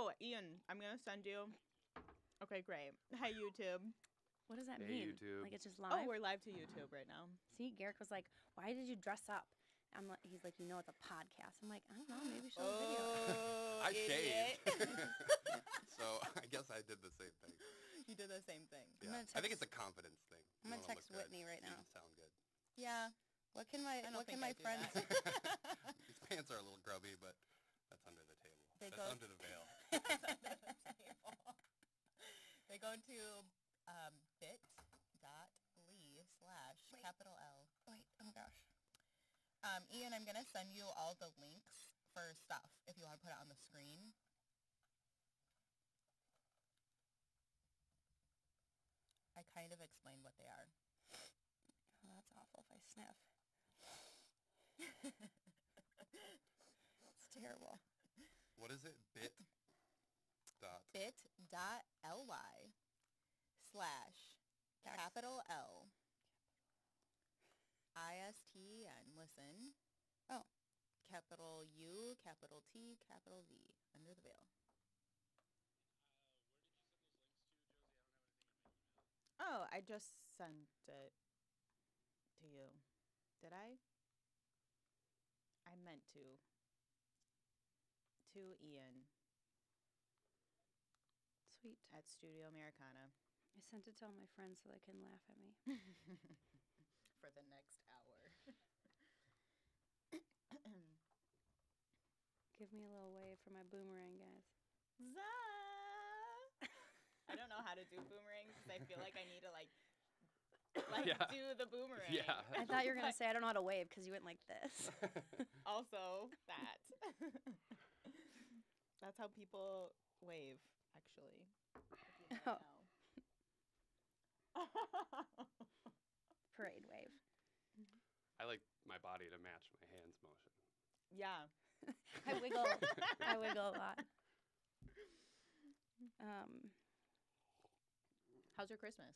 Oh, Ian, I'm going to send you. Okay, great. Hi, YouTube. What does that Hey, mean? YouTube. Like it's just live? Oh, we're live to YouTube right now. See, Gerick was like, "Why did you dress up?" He's like, "You know, it's a podcast." I'm like, "I don't know. Maybe she'll video it." Oh, I idiot. shaved. So I guess I did the same thing. You did the same thing. Yeah. I think it's a confidence thing. I'm gonna text Whitney right now. You sound good. Yeah. What can my I do friends? that. These pants are a little grubby, but that's under the table. They That's go- under the veil. They go to bit.ly/L. Wait, oh my gosh. Ian, I'm going to send you all the links for stuff if you want to put it on the screen. I kind of explained what they are. Oh, that's awful if I sniff. It's terrible. What is it? bit.ly/L IST and listen. Oh. Capital U, capital T, capital V. Under the veil. Oh, I just sent it to you. Did I? I meant to. To Ian Sweet. at Studio Americana. I sent it to all my friends so they can laugh at me. For the next hour. Give me a little wave for my boomerang, guys. I don't know how to do boomerangs because I feel like I need to like Yeah. do the boomerang. Yeah. I thought you were gonna say I don't know how to wave because you went like this. Also that. That's how people wave, actually. If you don't know. Parade wave. I like my body to match my hands motion. Yeah. I wiggle. I wiggle a lot. How's your Christmas?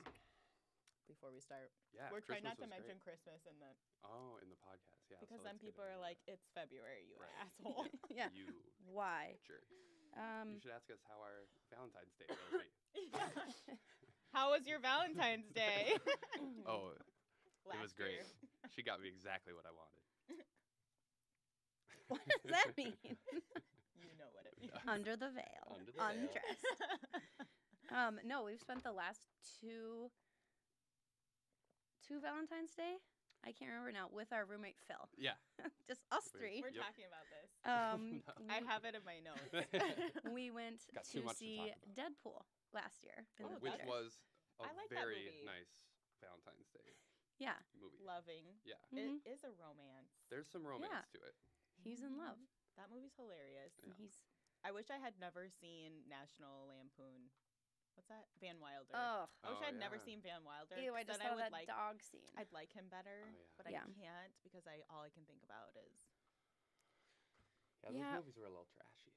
Before we start. Yeah. We're trying not Christmas to was mention great. Christmas in the In the podcast. Yeah. because so then it's good people to are know like, that. it's February, you Right. asshole. Yeah. You Why? jerk. You should ask us how our Valentine's Day goes. Right? How was your Valentine's Day? Oh, it Last was great. year. She got me exactly what I wanted. What does that mean? You know what it means. Under the veil. Under the veil. Undressed. No, we've spent the last two Valentine's Day. I can't remember now. With our roommate Phil. Yeah. Just us We're- three. We're Yep. talking about this. No. I have it in my notes. We went Got too to much to see talk about. Deadpool last year. in Oh, the Which theater. was a I like that very movie. nice Valentine's Day Yeah, movie. Loving. Yeah. Mhm. It is a romance. There's some romance to it. he's in love. That movie's hilarious. Yeah. And he's I wish I had never seen National Lampoon. What's that? Van Wilder. oh. I wish Oh, I'd never yeah. seen Van Wilder. Ew, I 'cause just then saw would that like dog scene. I'd like him better, Oh, yeah. but Yeah. I can't because all I can think about is Yeah, those Yeah. movies were a little trashy.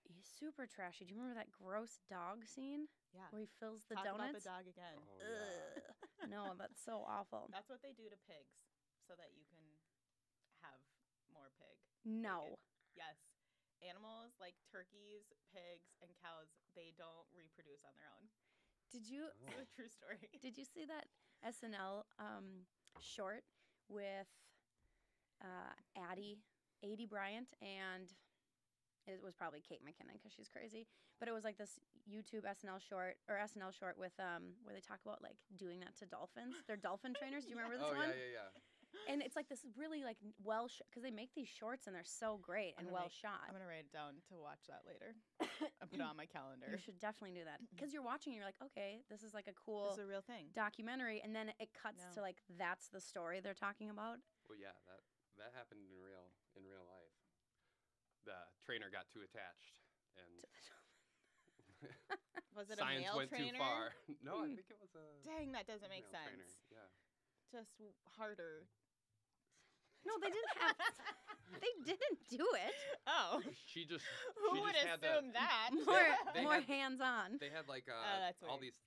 He's super trashy. Do you remember that gross dog scene yeah. where he fills the Talk about the donuts? dog again. Oh, yeah. Ugh. No, that's so awful. That's what they do to pigs so that you can have more pig. No. Yes. Animals like turkeys, pigs, and cows, they don't reproduce on their own. Did you Oh. It's a true story. Did you see that SNL short with Addie Bryant, and it was probably Kate McKinnon because she's crazy, but it was like this YouTube SNL short with where they talk about like doing that to dolphins. They're dolphin trainers. Do you remember this Oh, one? yeah. And it's like this really like well because they make these shorts and they're so great and well shot. I'm going to write it down to watch that later. I'll put it on my calendar. You should definitely do that because you're watching and you're like, okay, this is like a This cool is a real thing. documentary, and then it cuts No. to like that's the story they're talking about. Well, yeah, that happened in real life. The trainer got too attached, and Was it a science male went trainer? too far. No, I think it was a Dang, that doesn't make male sense. trainer. Yeah. Just harder. No, they didn't have. They didn't do it. Oh. She just Who she would just had assume that? They More had- hands on. They had like that's all weird. these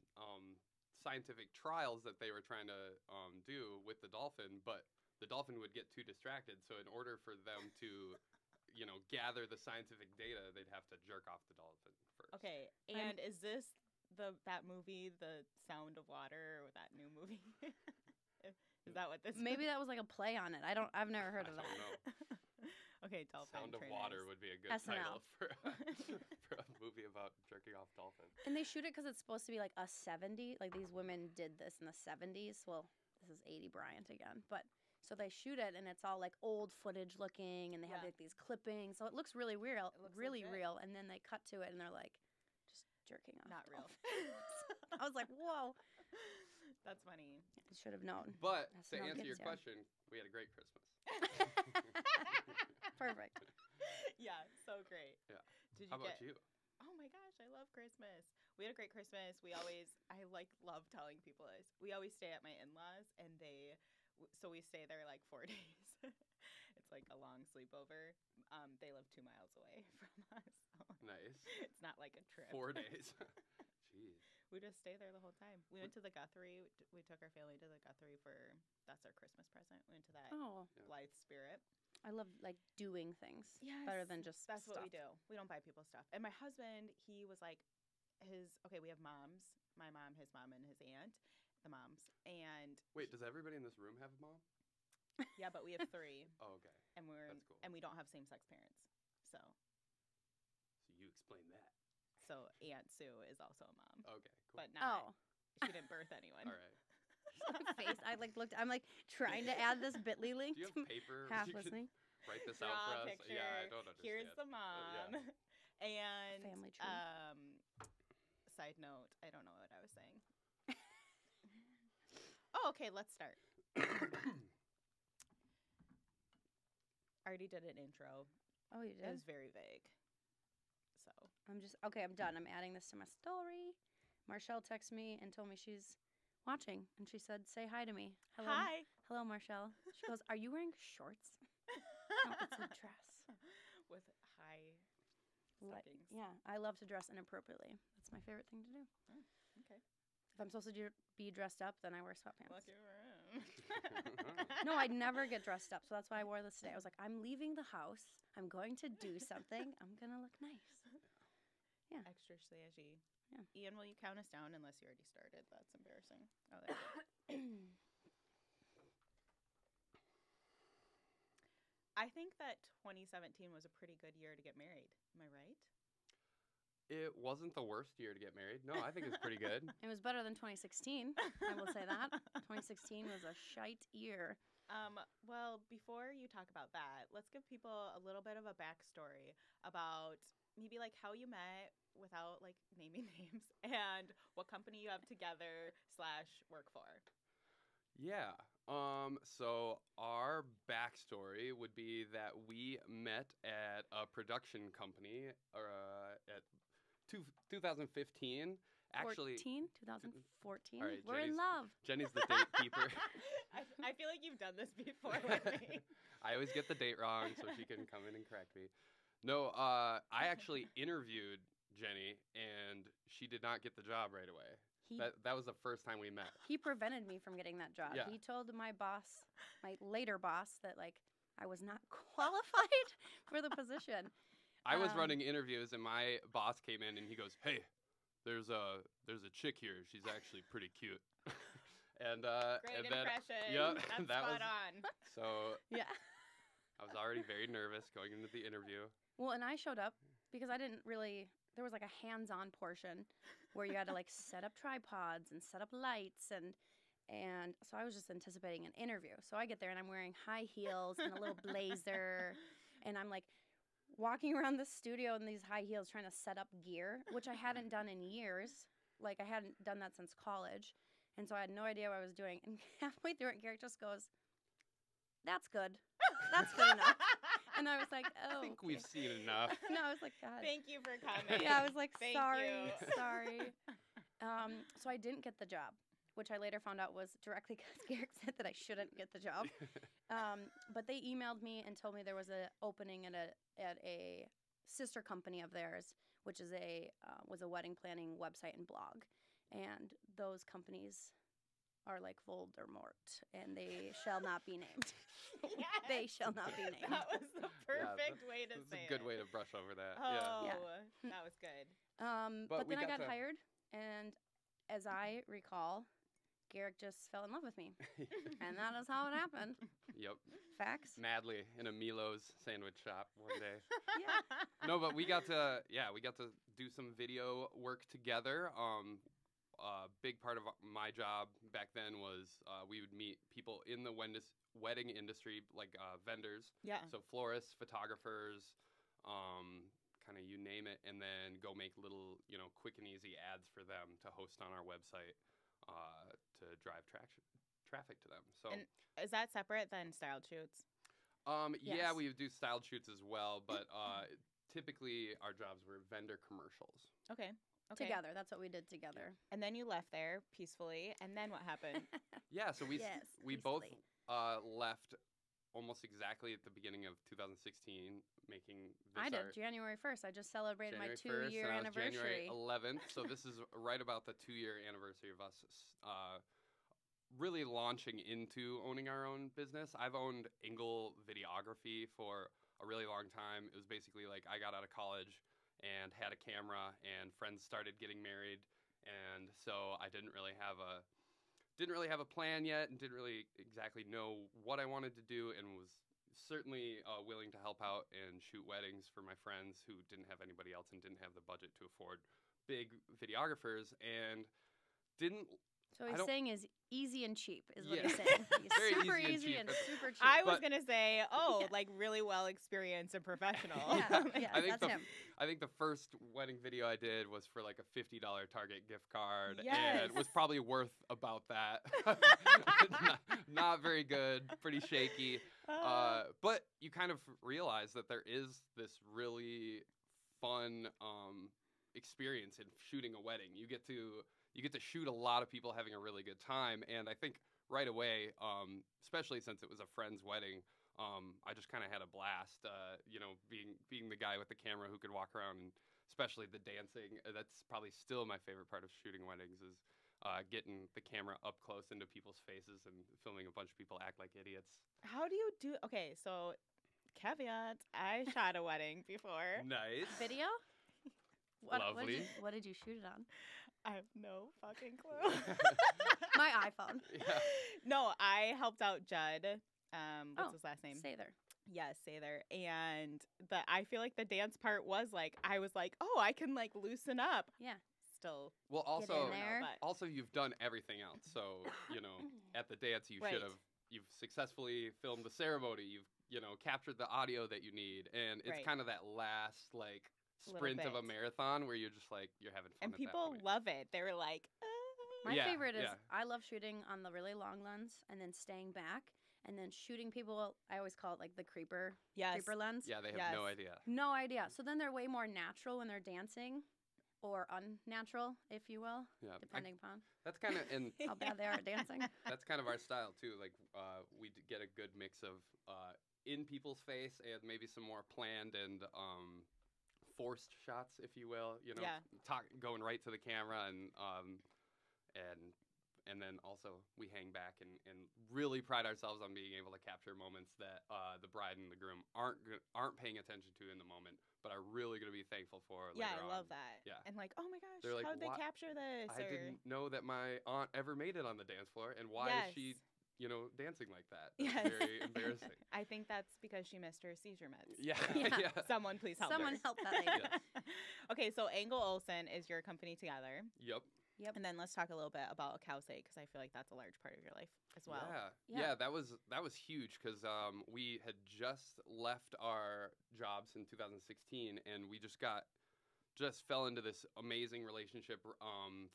scientific trials that they were trying to do with the dolphin, but the dolphin would get too distracted. So in order for them to gather the scientific data, they'd have to jerk off the dolphin first. Okay, and is this that movie, The Sound of Water, or that new movie? Is that what this? Maybe that was like a play on it. I've never heard of I that. don't know. Okay, dolphin Sound of trainers. Water would be a good SNL. title for a movie about jerking off dolphins. And they shoot it because it's supposed to be like a 70. Like these women did this in the 70s. Well, this is 80 Bryant again. But so they shoot it and it's all like old footage looking and they have Yeah. like these clippings. So it looks really real. It looks Really legit. real. And then they cut to it and they're like just jerking off. Not real. dolphins. I was like, whoa. That's funny. I should have known. But That's to how answer kids your are. question, we had a great Christmas. Perfect. Yeah, so great. Yeah. Did you How about get? you? Oh my gosh, I love Christmas. We had a great Christmas. I love telling people this. We always stay at my in-laws, and so we stay there like 4 days. It's like a long sleepover. They live 2 miles away from us. So Nice. it's not like a trip. 4 days. Jeez. We just stay there the whole time. We went to the Guthrie. We took our family to the Guthrie that's our Christmas present. We went to that Oh, Yeah. Blythe Spirit. I love like doing things Yes, better than just That's stuff. what we do. We don't buy people stuff. And my husband, he was like, we have moms. My mom, his mom, and his aunt, the moms. And Wait, does everybody in this room have a mom? yeah, but we have 3, Oh, okay. and That's cool. and we don't have same-sex parents. So So you explain that. Aunt Sue is also a mom, Okay, cool. but not. Oh. She didn't birth anyone. All right. Face. I like looked. I'm like trying to add this Bitly link Do you to have paper? half you could listening. write this Draw out for a us? picture. Yeah, I don't understand. Here's the mom. And Family tree. side note, I don't know what I was saying. Oh, okay, let's start. I already did an intro. Oh, you It did. was very vague. So I'm just okay. I'm done. I'm adding this to my story. Marshall texted me and told me she's watching, and she said, "Say hi to me." Hello, hi. hello, Marshall. She goes, "Are you wearing shorts?" No, it's a dress. With high Like, stockings. yeah, I love to dress inappropriately. That's my favorite thing to do. Okay. If I'm supposed to be dressed up, then I wear sweatpants. Look around. No, I'd never get dressed up, so that's why I wore this today. I was like, I'm leaving the house. I'm going to do something. I'm gonna look nice. Yeah. Extra slashy. Yeah. Ian, will you count us down unless you already started? That's embarrassing. Oh, there you go. I think that 2017 was a pretty good year to get married. Am I right? It wasn't the worst year to get married. No, I think it's pretty good. It was better than 2016. I will say that. 2016 was a shite year. Well, before you talk about that, let's give people a little bit of a backstory about maybe like how you met without like naming names and what company you have together / work for. Yeah. So our backstory would be that we met at a production company at 2015. Actually, 2014. All right, We're in love. Jenny's the date keeper. I feel like you've done this before with me. I always get the date wrong, so she can come in and correct me. No, I actually interviewed Jenny, and she did not get the job right away. That was the first time we met. He prevented me from getting that job. Yeah. He told my boss, my later boss, that like I was not qualified for the position. I was running interviews, and my boss came in, and he goes, "Hey, there's a chick here. She's actually pretty cute." and Great and then, impression. yeah, That's that spot was on. so. Yeah. I was already very nervous going into the interview. Well, and I showed up because I didn't really. There was like a hands-on portion where you had to like set up tripods and set up lights and so I was just anticipating an interview. So I get there and I'm wearing high heels and a little blazer and I'm like walking around the studio in these high heels trying to set up gear, which I hadn't done in years. Like I hadn't done that since college. And so I had no idea what I was doing. And halfway through it, Gerick just goes, "That's good. That's good enough." And I was like, "Oh, I think we've seen enough. No, I was like, "God." Thank you for coming. Yeah, I was like, Thank sorry, you. sorry. So I didn't get the job, which I later found out was directly because Gerick said that I shouldn't get the job. But they emailed me and told me there was an opening at a sister company of theirs, which is was a wedding planning website and blog. And those companies are like Voldemort, and they shall not be named. Yes. They shall not be named. That was the perfect way to That's say a good it. way to brush over that. Oh, Yeah. that was good. But we then I got got to- hired, and as I recall, Gerick just fell in love with me, and that is how it happened. Yep. Facts. Madly in a Milo's sandwich shop one day. Yeah. No, but we got to do some video work together. A big part of my job back then was we would meet people in the wedding industry, like vendors. Yeah. So florists, photographers, kind of you name it, and then go make little, quick and easy ads for them to host on our website to drive traffic to them. So And is that separate than styled shoots? yeah, Yes. we do styled shoots as well, but typically our jobs were vendor commercials. Okay. Together. That's what we did together. And then you left there peacefully. And then what happened? Yeah, so we Yes, we both peacefully. left almost exactly at the beginning of 2016, making this I did our January 1st. I just celebrated January my 1st, 2-year and I was January anniversary. 11th. So this is right about the 2-year anniversary of us really launching into owning our own business. I've owned Engel Videography for a really long time. It was basically like I got out of college and had a camera, and friends started getting married, and so I didn't really have a plan yet, and didn't really exactly know what I wanted to do, and was certainly willing to help out and shoot weddings for my friends who didn't have anybody else and didn't have the budget to afford big videographers, and didn't. So I he's don't- saying is easy and cheap is what Yeah. he's saying. He's Very super easy and easy cheap. and super cheap. I was But- going to say, Yeah. like really well experienced and professional. yeah, yeah, I think that's him. I think the first wedding video I did was for like a $50 Target gift card, and Yes. was probably worth about that. not very good, pretty shaky. But you kind of realize that there is this really fun experience in shooting a wedding. You get to shoot a lot of people having a really good time, and I think right away, especially since it was a friend's wedding, I just kind of had a blast. Being the guy with the camera who could walk around, and especially the dancing. That's probably still my favorite part of shooting weddings is getting the camera up close into people's faces and filming a bunch of people act like idiots. How do you do? Okay, so caveat, I shot a wedding before. Nice. Video? Lovely. What did you shoot it on? I have no fucking clue. My iPhone. Yeah. No, I helped out Judd. What's Oh, his last name? Say there. Yes, say there. And I feel like the dance part was like, I was like, oh, I can like loosen up. Yeah. Still, Well, Get in also, there. but also you've done everything else. So at the dance you Right. should have. You've successfully filmed the ceremony. You've captured the audio that you need, and it's Right. kind of that last like Little sprint of a bit. marathon where you're just like you're having fun. and at people that point. love it. They were like, My Yeah, favorite is yeah. I love shooting on the really long lens and then staying back and then shooting people. I always call it like the creeper yes. lens. Yeah, they have no Yes. idea. No idea. So then they're way more natural when they're dancing, or unnatural, if you will, Yeah, depending upon that's kind of and how bad they are at dancing. that's kind of our style too. Like we get a good mix of in people's face and maybe some more planned and forced shots, if you will. Yeah. Going right to the camera and then also we hang back and really pride ourselves on being able to capture moments that the bride and the groom aren't paying attention to in the moment, but are really going to be thankful for Yeah, later I love on. that. Yeah. And like, oh my gosh, They're like, how did they "Why- capture this? I didn't know that my aunt ever made it on the dance floor, and why is she, dancing like that? That's Yes. very embarrassing. I think that's because she missed her seizure meds. Yeah, Yeah. yeah. Someone please help Someone her. help that lady. Okay, so Engel Olsen is your company together. Yep. Yep. And then let's talk a little bit about Cowsay, because I feel like that's a large part of your life as well. Yeah, that was huge because we had just left our jobs in 2016, and we just fell into this amazing relationship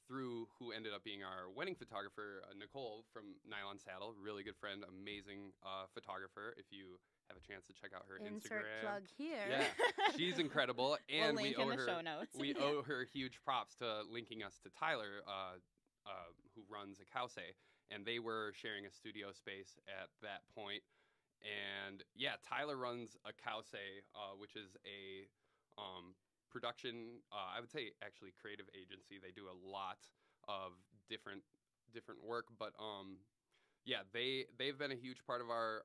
through who ended up being our wedding photographer, Nicole from Nylon Saddle, really good friend, amazing photographer. If you have a chance to check out her Insert Instagram, plug here. yeah, she's incredible, and we'll link we in owe the her show notes. we owe her huge props to linking us to Tyler, who runs a Cowsay, and they were sharing a studio space at that point. And yeah, Tyler runs a Cowsay, which is a production, I would say actually creative agency. They do a lot of different different work, but yeah, they've been a huge part of our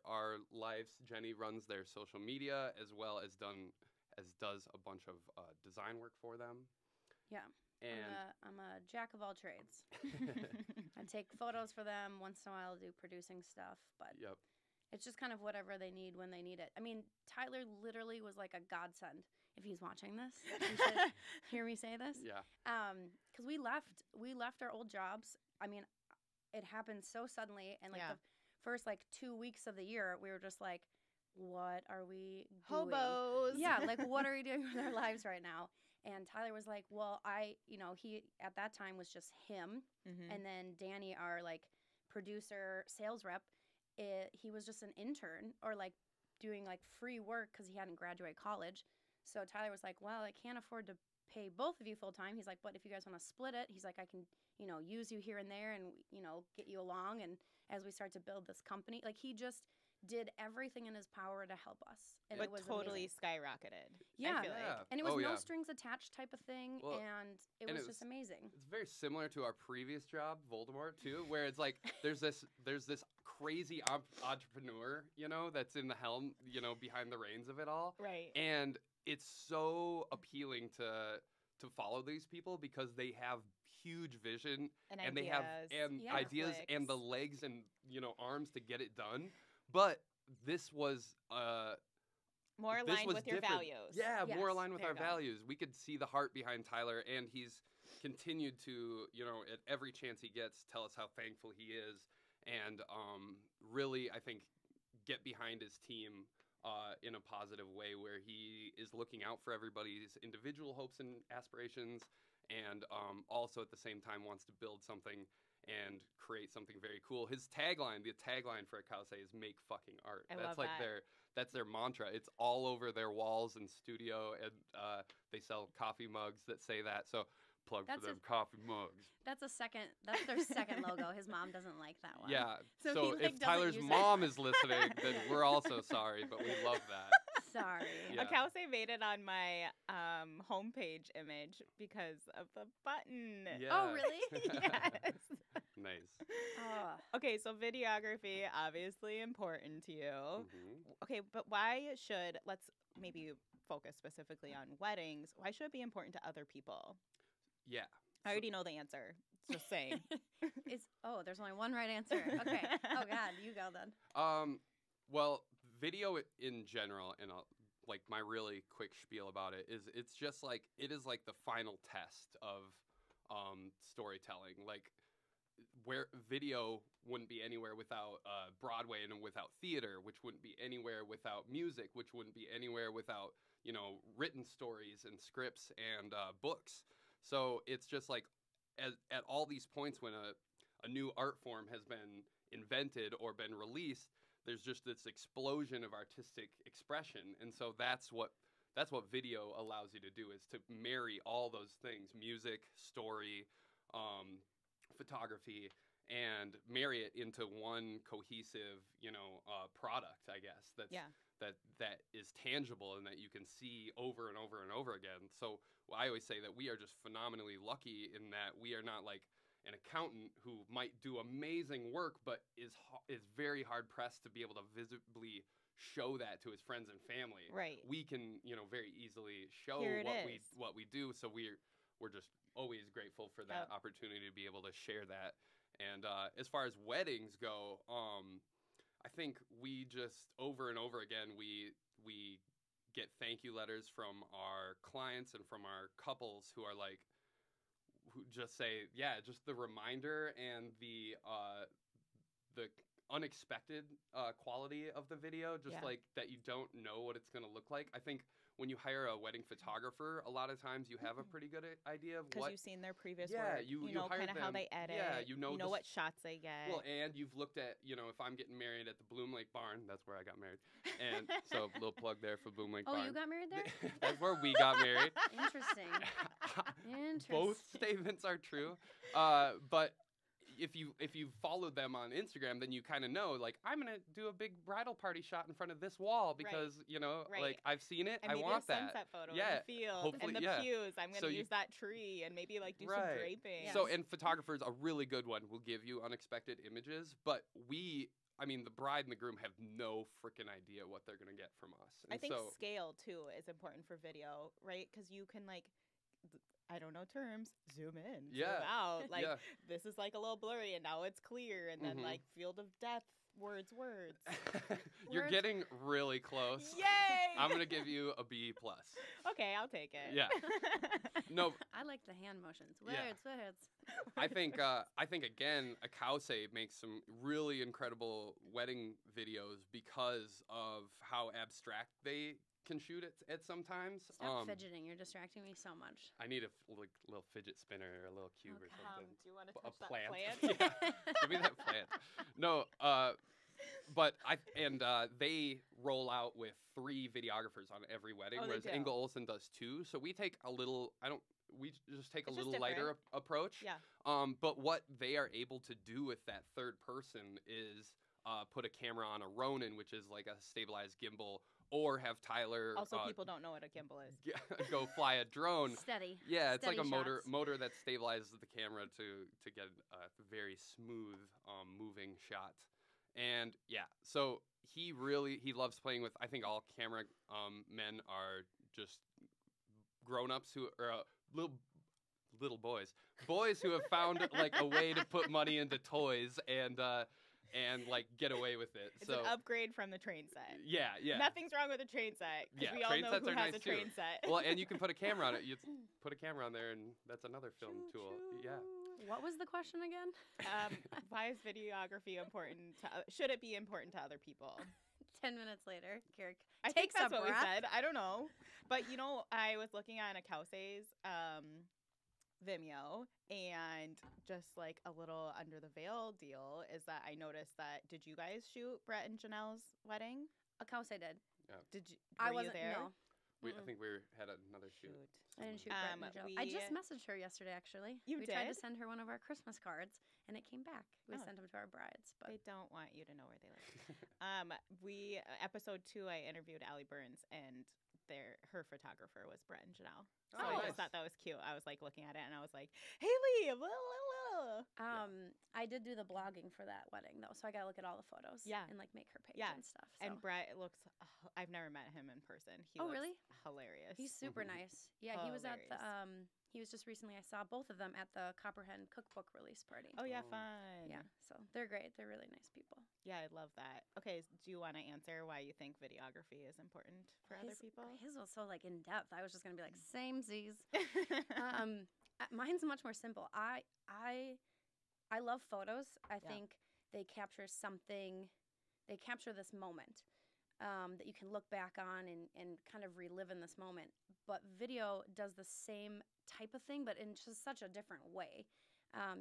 lives. Jenny runs their social media as well as does a bunch of design work for them. Yeah. And I'm a jack of all trades. I take photos for them. Once in a while, do producing stuff, but yep. it's just kind of whatever they need when they need it. I mean, Tyler literally was like a godsend. If he's watching this, he should hear me say this. Yeah. Because we left our old jobs. I mean, it happened so suddenly, and like the first like 2 weeks of the year, we were just like, what are we doing? Hobos. Yeah, like what are we doing with our lives right now? And Tyler was like, well, he at that time was just him. Mm-hmm. And then Danny, our like producer, sales rep, he was just an intern or like doing like free work because he hadn't graduated college. So Tyler was like, well, I can't afford to pay both of you full time. He's like, but if you guys want to split it, he's like, I can, use you here and there and, get you along. And as we start to build this company, like he just did everything in his power to help us. And but it was totally amazing. skyrocketed. Yeah. I feel like. And it was no strings attached type of thing. Well, and it was just amazing. It's very similar to our previous job, Voldemort, too, where it's like there's this crazy entrepreneur, that's in the helm, behind the reins of it all. Right. And it's so appealing to follow these people because they have huge vision and they have ideas and the legs and arms to get it done. But this was more aligned with your different. values. Yeah, yes. more aligned with There our you go. values. We could see the heart behind Tyler, and he's continued to, at every chance he gets, tell us how thankful he is, and really, I think, get behind his team in a positive way where he is looking out for everybody's individual hopes and aspirations, and also at the same time wants to build something and create something very cool. The tagline for Akause is "Make fucking art." I That's love like that. that's their mantra. It's all over their walls and studio, and they sell coffee mugs that say that. So plug for them coffee mugs. That's their second logo. His mom doesn't like that one. Yeah. So So he, like, if doesn't Tyler's use it. mom is listening, then we're also sorry, but we love that. Sorry. Yeah. Akause made it on my homepage image because of the button. Yeah. Oh, really? Yes. Nice. Oh. Okay, so videography, obviously important to you. Mhm. Okay, but let's maybe focus specifically on weddings. Why should it be important to other people? Yeah. I already know the answer. Just saying. There's only one right answer. Okay. Oh God, you go then. Well, video in general, and like my really quick spiel about it is, it is like the final test of storytelling. Like, where video wouldn't be anywhere without Broadway and without theater, which wouldn't be anywhere without music, which wouldn't be anywhere without written stories and scripts and books. So it's just like at all these points when a new art form has been invented or been released, there's just this explosion of artistic expression. And so that's what video allows you to do, is to marry all those things: music, story, photography, and marry it into one cohesive, product, I guess, that is tangible and that you can see over and over and over again. So I always say that we are just phenomenally lucky in that we are not like an accountant who might do amazing work, but is very hard pressed to be able to visibly show that to his friends and family. Right. We can, very easily show Here it what we do. So we're just always grateful for that Yep. opportunity to be able to share that. And as far as weddings go, I think we just over and over again we get thank you letters from our clients and from our couples who are like, who just say, yeah, just the reminder and the unexpected quality of the video, just Yeah. like that you don't know what it's going to look like. I think when you hire a wedding photographer, a lot of times you have a pretty good idea of Because what. you've seen their previous Yeah, work. you know hired kind of how them. they edit. Yeah, you know the what shots they get. Well, and you've looked at, if I'm getting married at the Bloom Lake Barn, that's where I got married. And so a little plug there for Bloom Lake Oh, Barn. you got married there? That's where we got married. Interesting. Interesting. Both statements are true. But if you followed them on Instagram, then you kind of know, like, I'm gonna do a big bridal party shot in front of this wall because you know, like, I've seen it. And I maybe want a that. sunset photo Yeah, in the field hopefully, and the pews. I'm So gonna use that tree and maybe like do some draping. Yes. So, and photographers, a really good one, will give you unexpected images, but I mean, the bride and the groom have no freaking idea what they're gonna get from us. And I think so, scale too is important for video, right? Because you can like, I don't know terms, zoom in, zoom out. Like this is like a little blurry, and now it's clear, and then like field of depth, words. You're getting really close. Yay! I'm gonna give you a B+. Okay, I'll take it. Yeah. No. I like the hand motions. Yeah. Words. I think again, Akause makes some really incredible wedding videos because of how abstract they can shoot it at sometimes. Stop fidgeting. You're distracting me so much. I need a little fidget spinner or a little cube or something. Do you want to touch A that plant. plant? Yeah. Give me that plant. No, but they roll out with 3 videographers on every wedding, whereas Inga Olsen does 2. So we take a little. We just take a little lighter approach. Yeah. But what they are able to do with that third person is put a camera on a Ronin, which is like a stabilized gimbal, or have Tyler. Also, people don't know what a gimbal is. Go fly a drone. Steady. Yeah, it's Steady like a shots. motor that stabilizes the camera to get a very smooth moving shot. And yeah, so he loves playing with. I think all camera men are just grown-ups who are little boys who have found like a way to put money into toys and like get away with it. It's an upgrade from the train set. Yeah. Nothing's wrong with a train set. Yeah, We all train know sets who are has nice a train too. set. Well, and you can put a camera on it. You put a camera on there, and that's another film tool. Yeah. What was the question again? Why is videography important? Should it be important to other people? 10 minutes later, Gerick I think that's what we said. I don't know. But, you know, I was looking at Akause's Vimeo, and just like a little under the veil deal is that I noticed that, did you guys shoot Brett and Janelle's wedding? Akause did. Yeah. I Were wasn't you there? No. I think we had another shoot. I didn't shoot Brett and Janelle. I just messaged her yesterday, actually. We tried to send her one of our Christmas cards, and it came back. We sent them to our brides. But they don't want you to know where they live. Episode 2, I interviewed Allie Burns, and her photographer was Brett and Janelle. So I just thought that was cute. I was like looking at it, and I was like, Haley, blah, blah, blah. I did do the blogging for that wedding, though, so I got to look at all the photos. Yeah. And like make her page and stuff. So. And Brett looks. I've never met him in person. He looks really? Hilarious. He's super nice. Yeah, he was at the. He was just recently. I saw both of them at the Copperhead cookbook release party. Oh yeah, fun. Yeah, so they're great. They're really nice people. Yeah, I love that. Okay, do you want to answer why you think videography is important for other people? His was so like in depth. I was just gonna be like samesies. Mine's much more simple. I love photos. I think they capture something. They capture this moment that you can look back on and kind of relive in this moment. But video does the same type of thing, but in just such a different way.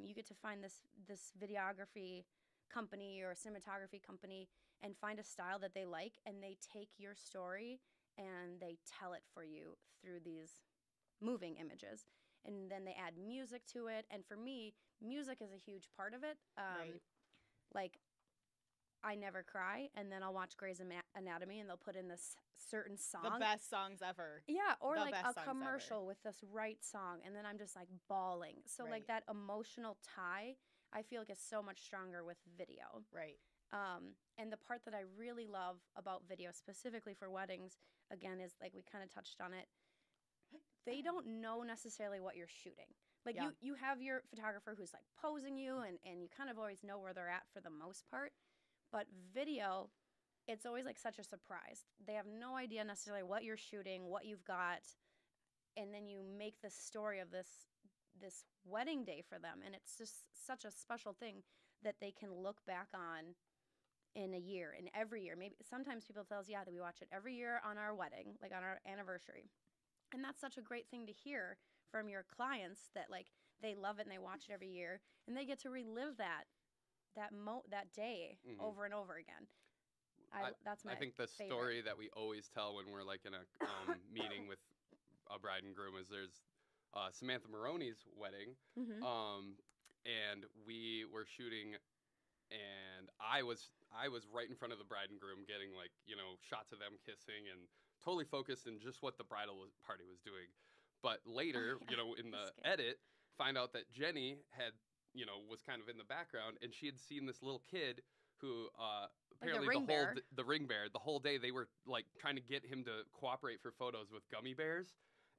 You get to find this videography company or cinematography company and find a style that they like, and they take your story and they tell it for you through these moving images. And then they add music to it. And for me, music is a huge part of it. Like, I never cry, and then I'll watch Grey's Anatomy, and they'll put in this certain song. The best songs ever. Yeah, or like a commercial with this right song, and then I'm just like bawling. So like that emotional tie, I feel like is so much stronger with video. Right. And the part that I really love about video, specifically for weddings, again, is like we kind of touched on it. They don't know necessarily what you're shooting. Like you have your photographer who's like posing you, and you kind of always know where they're at for the most part. But video, it's always like such a surprise. They have no idea necessarily what you're shooting, what you've got, and then you make the story of this wedding day for them, and it's just such a special thing that they can look back on in a year, and every year. Maybe sometimes people tell us, that we watch it every year on our wedding, like on our anniversary. And that's such a great thing to hear from your clients, that like they love it and they watch it every year, and they get to relive that day over and over again. That's my I think the favorite story that we always tell when we're like in a meeting with a bride and groom is there's Samantha Maroney's wedding. and we were shooting, and I was right in front of the bride and groom, getting like, you know, shots of them kissing and totally focused in just what the bridal party was doing. But later, you know, in the edit, find out that Jenny had, you know, was kind of in the background, and she had seen this little kid who apparently the ring bear, the whole day they were like trying to get him to cooperate for photos with gummy bears.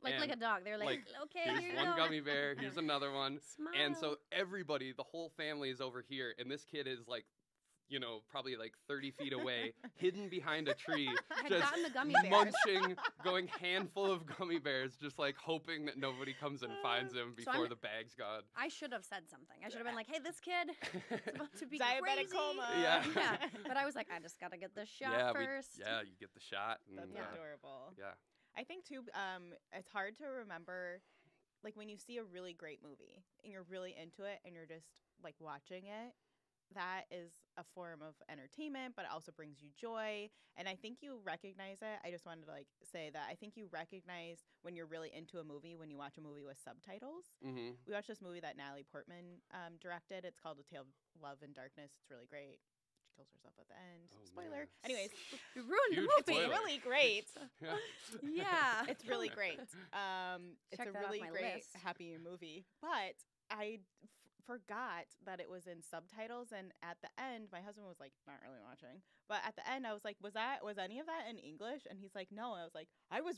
Like a dog. They're like, okay, here's here one you go. gummy bear, here's another one. Smile. And so everybody, the whole family is over here, and this kid is like, you know, probably like 30 feet away, hidden behind a tree, just gotten the gummy bears. munching, going handful of gummy bears, just like hoping that nobody comes and finds him before the bag's gone. I should have said something. I should have been like, hey, this kid is about to be diabetic crazy. coma. Yeah. Yeah. But I was like, I just got to get this shot first. You get the shot. And, That's adorable. Yeah. I think too, it's hard to remember, like when you see a really great movie and you're really into it and you're just like watching it, that is a form of entertainment, but it also brings you joy. And I think you recognize it. I just wanted to like say that I think you recognize when you're really into a movie when you watch a movie with subtitles. Mm-hmm. We watched this movie that Natalie Portman directed. It's called A Tale of Love and Darkness. It's really great. She kills herself at the end. Oh, Spoiler. man. Anyways, You ruined Huge the movie. spoiler. really great. Yeah. It's really great. It's Check a that off really my great, list. happy movie. But I forgot that it was in subtitles, and at the end, my husband was like, not really watching. But at the end, I was like, was any of that in English? And he's like, no. I was like, I was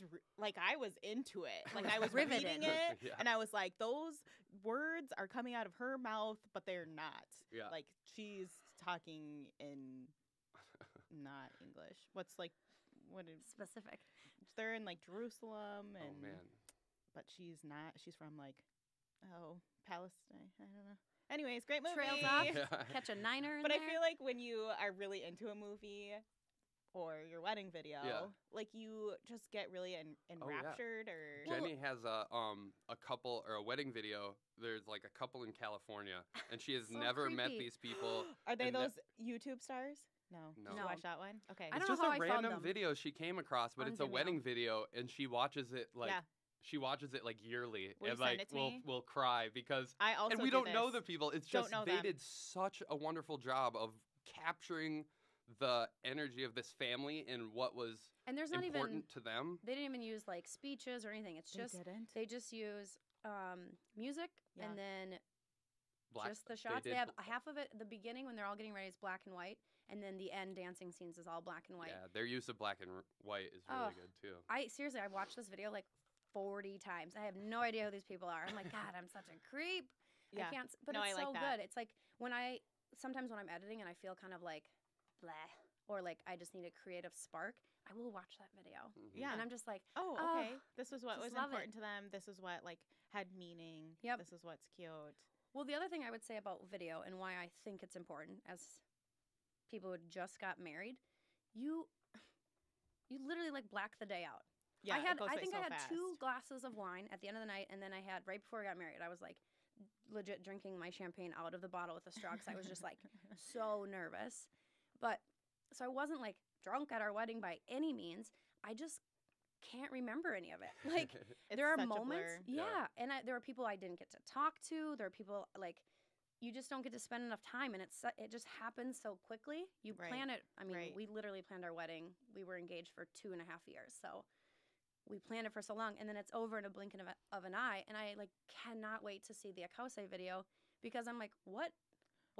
into it. Like I was Riveted. reading it, Yeah. and I was like, those words are coming out of her mouth, but they're not. Yeah. Like she's talking in not English. What is Specific. they're in like Jerusalem, and Oh man. but she's not. She's from like Palestine. I don't know. Anyways, great movie. Trails off. Yeah. Catch a niner in But there. I feel like when you are really into a movie or your wedding video, Yeah. like you just get really enraptured. Or Jenny has a couple or a wedding video. There's like a couple in California, and she has So never met creepy. these people. are they and those YouTube stars? No. No. Did you watch that one? Okay. I It's don't know just how a I found random them. video she came across, but On it's a Vimeo. wedding video, and she watches it like Yeah. she watches it like yearly, Will you and send like it to me? we'll cry because I also and we do don't know the this. people. It's Don't just know they them. did such a wonderful job of capturing the energy of this family and what was And there's not important even, to them. they didn't even use like speeches or anything. It's just, didn't. they just use music Yeah. and then Black, just the shots. They, did have bl- half of it, the beginning when they're all getting ready is black and white. And then the end dancing scenes is all black and white. Yeah, their use of black and white is really good too. Seriously, I've watched this video like 40 times. I have no idea who these people are. I'm like, God, I'm such a creep. Yeah. I can't, but No, it's I like so that. good. It's like sometimes when I'm editing and I feel kind of like, bleh, or like I just need a creative spark, I will watch that video. Mhm. Yeah. And I'm just like, Oh, Oh, okay. This is what just was love it. important to them. This is what like had meaning. Yep. This is what's cute. well, the other thing I would say about video and why I think it's important as people who just got married, you literally like black the day out. Yeah, it goes I by think so I had fast. 2 glasses of wine at the end of the night, and then I had right before I got married, I was like legit drinking my champagne out of the bottle with a straw because I was just like so nervous. But so I wasn't like drunk at our wedding by any means. I just can't remember any of it. Like It's there are such a moments, blur. yeah, and there are people I didn't get to talk to. There are people like you just don't get to spend enough time, and it just happens so quickly. You Right, plan it. I mean, right. we literally planned our wedding. We were engaged for 2.5 years, so we planned it for so long, and then it's over in a blink of an eye. And I like cannot wait to see the Akose video because I'm like, what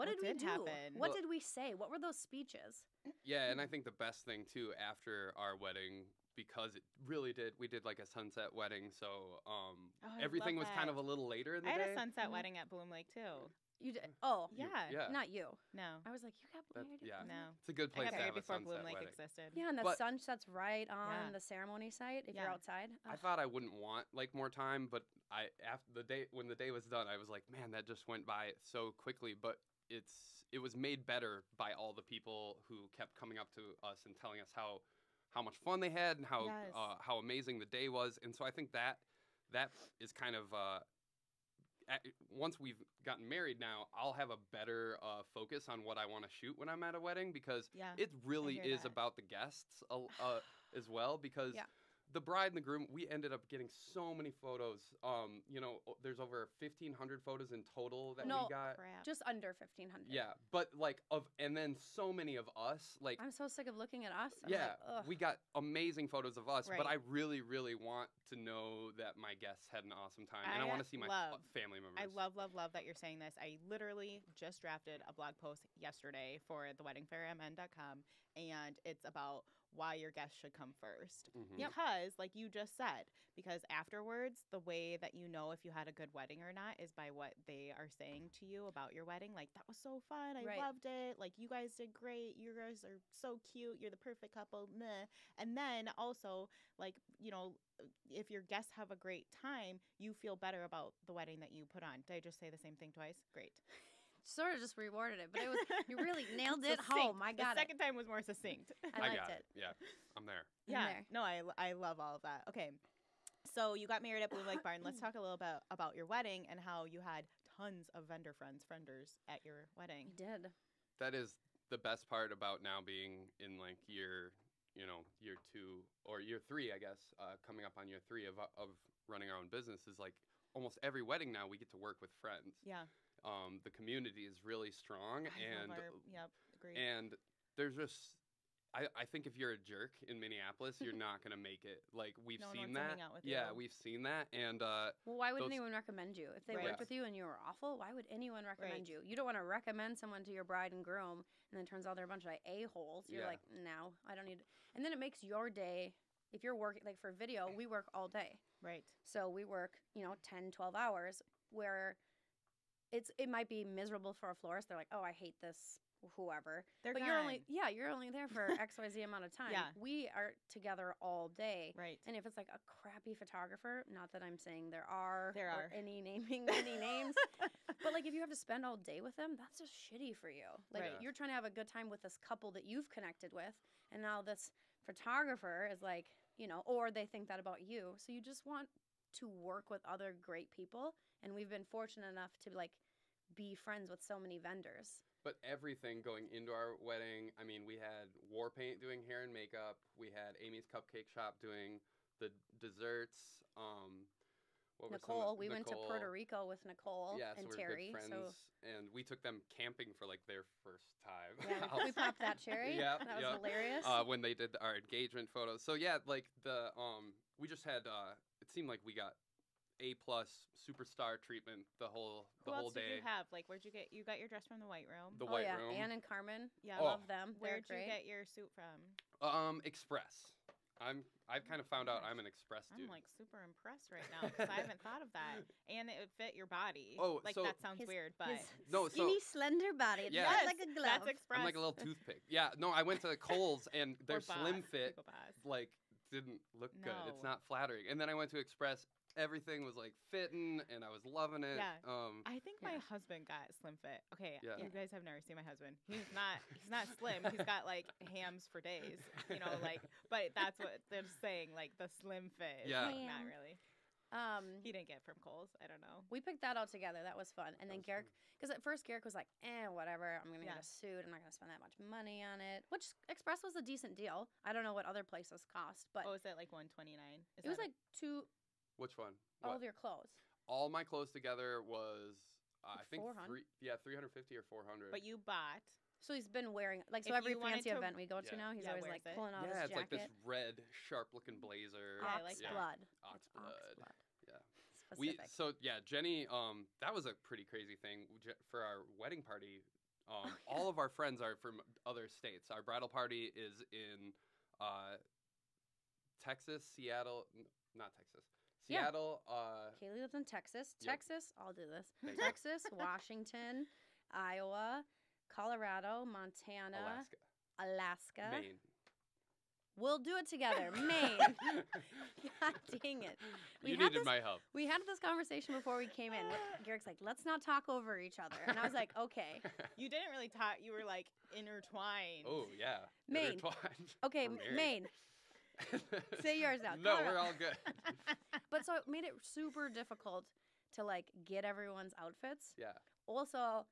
did we did do? happen? What Well- did we say? What were those speeches? Yeah, and I think the best thing too after our wedding, because it really did, we did like a sunset wedding, so Oh, I everything love was kind that. of a little later in the I had day. a sunset Mhm. wedding at Bloom Lake too. You did? Oh, Yeah. Yeah, not you. No. I was like, you got That- married? yeah. No. it's a good I place got to married have a before sunset Bloom Lake wedding. existed. Yeah, and the But- sun sets right on Yeah. the ceremony site if you're Yeah. outside. I Ugh. thought I wouldn't want like more time, but after the day when the day was done, I was like, man, that just went by so quickly. But it was made better by all the people who kept coming up to us and telling us how much fun they had and Yes. how amazing the day was. And so I think that is kind of once we've gotten married now, I'll have a better focus on what I want to shoot when I'm at a wedding because Yeah. it really hear is that. about the guests as well because Yeah. the bride and the groom, we ended up getting so many photos. You know, there's over 1,500 photos in total that we got. Crap. Just under 1,500. Yeah, but like and then so many of us. Like, I'm so sick of looking at us. I'm yeah, like, ugh. we got amazing photos of us, Right. but I really, really want to know that my guests had an awesome time, and I want to see my family members. I love that you're saying this. I literally just drafted a blog post yesterday for theweddingfairmn.com, and it's about why your guests should come first. Mhm. Because, like you just said, because afterwards, the way that you know if you had a good wedding or not is by what they are saying to you about your wedding. Like, that was so fun. I Right. loved it. Like, you guys did great. You guys are so cute. You're the perfect couple. Meh. And then also, like, you know, if your guests have a great time, you feel better about the wedding that you put on. Did I just say the same thing twice? Great. Sort of just reworded it, but it was you really nailed it Succinct. home. I got the second time was more succinct. I I liked got it. Yeah, I'm there. I'm Yeah. there. No, I love all of that. Okay. So you got married at Blue Lake Barn. Let's talk a little bit about your wedding and how you had tons of frienders at your wedding. You did. That is the best part about now being in like year 2 or year 3, I guess, coming up on year 3 of running our own business is like almost every wedding now we get to work with friends. Yeah. The community is really strong, Yep, agreed. and there's just I think if you're a jerk in Minneapolis, you're not gonna make it. Like we've No one seen wants to that. hang out with Yeah, you. we've seen that, and Well, why would those- anyone recommend you? If they Right. worked with you and you were awful, why would anyone recommend Right. you? You don't want to recommend someone to your bride and groom, and then it turns out they're a bunch of a-holes. You're Yeah. like, no, I don't need. And then it makes your day. If you're working, like for video, we work all day. Right. So we work, 10, 12 hours where it might be miserable for a florist. They're like, oh, I hate this, whoever. They're But gone. you're only there for XYZ amount of time. Yeah. We are together all day. Right. And if it's like a crappy photographer, not that I'm saying there are There or are. any naming any names, but like if you have to spend all day with them, that's just shitty for you. Like Right. you're trying to have a good time with this couple that you've connected with, and now this photographer is like, or they think that about you. So you just want to work with other great people, and we've been fortunate enough to like be friends with so many vendors. But everything going into our wedding, I mean, we had Warpaint doing hair and makeup. We had Amy's Cupcake Shop doing the desserts. What were some Nicole, of- we went to Nicole. Puerto Rico with Nicole Yeah, and so we're Terry. good friends, So and we took them camping for like their first time. yeah, we popped that cherry. Yep, That was yep. hilarious. When they did our engagement photos. So yeah, like the we just had it seemed like we got A+ superstar treatment the whole Who else day. did you have? Like, where'd you get? You got your dress from the White Room. The oh White yeah, Room. Anne and Carmen. Yeah. Oh. Love them. Where'd They're you great. get your suit from? Express. I've kind of found out I'm an Express dude. I'm like super impressed right now because I haven't thought of that, and it would fit your body. Oh, like so- that sounds His- weird, but His No, so- skinny, slender body. It's Yeah. not Yes, like a glove. that's Express. I'm like a little toothpick. Yeah, no, I went to Kohl's and their Or Boss, slim fit Hugo Boss. like didn't look good. It's No. not flattering. And then I went to Express. Everything was like fitting, and I was loving it. Yeah. Um, I think my Yeah. husband got slim fit. Okay, Yeah. you guys have never seen my husband. He's not slim. He's got like hams for days. But that's what they're saying, like the slim fit. Is, Yeah. like, not Ham. really. He didn't get from Kohl's. I don't know. We picked that out together. That was fun. And then That was Gerick, because at first Gerick was like, whatever. I'm going to Yeah. get a suit. I'm not going to spend that much money on it. Which Express was a decent deal. I don't know what other places cost, but Oh, is it like 129? it was like which one? all What? of your clothes. All my clothes together was I think 400? 350 or 400. But you bought. So he's been wearing, like, so If every you wanted fancy to- event we go to Yeah. now, he's Yeah, always wears like it. pulling out yeah, his it's like jacket. this red, sharp-looking blazer. Yeah, I Ox like that. blood. Ox It's blood. blood. Yeah. Specific. So yeah, Jenny, that was a pretty crazy thing for our wedding party. yeah. All of our friends are from other states. Our bridal party is in Texas, Seattle, not Texas, Yeah. Seattle. Kaylee lives in Texas. Yep. Texas, I'll do this. Thank you. Texas, Washington, Iowa, Colorado, Montana, Alaska, Alaska. Maine. We'll do it together. Maine. God dang it. We You had needed this- my help. We had this conversation before we came in. Garrick's like, let's not talk over each other. And I was like, okay. You didn't really talk. You were like intertwined. Oh yeah, Maine. Intertwined. Okay, We're married. Maine. Say yours now. No, Colorado. we're all good. But so it made it super difficult to like get everyone's outfits. Yeah. Also,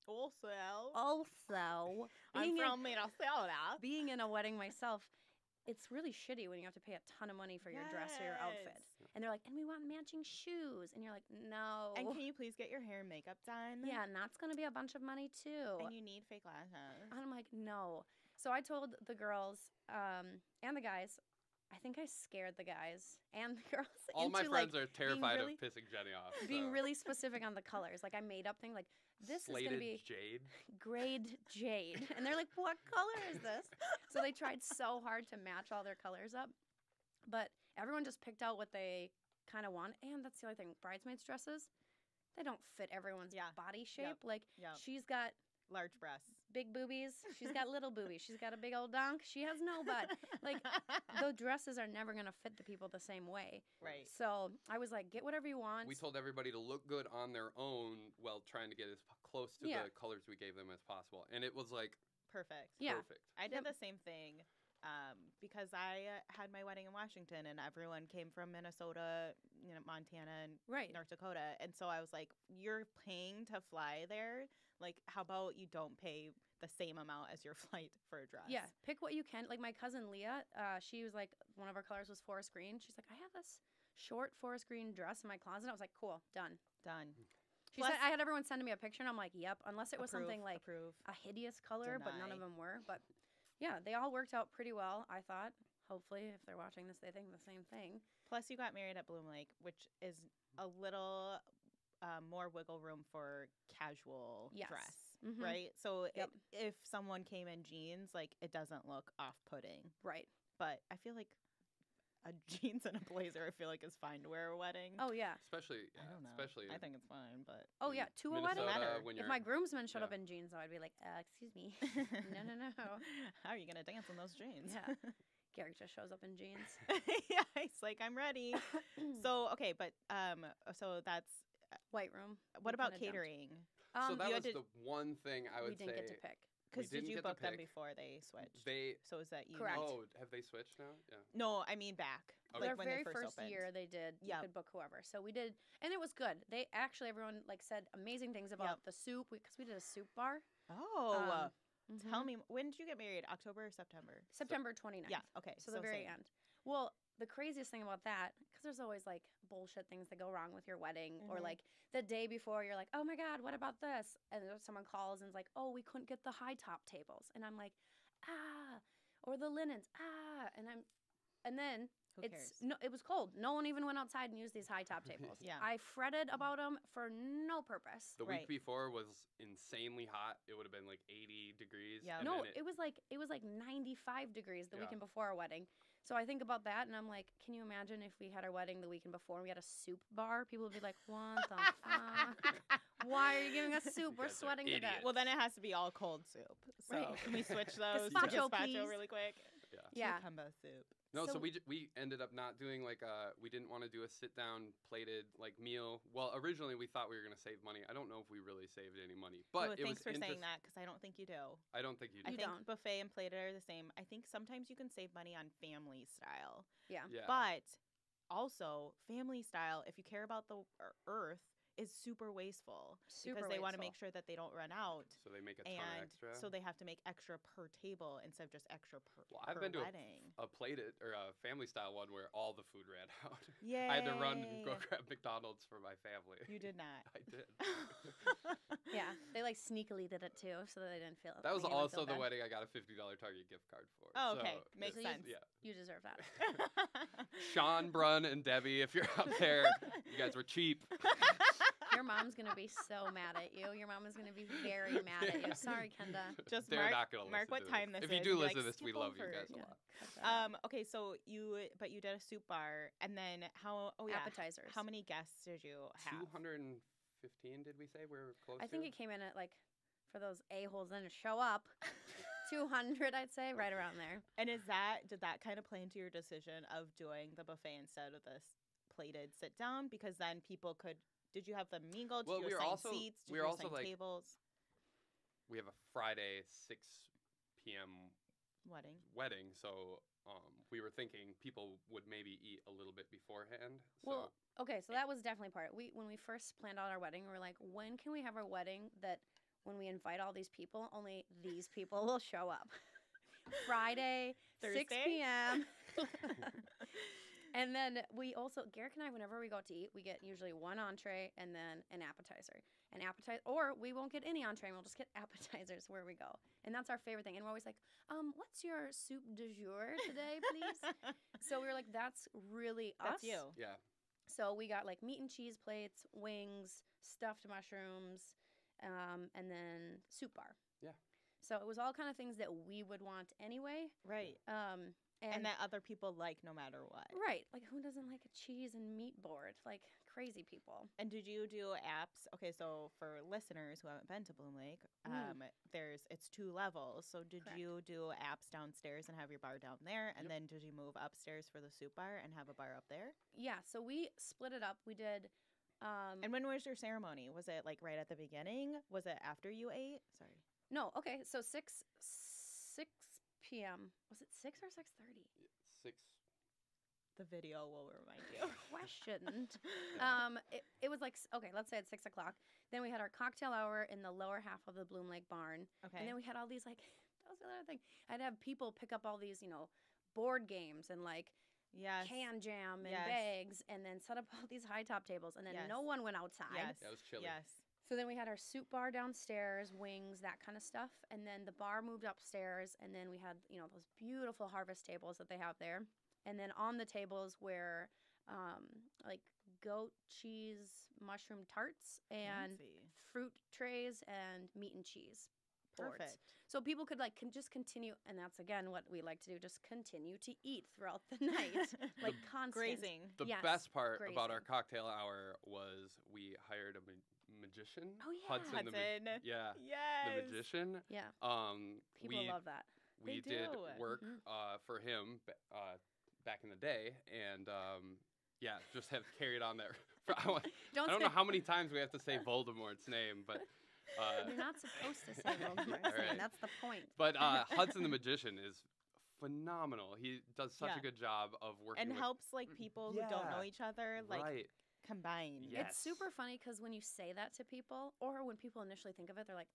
Also, also I'm being in- from Minnesota. being in a wedding myself, it's really shitty when you have to pay a ton of money for your dress or your outfit. Yes. And they're like, and we want matching shoes. And you're like, no. And can you please get your hair and makeup done? Yeah, and that's going to be a bunch of money too. And you need fake lashes. And I'm like, no. So I told the girls and the guys, I think I scared the guys and the girls. All my into, friends like, are terrified really- of pissing Jenny off. being so. really specific on the colors. Like I made up thing like, this is going to Slated be jade. grade jade. And they're like, what color is this? So they tried so hard to match all their colors up. But everyone just picked out what they kind of want. And that's the other thing. Bridesmaids dresses, they don't fit everyone's body shape. Like she's got large breasts. big boobies. She's got little boobies. She's got a big old donk. She has no butt. Like, the dresses are never going to fit the people the same way. Right. So I was like, get whatever you want. We told everybody to look good on their own while trying to get as close to the colors we gave them as possible. And it was like Perfect. Yeah. perfect. I did the same thing because I had my wedding in Washington and everyone came from Minnesota, Montana, and North Dakota. And so I was like, you're paying to fly there. Like, how about you don't pay the same amount as your flight for a dress? Yeah. Pick what you can. Like, my cousin Leah, she was like, one of her colors was forest green. She's like, I have this short forest green dress in my closet. I was like, cool, done. Done. She said, I had everyone sending me a picture, and I'm like, yep, unless it was something like approve. a hideous color, but none of Deny. them were. But yeah, they all worked out pretty well, I thought. Hopefully, if they're watching this, they think the same thing. Plus, you got married at Bloom Lake, which is a little more wiggle room for casual dress, right? So if someone came in jeans, like, it doesn't look off-putting. Right. But I feel like a jeans and a blazer, I feel like, is fine to wear at a wedding. Oh, yeah. Especially, I don't know. especially. I think it's fine, but Oh, yeah. To a wedding. Minnesota, when If you're, my groomsmen showed up in jeans, though, I'd be like, excuse me. No. How are you gonna dance in those jeans? Yeah. Gerick just shows up in jeans. Yeah, he's like, I'm ready. So okay, but so that's White room. what about catering? So that you was the one thing I would we didn't say. get to pick. Because did didn't you get to book them pick. before they switched? So is that you? Correct. Oh, have they switched now? Yeah. No, I mean back. Okay. Their Like when very they first opened. year they did, you Yep. could book whoever. So we did, and it was good. They actually, everyone like said amazing things about the soup because we did a soup bar. Oh, Mhm. tell me, when did you get married? October or September? September 29th. Yeah. Okay. So the very same. end. Well, the craziest thing about that, because there's always like bullshit things that go wrong with your wedding, or Mhm. like the day before, you're like, oh my God, what about this? And then someone calls and is like, oh, we couldn't get the high top tables. And I'm like, or the linens, and then Who cares? it was cold. No one even went outside and used these high top tables. Yeah. I fretted about them for no purpose. The Right. week before was insanely hot. It would have been like 80 degrees. Yeah. and No, then it was like 95 degrees the Yeah. weekend before our wedding. So I think about that and I'm like, can you imagine if we had our wedding the weekend before and we had a soup bar? People would be like, what the fuck? Why are you giving us soup? We're guys are sweating to death. idiots. Well, then it has to be all cold soup. So Right. can we switch those to Gazpacho, gazpacho please. really quick? Yeah. Cucumber soup. No, so So- we ended up not doing like we didn't want to do a sit down plated like meal. Well, originally we thought we were gonna save money. I don't know if we really saved any money, but Oh, it thanks was for saying interest- that because I don't think you do. I don't think you I do. You think don't. buffet and plated are the same. I think sometimes you can save money on family style, Yeah. Yeah, but also family style, if you care about the earth, is super wasteful Super because they want to wasteful. make sure that they don't run out. so they make a ton of And extra. so they have to make extra per table instead of just extra per, Well, I've per been to wedding. a plated or a family style one where all the food ran out. Yeah, I had to run and go grab McDonald's for my family. You did not. I did. Yeah. They like sneakily did it too so that they didn't feel That was make anyone also feel the bad. wedding I got a $50 Target gift card for. Oh, so okay. Makes So you- sense. Yeah. You deserve that. Sean, Brun, and Debbie, if you're out there, you guys were cheap. Your mom's going to be so mad at you. Your mom is going to be very mad at you. Sorry, Kenda. Just They're mark, not gonna mark listen what to time this If is. you do and be listen like, to this, we "Skip love you over." guys a Yeah. lot. Cut that out. Okay, so you did a soup bar, and then how? Oh yeah, Appetizers. How many guests did you have? 215, did we say we were close I think to? it came in at like, for those a-holes that didn't show up, 200, I'd say, right around there. And did that kind of play into your decision of doing the buffet instead of this plated sit down? Because then people could. Did you have them mingle? Did Well, you we were assign also- seats? Did we you were also, assign like- tables? We have a Friday 6 p.m. Wedding. wedding, so we were thinking people would maybe eat a little bit beforehand. So Well, okay, so that was definitely part. When we first planned out our wedding, we were like, when can we have our wedding that when we invite all these people, only these people will show up? Friday, 6 Thursday? p.m. And then we also, Gerick and I, whenever we go out to eat, we get usually one entree and then an appetizer. Or we won't get any entree and we'll just get appetizers where we go. And that's our favorite thing. And we're always like, what's your soup du jour today, please? So we were like, that's really us. That's you. Yeah. So we got like meat and cheese plates, wings, stuffed mushrooms, and then soup bar. Yeah. So it was all kind of things that we would want anyway. Right. And that other people like no matter what. Right. Like, who doesn't like a cheese and meat board? Like, crazy people. And did you do apps? Okay, so for listeners who haven't been to Bloom Lake, it's 2 levels. So did Correct. you do apps downstairs and have your bar down there? And then did you move upstairs for the soup bar and have a bar up there? Yeah, so we split it up. We did... and when was your ceremony? Was it like right at the beginning? Was it after you ate? Sorry. No, okay, so 6 p.m. Was it 6 or 6:30? 6. The video will remind you. Questioned. Yeah. It was like, okay, let's say it's 6 o'clock. Then we had our cocktail hour in the lower half of the Bloom Lake barn. Okay. And then we had all these, like, that was the other thing. I'd have people pick up all these, board games and, like, Yes. can jam and Yes. bags and then set up all these high top tables. And then Yes. no one went outside. Yes. Yeah, it was chilly. Yes. So then we had our soup bar downstairs, wings, that kind of stuff. And then the bar moved upstairs. And then we had, those beautiful harvest tables that they have there. And then on the tables were like goat cheese mushroom tarts and Fancy. fruit trays and meat and cheese boards. Perfect. So people could like just continue, and that's again what we like to do, just continue to eat throughout the night, like constant. Grazing. The Yes, best part about our grazing. cocktail hour was we hired a magician. Oh, yeah. Hudson. Hudson. Yeah. Yes. The magician. Yeah, We people love that. we They did do. work Mhm. for him back in the day, and just have carried on that. I don't know how many times we have to say Voldemort's name, but You're not supposed to say Voldemort's All right. name. That's the point. but Hudson the magician is phenomenal. He does such Yeah. a good job of working And with, helps like people who don't know Yeah. each other like right. combine. Yeah. It's super funny because when you say that to people, or when people initially think of it, they're like,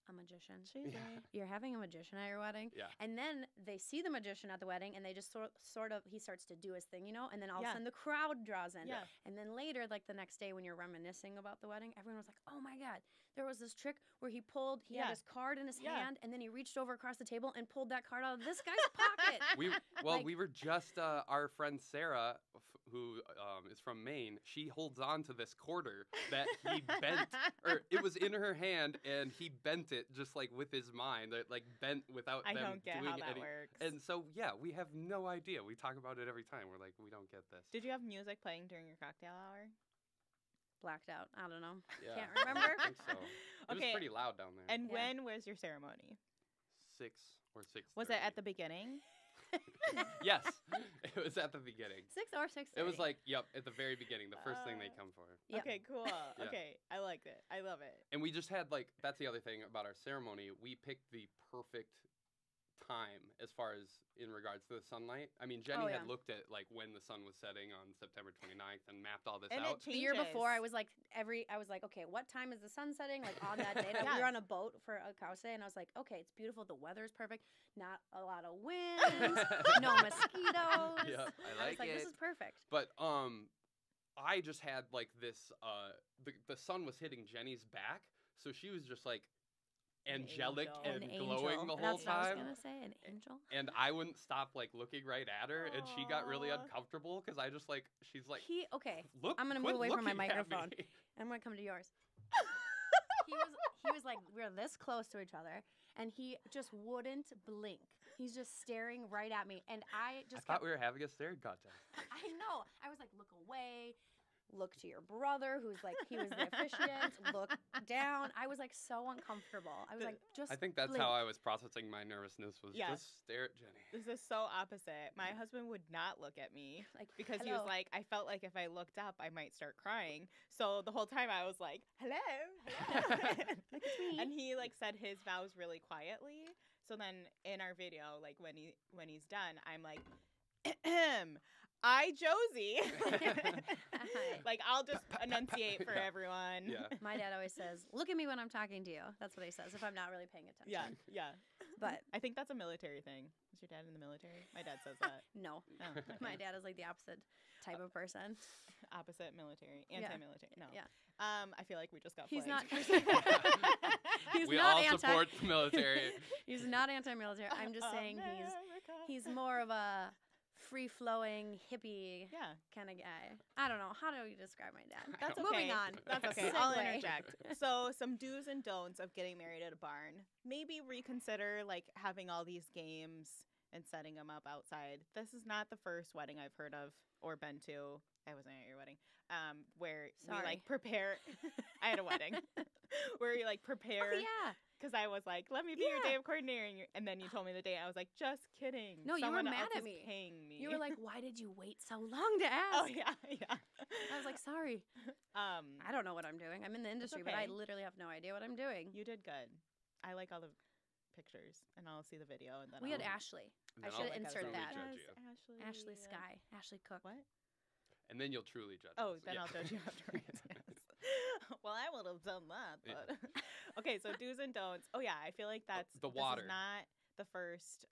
a magician. Cheesy. Yeah. You're having a magician at your wedding? Yeah. And then they see the magician at the wedding and they just sort of, he starts to do his thing, and then all of Yeah. a sudden the crowd draws in. Yeah. And then later, like the next day when you're reminiscing about the wedding, everyone was like, oh my God, there was this trick where he had Yeah. his card in his Yeah. hand and then he reached over across the table and pulled that card out of this guy's pocket. Well, Like- we were just our friend Sarah, who is from Maine. She holds on to this quarter that he bent, or it was in her hand, and he bent it just like with his mind, like bent without I them don't get doing how that any. works. And so, yeah, we have no idea. We talk about it every time. We're like, we don't get this. Did you have music playing during your cocktail hour? Blacked out. I don't know. Yeah, Can't remember. I think so. It was Okay. pretty loud down there. And Yeah. when was your ceremony? 6 or 6. Was it at the beginning? Yes, it was at the beginning. 6 or 6. It was like, yep, at the very beginning, the first thing they Uh, come for. Yep. Okay, cool. Yeah. Okay, I like it. I love it. And we just had like, that's the other thing about our ceremony. We picked the perfect time as far as in regards to the sunlight. I mean, Jenny Oh, had yeah. looked at like when the sun was setting on September 29th and mapped all this And out. it The year before, I changes. was like, okay, what time is the sun setting? Like on that day, we Yes. were on a boat for a Cause, and I was like, okay, it's beautiful. The weather's perfect. Not a lot of wind. No mosquitoes. Yeah, I I like was like, it. this is perfect. But I just had like this. The sun was hitting Jenny's back, so she was just like angelic angel. and An glowing angel. the whole That's what I was time. gonna say, an angel. And I wouldn't stop like looking right at her, and she got really Aw. uncomfortable because I just like she's like, Okay, look. I'm gonna quit move away from my looking at microphone. me." I'm gonna come to yours. He was like, we're this close to each other, and he just wouldn't blink. He's just staring right at me, and I I just thought kept, we were having a staring contest. I know. I was like, look away. Look to your brother, who's like, he was the officiant. Look down. I was like so uncomfortable. I was like, just I think that's blink. how I was processing my nervousness was Yes. just stare at Jenny. This is so opposite. My husband would not look at me Like, because he was hello. like, I felt like if I looked up, I might start crying. So the whole time I was like, hello, hello. Look at me. And he like said his vows really quietly. So then in our video, like when he's done, I'm like, I, Josie. Hi. Like, I'll just enunciate for everyone. Yeah. My dad always says, "Look at me when I'm talking to you." That's what he says if I'm not really paying attention. Yeah, yeah. But I think that's a military thing. Is your dad in the military? My dad says that. no, Oh, my dad is like the opposite type of person. opposite military, Yeah. anti-military. No. Yeah. I feel like we just got He's flagged. He's We not all support the military. He's not anti-military. I'm just saying America. he's more of a free-flowing hippie Yeah. kind of guy. I don't know. How do you describe my dad? That's okay. Moving on. That's okay. I'll Segue. interject. So, some do's and don'ts of getting married at a barn. Maybe reconsider like having all these games and setting them up outside. This is not the first wedding I've heard of or been to. I wasn't at your wedding. Where we Sorry. like prepare. I had a wedding where you like prepare. Oh, yeah. Because I was like, let me be your Yeah. day of coordinator. And then you told me the date. I was like, just kidding. No, you were Someone mad else at is me. paying me. You were like, "Why did you wait so long to ask?" oh, yeah, yeah. I was like, "Sorry. I don't know what I'm doing. I'm in the industry, but I okay. literally have no idea what I'm doing." You did good. I like all the pictures, and I'll see the video. And then We had I'll Ashley. And I then should I'll insert truly that. judge you. Ashley. Ashley Sky. Ashley Cook. What? And then you'll truly judge Oh, us. then Yeah. I'll judge you afterwards. Yes. Well, I would have done that, Yeah. but okay. So do's and don'ts. Oh yeah, I feel like that's the water. This is not the first.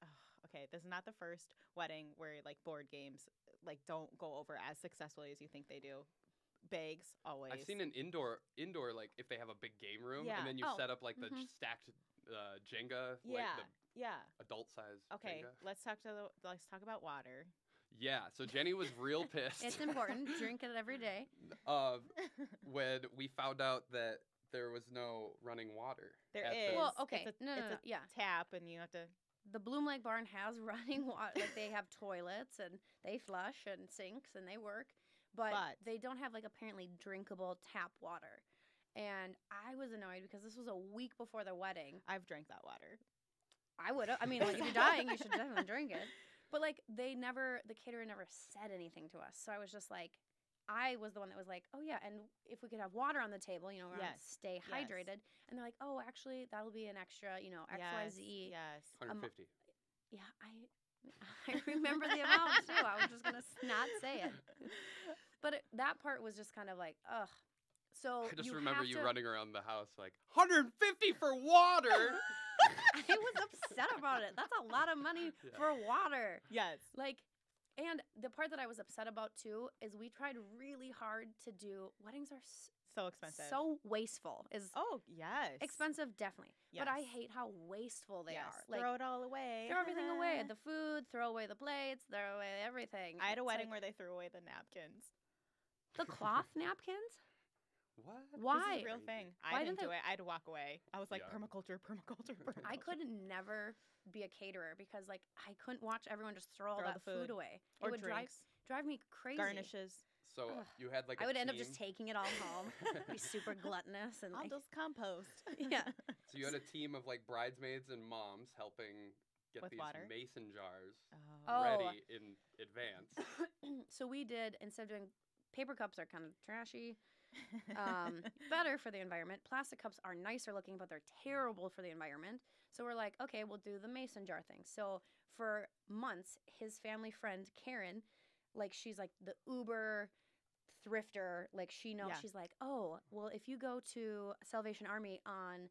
Okay, this is not the first wedding where like board games like don't go over as successfully as you think they do. Bags always. I've seen an indoor like if they have a big game room Yeah. and then you Oh, set up like the mhm. stacked Jenga, Yeah, like the yeah. adult size Okay, Jenga. let's talk about water. Yeah, so Jenny was real pissed. It's important. Drink it every day. When we found out that there was no running water. There at is. the- Well, okay. It's a, No, it's no, a yeah. tap, and you have to. The Bloom Lake Barn has running water. Like they have toilets and they flush and sinks and they work, but they don't have like apparently drinkable tap water. And I was annoyed because this was a week before the wedding. I've drank that water. I would have. I mean, like if you're dying, you should definitely drink it. But like the caterer never said anything to us. So I was just like, I was the one that was like, oh yeah, and if we could have water on the table, you know, we're Yes. stay Yes. hydrated. And they're like, oh, actually, that'll be an extra, you know, X, Y, Yes. Z. Yes. 150. Yeah, I remember the amount too. I was just gonna not say it. But that part was just kind of like, ugh. So I just you remember have you to- running around the house like 150 for water. I was upset about it. That's a lot of money Yeah. for water. Yes. Like, and the part that I was upset about too is we tried really hard to do weddings are So expensive. so wasteful. Is Oh yes. expensive, definitely. But I Yes. hate how wasteful they Yes. are. Like, throw it all away. throw everything away. The food, throw away the plates, throw away everything. I had a It's wedding like, where they threw away the napkins. the cloth napkins. What? Why? This is a real thing. Why I didn't didn't do they- it. I had to walk away. I was like, Yeah. permaculture. I could never be a caterer because like I couldn't watch everyone just throw all Throw that the food food. away. Or it would drinks. drive me crazy. Garnishes. So Ugh. you had like I a would end up team? just taking it all home. Be super gluttonous and I'll like just compost. Yeah. So you had a team of like bridesmaids and moms helping get With these water? mason jars Oh. ready in advance. So we did, instead of doing paper cups are kind of trashy. Better for the environment. Plastic cups are nicer looking, but they're terrible for the environment. So we're like, okay, we'll do the mason jar thing. So for months, his family friend Karen, like she's like the Uber thrifter. Like she knows. Yeah. She's like, oh, well, if you go to Salvation Army on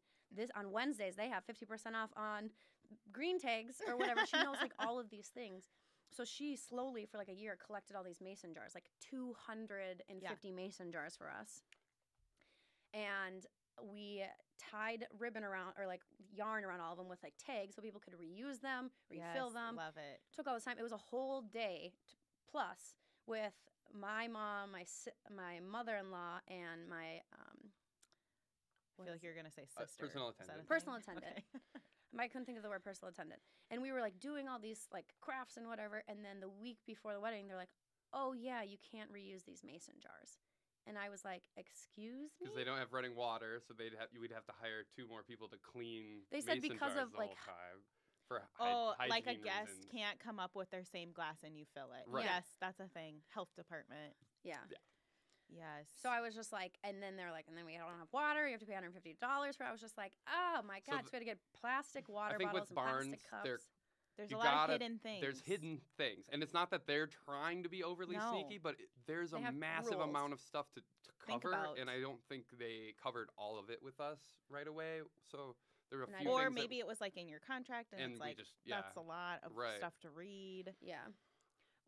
Wednesdays, they have 50% off on green tags or whatever. She knows like all of these things. So she slowly, for like a year, collected all these mason jars, like 250 mason jars for us. And we tied ribbon around, or like yarn around all of them with like tags so people could reuse them, refill them. Love it. Took all this time. It was a whole day plus with my mom, my mother-in-law, and my I feel like you're gonna say sister. personal Is that a attendant. thing? Personal attendant. Okay. I couldn't think of the word personal attendant. And we were like doing all these like crafts and whatever. And then the week before the wedding, they're like, oh yeah, you can't reuse these mason jars. And I was like, excuse me? Because they don't have running water, so we'd have to hire 2 more people to clean. They said mason because jars of, the like, whole time for Like a hygiene guest reasons. can't come up with their same glass and you fill it. Right. Yes, that's a thing. Health department. Yeah. Yes. So I was just like, and then they're like, and then we don't have water. You have to pay $150 for it. I was just like, oh my So God. So we had to get plastic water I think bottles with and barns, plastic cups. they're There's you a lot gotta, of hidden things. There's hidden things, and it's not that they're trying to be overly No. sneaky, but there's They a have massive rules. amount of stuff to Think cover, about. and I don't think they covered all of it with us right away. So there were a And I few don't- Or things maybe it was like in your contract, and and it's we like just that's a lot of right. stuff to read. Yeah.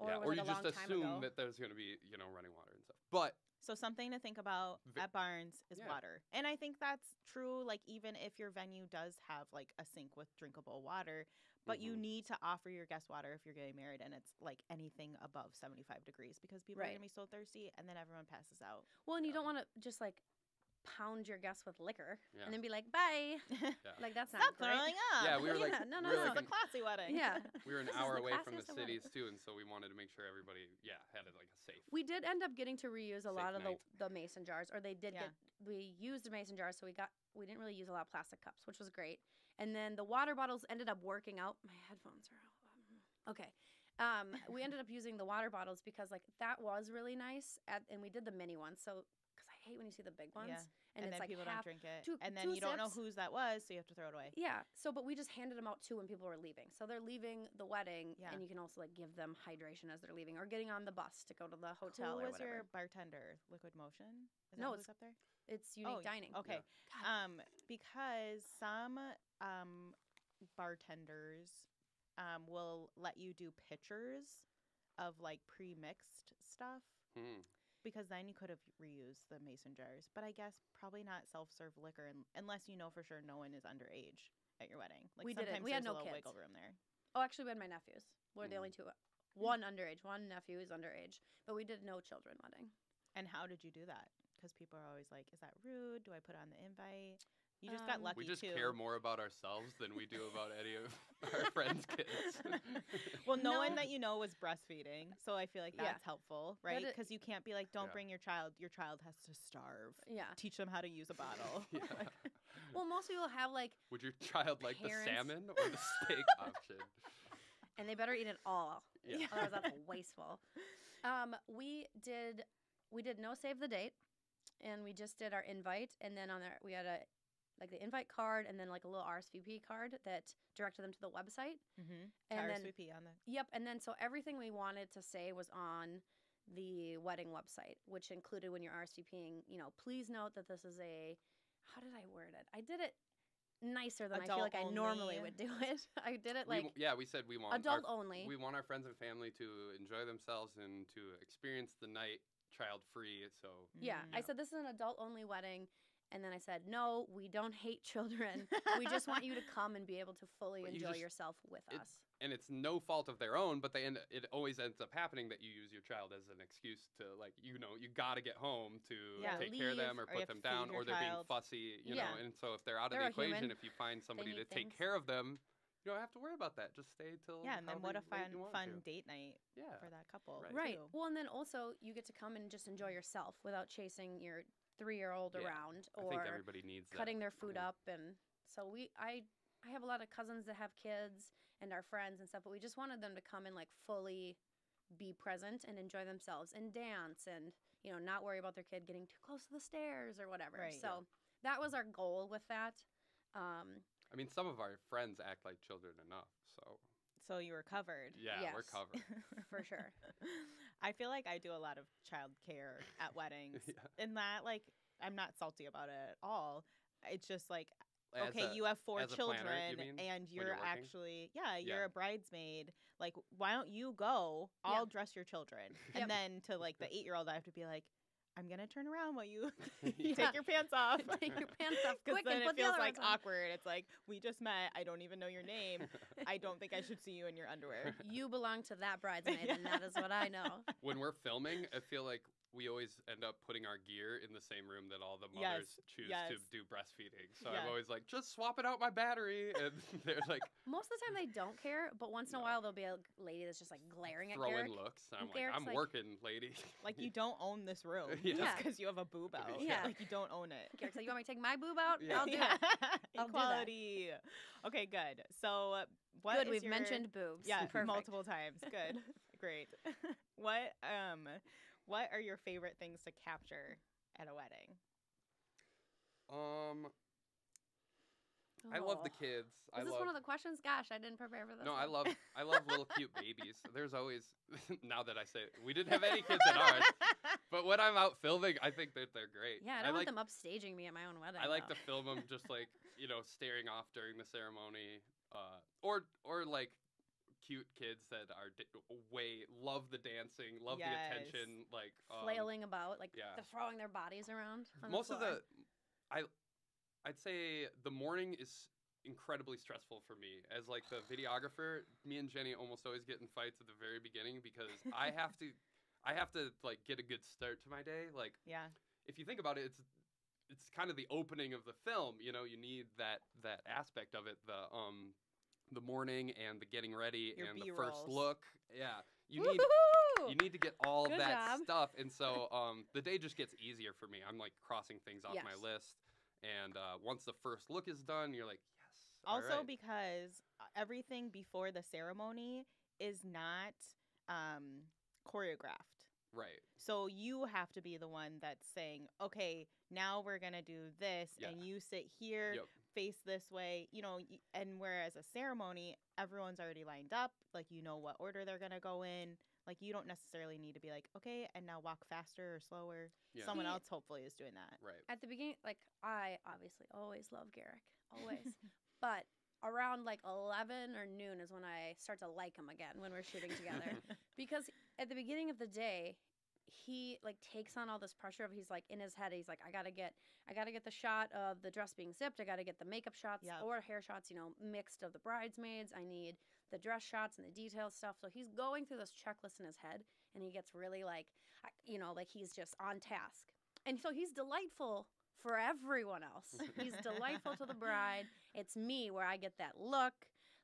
yeah, was or it you a just long time assume ago? that there's going to be running water and stuff. But So something to think about Ve- at barns is yeah. water. And I think that's true, like, even if your venue does have, like, a sink with drinkable water, but you Mhm. need to offer your guests water if you're getting married and it's, like, anything above 75 degrees because people are Right. going to be so thirsty and then everyone passes out. Well, and you Yeah. don't want to just like pound your guests with liquor Yeah. and then be like, bye. yeah. Like that's not Stop great. throwing up. Yeah, we were like, Yeah, no, we no, were no. This like is a classy wedding. Yeah. we were an This is hour the away from the classiest of weddings. cities too, and so we wanted to make sure everybody, had it like a safe. We did end up getting to reuse a Safe lot of night. the mason jars, or they did Yeah. we used the mason jars, so we didn't really use a lot of plastic cups, which was great. And then the water bottles ended up working out. My headphones are out. Okay. We ended up using the water bottles because like that was really nice, and we did the mini ones. So because I hate when you see the big ones, Yeah. and, And it's then like people half. don't drink it. two- and then two you don't know sips. whose that was, so you have to throw it away. Yeah. So, but we just handed them out too when people were leaving. So they're leaving the wedding, Yeah. and you can also like give them hydration as they're leaving, or getting on the bus to go to the hotel Who or was whatever. your bartender? Liquid Motion? Is No, that who's it's- up there? It's unique Oh, dining. Okay. God. Because some bartenders will let you do pictures of like pre-mixed stuff Hmm. because then you could have reused the mason jars. But I guess probably not self-serve liquor unless you know for sure no one is underage at your wedding. Like We didn't. sometimes We had there's no a little kids. wiggle room there. Oh, actually, we had my nephews. We're the Mm. only two. One underage. One nephew is underage. But we did no children wedding. And how did you do that? Because people are always like, "Is that rude? Do I put on the invite?" You just got Um, lucky We just too. care more about ourselves than we do about any of our friends' kids. Well, no one No. that you know was breastfeeding, so I feel like Yeah. that's helpful, right? it- Because you can't be like, "Don't Yeah. bring your child. Your child has to starve. Yeah. Teach them how to use a bottle." Yeah. Well, most people have like, Would your child like the Parents. salmon or the steak option? and they better eat it all. Yeah. Otherwise, that's wasteful. We did no save the date, and we just did our invite, and then on there we had the invite card, and then like a little RSVP card that directed them to the website. Mm-hmm. And then RSVP on the. Yep, and then so everything we wanted to say was on the wedding website, which included when you're RSVPing, please note that this is how did I word it? I did it nicer than I feel like I Adult normally only. would do it. I did it We like we said we want adult only. We want our friends and family to enjoy themselves and to experience the night child free. So Yeah, I Mm. said this is an adult only wedding, and then I said no, we don't hate children. We just want you to come and be able to fully But you enjoy just- yourself with it- us. and it's no fault of their own, but it always ends up happening that you use your child as an excuse to like you got to get home to Yeah. take care of them or Leave, or you put have them to down feed your or they're being child. fussy, Yeah. know. And so if they're out of They're the a equation, human. if you find somebody to need take things. care of them, you don't have to worry about that. Just stay till Yeah, and then however what a late you want fun to. date night Yeah. for that couple. Right. Right. too. Well, and then also you get to come and just enjoy yourself without chasing your 3-year-old Yeah, around I think or everybody needs cutting that. their food Yeah. up. And so I have a lot of cousins that have kids and our friends and stuff, but we just wanted them to come and like fully be present and enjoy themselves and dance and not worry about their kid getting too close to the stairs or whatever. Right. So that was our goal with that. I mean, some of our friends act like children enough, so So you were covered. yeah, we're Yes. covered. For sure. I feel like I do a lot of childcare at weddings. Yeah. In that, like, I'm not salty about it at all. It's just like, As okay, a- you have 4 as a planner, children you mean, and when you're you're working? actually, you're Yeah. a bridesmaid. Like, why don't you go? I'll dress your children. Yep. And then to like the 8-year-old, I have to be like, I'm going to turn around while you Yeah. take your pants off. Take your pants off Because quick then and it put the feels other like ones on. awkward. It's like, we just met. I don't even know your name. I don't think I should see you in your underwear. You belong to that bridesmaid, and that is what I know. When we're filming, I feel like we always end up putting our gear in the same room that all the mothers choose to yes. do breastfeeding. So Yeah. I'm always like, just swap it out my battery, and they're like Most of the time they don't care, but once in a No. while there'll be a lady that's just like glaring at throwing Gerick. looks. And I'm like, Garrick's I'm like- working, lady. Like, you don't own this room Yeah. just Yeah. because you have a boob out. Yeah. Like, you don't own it. Gerick's like, you want me to take my boob out? Yeah. I'll do it. I'll do that. Equality. Okay, good. So, what Good, is we've your- mentioned boobs. Yeah, Perfect. multiple times. Good. Great. What are your favorite things to capture at a wedding? I love the Oh. kids. Is this one of the questions? Gosh, I didn't prepare for this. No, one. I love little cute babies. There's always now that I say it, we didn't have any kids at ours, but when I'm out filming, I think that they're great. Yeah, I don't want them upstaging me at my own wedding. I like though. to film them just like staring off during the ceremony, or like cute kids that are love the dancing, love the Yes. attention, like flailing about, like yeah. they're throwing their bodies around. On Most the of floor. I'd say the morning is incredibly stressful for me as like the videographer. Me and Jenny almost always get in fights at the very beginning because I have to like get a good start to my day. Like Yeah. if you think about it, it's kind of the opening of the film. You need that aspect of it, the morning and the getting ready Your and the B-rolls. first look. Yeah, you Woohoo! need to get all Good that job. stuff, and so the day just gets easier for me. I'm like crossing things off my Yes. list, and once the first look is done, you're like, yes. Also, all right. because everything before the ceremony is not choreographed. Right. So you have to be the one that's saying, okay, now we're going to do this, Yeah. and you sit here, Yep. face this way, and whereas a ceremony, everyone's already lined up, like, what order they're going to go in. Like, you don't necessarily need to be like, okay, and now walk faster or slower. Yeah. Someone See- else hopefully is doing that. Right. At the beginning, like I obviously always love Gerick, always, but around like 11 or noon is when I start to like him again when we're shooting together, because at the beginning of the day, he like takes on all this pressure of he's like in his head he's like I gotta get the shot of the dress being zipped, I gotta get the makeup shots Yep. or hair shots mixed of the bridesmaids, I need the dress shots and the detail stuff. So he's going through this checklist in his head, and he gets really like like he's just on task, and so he's delightful for everyone else. He's delightful to the bride. It's me where I get that look.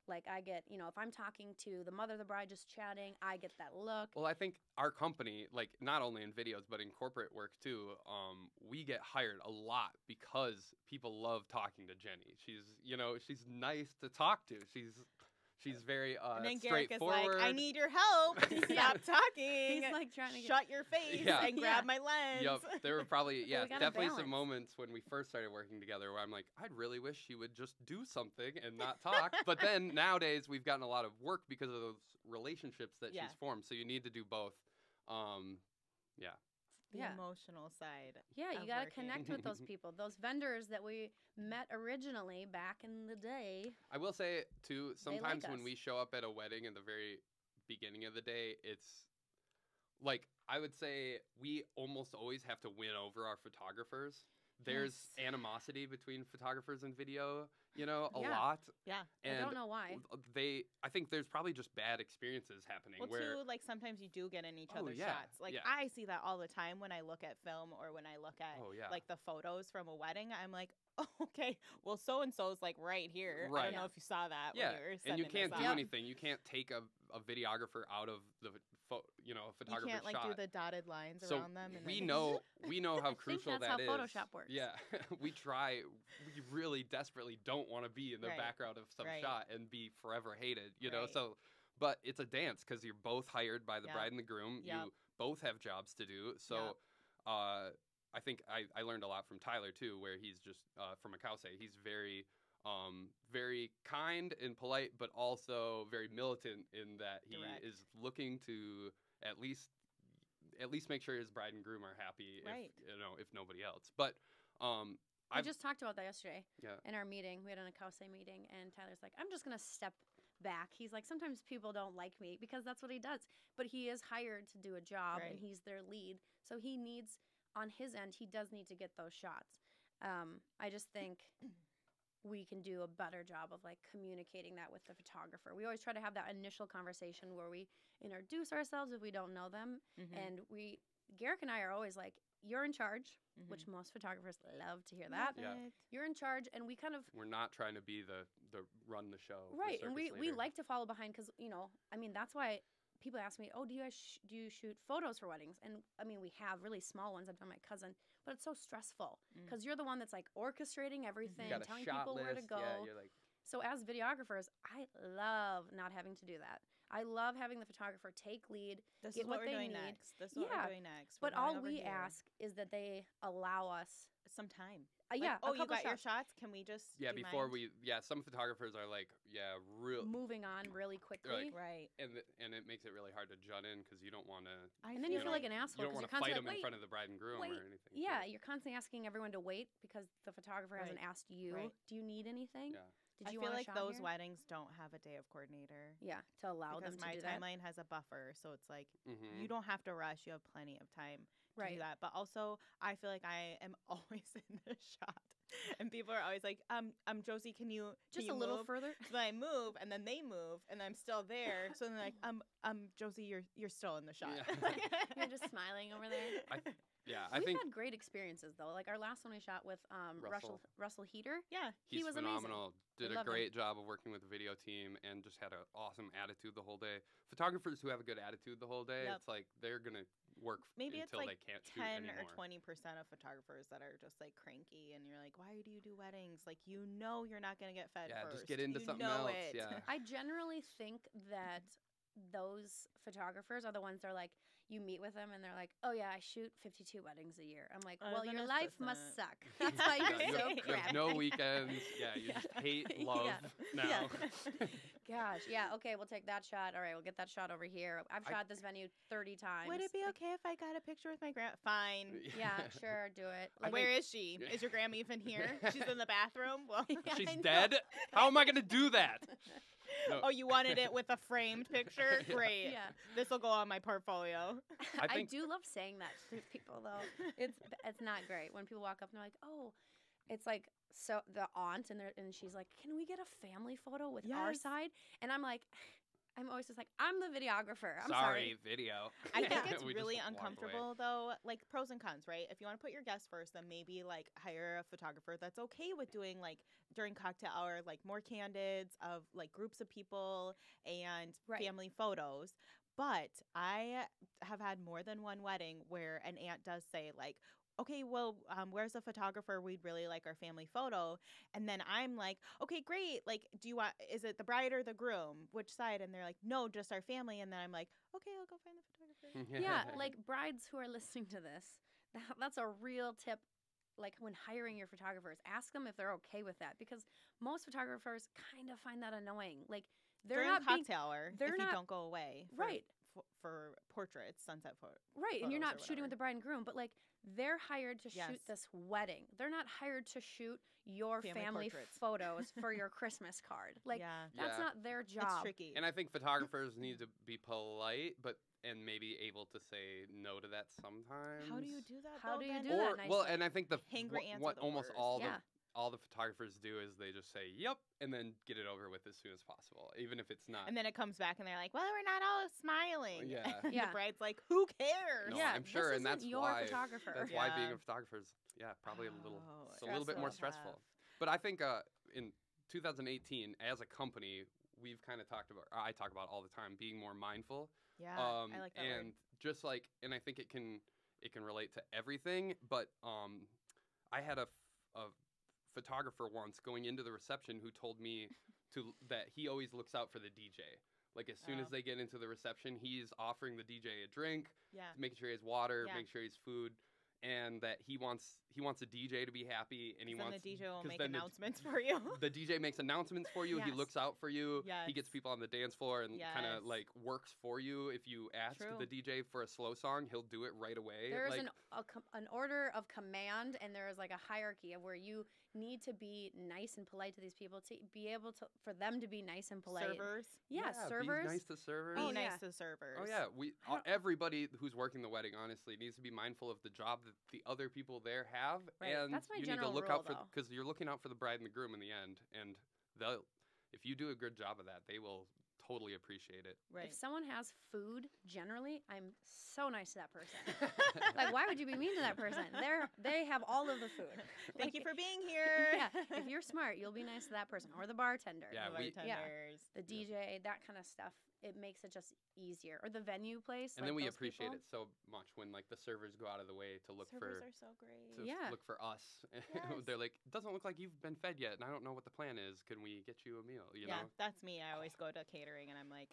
Like I get, if I'm talking to the mother of the bride just chatting, I get that look. Well, I think our company, like not only in videos but in corporate work too, we get hired a lot because people love talking to Jenny. She's nice to talk to. She's very And then Gerick is straightforward. like, I need your help. Yeah. Stop talking. He's like trying to get Shut your face Yeah. and grab Yeah. my lens. Yep, there were probably we gotta definitely balance. some moments when we first started working together where I'm like, I'd really wish she would just do something and not talk. But then nowadays we've gotten a lot of work because of those relationships that Yeah. she's formed. So you need to do both. The Yeah. emotional side. Yeah, you of got to working. connect with those people, those vendors that we met originally back in the day. I will say too, They like sometimes when us. we show up at a wedding in the very beginning of the day, it's like I would say we almost always have to win over our photographers. There's Yes. animosity between photographers and video, a Yeah. lot. Yeah. I And don't know why. I think there's probably just bad experiences happening Well, where too, like sometimes you do get in each Oh, other's yeah, shots. Like yeah. I see that all the time when I look at film or when I look at oh yeah, like the photos from a wedding. I'm like, oh, okay, well, so and so's like right here. I Right. don't know if you saw that. yeah, When you were and sending you this can't do out. anything. You can't take a videographer out of the You photographer can't like shot. do the dotted lines So around them. And we then- know how I think crucial that's that how is. Photoshop works. Yeah, we try. We really desperately don't want to be in the Right. background of some Right. shot and be forever hated. You know, Right. so but it's a dance because you're both hired by the Yep. bride and the groom. Yep. You both have jobs to do. So, I think I learned a lot from Tyler too, where he's just from a Cowsay. He's very kind and polite, but also very militant in that he Direct. is looking to at least make sure his bride and groom are happy, Right. if nobody else. But We I've- just talked about that yesterday yeah, in our meeting. We had an Akause meeting, and Tyler's like, I'm just going to step back. He's like, sometimes people don't like me because that's what he does. But he is hired to do a job, and Right. he's their lead. So he needs, on his end, he does need to get those shots. I just think we can do a better job of like communicating that with the photographer. We always try to have that initial conversation where we introduce ourselves if we don't know them. Mhm. And Gerick and I are always like, you're in charge, Mhm. which most photographers love to hear that. Love Yeah. it. You're in charge, and we kind of, we're not trying to be the run the show, the right, and we circus leader. like to follow behind because, that's why people ask me, oh, do you shoot photos for weddings? And I mean, we have really small ones. I've done my cousin, but it's so stressful Mm. because you're the one that's like orchestrating everything, You got a telling shot people list. where to go. Yeah, you're like, So as videographers, I love not having to do that. I love having the photographer take lead, This get is what what we're they doing need. next. This is what Yeah, we're doing next. but We're going all over we here. ask is that they allow us some time. Yeah. Oh, a you couple got your shots. shots? Can we just Yeah, do before mine? some photographers are like, real, Moving on really quickly. Right. and it makes it really hard to jut in because you don't want to. And then you feel like an You asshole don't because want you're to fight them in constantly like, front of the bride and groom wait. or anything. Yeah, too. you're constantly asking everyone to wait because the photographer hasn't Right. asked you, Right. do you need anything? Yeah. Did I you feel want a like shot those here? weddings don't have a day of coordinator. Yeah, to allow Because them to my do that. timeline has a buffer, so it's like Mm-hmm. you don't have to rush. You have plenty of time to Right. do that. But also, I feel like I am always in the shot, and people are always like, Josie, can you Just can a you little move?" further. So then I move, and then they move, and I'm still there. So then they're like, Josie, you're still in the shot. Yeah. You're just smiling over there. I We've think had great experiences though. Like our last one we shot with Russell Heater. Yeah. he's he was phenomenal. Did a loved him. great job of working with the video team and just had an awesome attitude the whole day. Photographers who have a good attitude the whole day, Yep. it's like they're gonna work Maybe it's until like they can't shoot 10 anymore. or 20% of photographers that are just like cranky, and you're like, why do you do weddings? Like, you know, you're not gonna get fed Yeah, first. just get into You something know else. it. Yeah. I generally think that those photographers are the ones that are like, you meet with them and they're like, oh yeah, I shoot 52 weddings a year. I'm like, well, Then your this life doesn't- must suck. That's why Yeah, you're you, so have, you crappy. have no weekends. Yeah, you just hate love Yeah. now. Yeah. Gosh, yeah, okay, we'll take that shot. All right, we'll get that shot over here. I've shot this venue 30 times. Would it be Like, okay if I got a picture with my grand? Fine. Yeah, sure, do it. I Where think- is she? Is your grandma even here? She's in the bathroom. Well, Yeah, She's I know. dead? How am I gonna do that? No. oh, you wanted it with a framed picture? Yeah. Great. Yeah. This will go on my portfolio. I I think do love saying that to people though. It's not great when people walk up and they're like, "Oh, it's like so the aunt and she's like, "Can we get a family photo with our Yes. side?" And I'm like, I'm always just like, "I'm the videographer. I'm sorry, sorry." video. I think Yeah. it's We just really walked away. uncomfortable though. Like pros and cons, right? If you want to put your guests first, then maybe like hire a photographer that's okay with doing like during cocktail hour, like more candids of like groups of people and Right. family photos. But I have had more than one wedding where an aunt does say like, okay, well, where's the photographer? We'd really like our family photo. And then I'm like, okay, great. Like, do you want, is it the bride or the groom? Which side? And they're like, no, just our family. And then I'm like, okay, I'll go find the photographer. Yeah, like brides who are listening to this, that's a real tip. Like when hiring your photographers, ask them if they're okay with that because most photographers kind of find that annoying. Like they're During not being cocktail hour, they're if you not- don't go away. Right. For portraits, sunset photo. right, and you're photos not or shooting with whatever. the bride and groom, but like they're hired to Yes. shoot this wedding. They're not hired to shoot your Family family portraits. photos for your Christmas card. Like yeah, that's Yeah. not their it's job. tricky. And I think photographers need to be polite, and maybe able to say no to that sometimes. How do you do that? How though, do you then? do Or that well, nicely? and I think Hangry ants are what the almost worst. Yeah. all the photographers do is they just say yep and then get it over with as soon as possible, even if it's not. And then it comes back and they're like, well, we're not all smiling. Yeah. And Yeah. the bride's like, who cares? No, Yeah, I'm sure, this and that's isn't your why photographer. that's why being Yeah. a photographer is probably a little Oh, it's a little bit more stressful. stressful. But I think in 2018 as a company we've kind of talked about, or I talk about all the time, being more mindful. Yeah, I like that and word. just like, and I think it can relate to everything. But I had a photographer once going into the reception who told me that he always looks out for the DJ. Like as soon as Oh. they get into the reception, he's offering the DJ a drink, Yeah. making sure he has water, Yeah. making sure he has food, and that he wants the DJ to be happy, and he Then wants the DJ will 'cause make then the- announcements for you. the DJ makes announcements for you. He Yes. looks out for you. He Yes. gets people on the dance floor and kind Yes. of like works for you. If you ask True. the DJ for a slow song, he'll do it right away. There's like, an order of command, and there is like a hierarchy of where you need to be nice and polite to these people to be able to for them to be nice and polite. Servers. Yeah, servers. Be nice to servers. Be Oh, nice yeah. to servers. Oh yeah, I don't- everybody who's working the wedding honestly needs to be mindful of the job that the other people there have, Right. and That's my you need general to look rule, out for though. because you're looking out for the bride and the groom in the end, and they'll if you do a good job of that, they will totally appreciate it. Right. If someone has food, generally, I'm so nice to that person. Like, why would you be mean to that person? They have all of the food. Thank Like, you for being here. Yeah, if you're smart, you'll be nice to that person or the bartender. Yeah, The we- bartenders. The DJ, that kind of stuff. it makes it just easier. Or the venue place. And then we appreciate it so much when like the servers go out of the way to look Servers for are so great. look for us. Yes. They're like, it doesn't look like you've been fed yet, and I don't know what the plan is. Can we get you a meal? You know? That's me. I always go to catering and I'm like,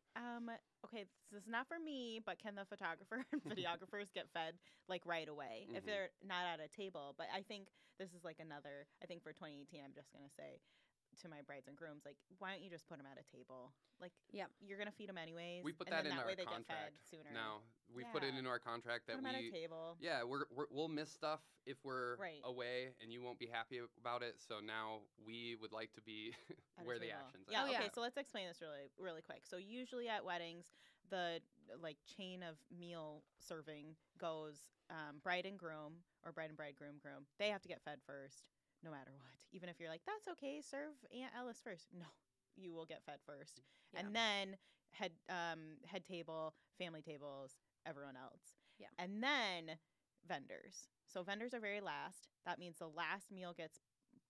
okay, this is not for me, but can the photographer and videographers get fed like right away if they're not at a table? But I think this is like another. I think for 2018, I'm just gonna say to my brides and grooms, like, why don't you just put them at a table? Like, you're gonna feed them anyways. We put and that then in that our way they contract. get fed sooner. Now we put it into our contract that put them at a table. Yeah, we'll miss stuff if we're Right. away, and you won't be happy about it. So now we would like to be At a where the table. actions Yeah. are. Okay. So let's explain this really quick. So usually at weddings, the like chain of meal serving goes bride and groom or bride and bridegroom groom. They have to get fed first, no matter what. Even if you're like, that's okay, serve Aunt Ellis first. No, you will get fed first, and then head table, family tables, everyone else. Yeah. And then vendors. So vendors are very last. That means the last meal gets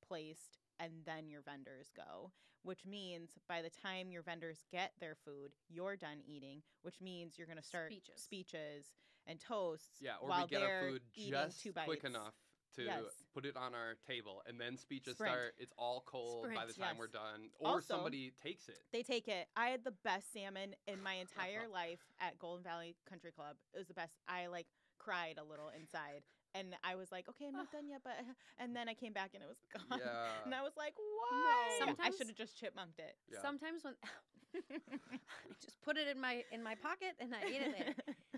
placed and then your vendors go, which means by the time your vendors get their food, you're done eating, which means you're going to start speeches and toasts. Yeah, or while we get our they're food eating just 2 bites. quick enough to put it on our table, and then speeches Sprint. start. It's all cold by the time Yes. we're done, or Also, somebody takes it. They take it. I had the best salmon in my entire life at Golden Valley Country Club. It was the best. I like cried a little inside. And I was like, okay, I'm not done yet, but and then I came back and it was gone. Yeah. And I was like, why? No. I Sometimes- should have just chipmunked it. Yeah. Sometimes when I just put it in my pocket and I ate it later.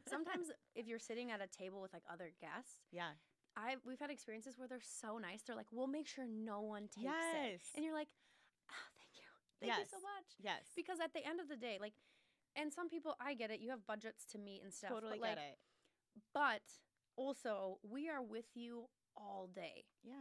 Sometimes if you're sitting at a table with like other guests, Yeah. we've had experiences where they're so nice. They're like, we'll make sure no one takes Yes. it. And you're like, oh, thank you so much. Yes. Because at the end of the day, like, and some people, I get it. You have budgets to meet and stuff. Totally but get like, it. But also, we are with you all day. Yeah.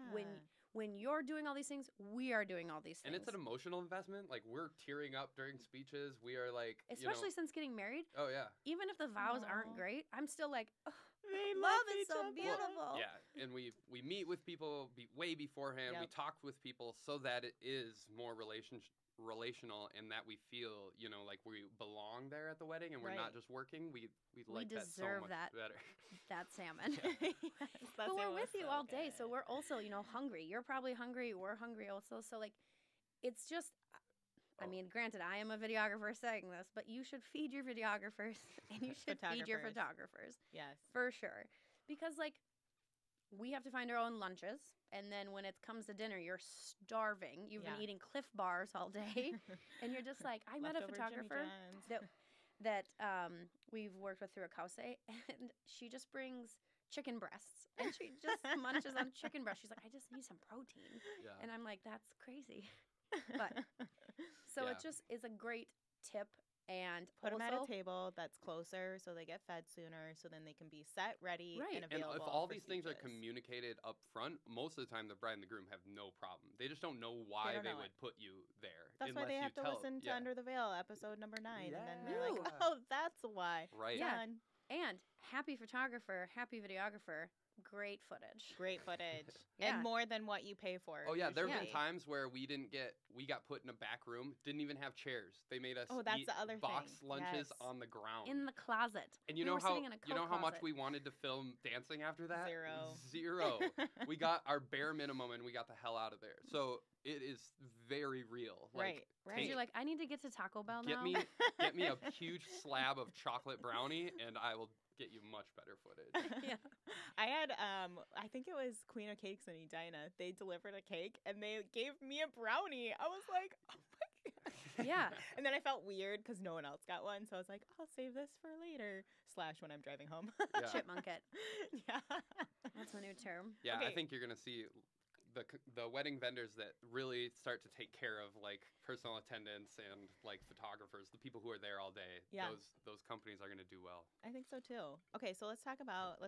When you're doing all these things, we are doing all these things. And it's an emotional investment. Like, we're tearing up during speeches. We are like, especially since getting married. Oh yeah. Even if the vows Aw. aren't great, I'm still like, oh, They love is each so other. beautiful. Yeah, and we meet with people way beforehand. We Yep. talk with people so that it is more relational, and that we feel, like we belong there at the wedding, and we're not Right. just working. We like that so deserve much that. better. That salmon. Yes, that But we're salmon with was you so all day, so good. we're also, hungry. You're probably hungry. We're hungry also. So like, it's just, I Oh. mean, granted, I am a videographer saying this, but you should feed your videographers and you should feed your Photographers. photographers Yes. for sure, because like, we have to find our own lunches, and then when it comes to dinner, you're starving. You've been Yeah. eating Cliff Bars all day, and you're just like, I met a Leftover Jimmy photographer John's. that we've worked with through a Kause, and she just brings chicken breasts, and she just munches on chicken breasts. She's like, I just need some protein, Yeah. and I'm like, that's crazy. But so Yeah. it just is a great tip. And Put them at also, a table that's closer so they get fed sooner, so then they can be set, ready, Right. and And available. if all for these things are speeches. communicated up front, most of the time the bride and the groom have no problem. They just don't know why don't they know would it. put you there. That's why unless they you have to tell, listen to yeah. Under the Veil, episode number 9, and then they're like, Yeah. "Oh, that's why." Right. Yeah. Done. and happy photographer, happy videographer, great footage. Great footage, Yeah. and more than what you pay for. Oh yeah, there have been usually. times where we got put in a back room, didn't even have chairs. They made us Oh, that's eat the other box thing. lunches Yes. on the ground. In the closet. and you We know were how sitting in a how much closet. we wanted to film dancing after that? Zero. Zero. We got our bare minimum and we got the hell out of there. So it is very real. Right, Like, right. Because you're like, I need to get to Taco Bell get now. me get me a huge slab of chocolate brownie and I will get you much better footage. Yeah. I had, I think it was Queen of Cakes in Edina. They delivered a cake and they gave me a brownie. I was like, oh my God. Yeah. And then I felt weird because no one else got one. So I was like, I'll save this for later. / when I'm driving home. Yeah. Chipmunk it. Yeah. That's my new term. Yeah, I Okay. think you're gonna see the wedding vendors that really start to take care of like personal attendants and like photographers, the people who are there all day. Yeah. Those companies are gonna do well. I think so too. Okay, so let's talk about,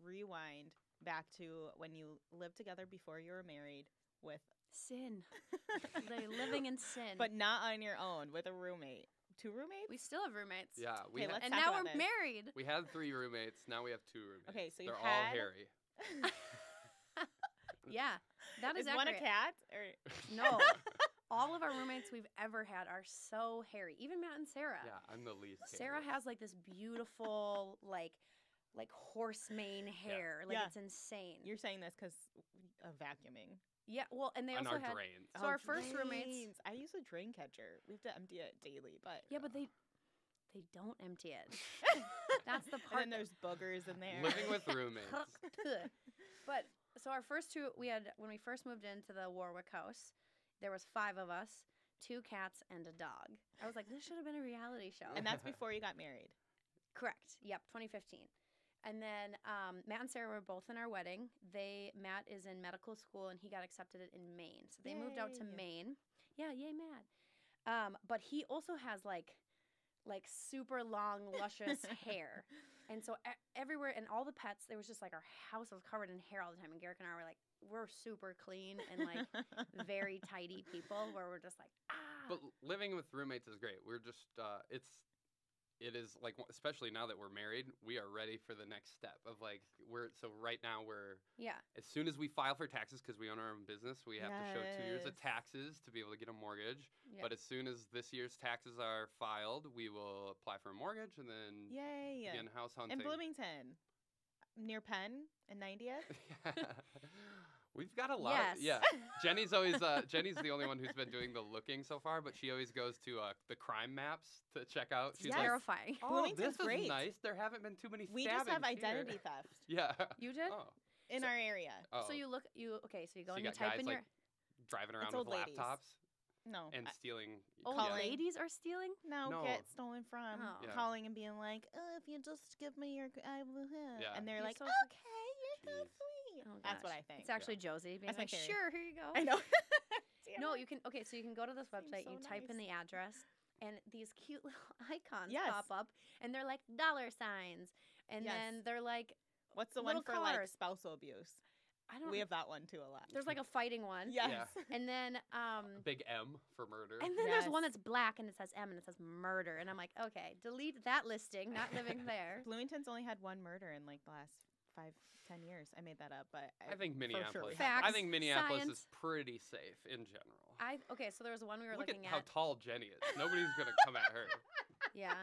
rewind back to when you lived together before you were married with, Sin. They're living in sin. but not on your own, with a roommate. 2 roommates? we still have roommates. Yeah, we Okay, had, let's And talk now about we're this. married. we had 3 roommates. Now we have 2 roommates. Okay, so you they're all had- hairy. Yeah. That is one a accurate. cat? Or No. all of our roommates we've ever had are so hairy. Even Matt and Sarah. Yeah, I'm the least. Sarah hairiest. has like this beautiful like horse mane hair. Like Yeah. it's insane. You're saying this because of vacuuming. Yeah. Well, and they On also our had. drains. So our first roommates. drains. I use a drain catcher. We have to empty it daily, but Yeah, but they don't empty it. That's the and part. then there's boogers in there. Living with roommates. But so our first two, we had when we first moved into the Warwick house, there was 5 of us, 2 cats and a dog. I was like, this should have been a reality show. And that's before you got married. Correct. Yep, 2015. And then Matt and Sarah were both in our wedding. Matt is in medical school and he got accepted in Maine, so they moved out to Yay. Maine. Yeah, yay, Matt. But he also has like super long, luscious hair. And so everywhere, and all the pets, there was just like our house was covered in hair all the time. And Gerick and I were like, we're super clean and like very tidy people where we're just like, ah. But living with roommates is great. We're just it is like, especially now that we're married, we are ready for the next step of like right now we're Yeah. as soon as we file for taxes because we own our own business, we have to show 2 years of Yes. taxes to be able to get a mortgage. Yeah. But as soon as this year's taxes are filed, we will apply for a mortgage and then Yay. begin house hunting. In Bloomington, near Penn and 90th. We've got a lot. Yes. Jenny's the only one who's been doing the looking so far, but she always goes to the crime maps to check out. She's Yes. like, Terrifying. oh, Bloomington's this great. is nice. There haven't been too many We stabbings just have here." identity theft Yeah. You did? Oh. in our area. Oh. So you go So and you you got type guys in like your. driving around old with ladies. laptops No. and stealing. Old calling. ladies are stealing? No, No. get stolen from. Oh. Yeah. Calling and being like, if you just give me your, Yeah. and they're You're like, so okay, you're so Jeez. sweet. Oh, That's what gosh. I think. It's actually Josie being That's my like, theory. sure, here you go. I know. Damn No, it. you can. Okay, so you can go to this Seems website, so you type in nice. the address, and these cute little icons Yes. pop up, and they're like dollar signs, and Yes. then they're like, What's the little one for like cars. spousal abuse? I don't. We have that one too a lot. There's like a fighting one, Yes. Yeah. and then Big M for murder. and then there's one Yes. that's black and it says M and it says murder, and I'm like, okay, delete that listing, not living there. Bloomington's only had one murder in like the last 5-10 years. I made that up, but I think for sure Minneapolis. we Facts, have I think Minneapolis science. is pretty safe in general. Okay, so there was one we were Look looking at how at. tall Jenny is. Nobody's gonna come at her. Yeah,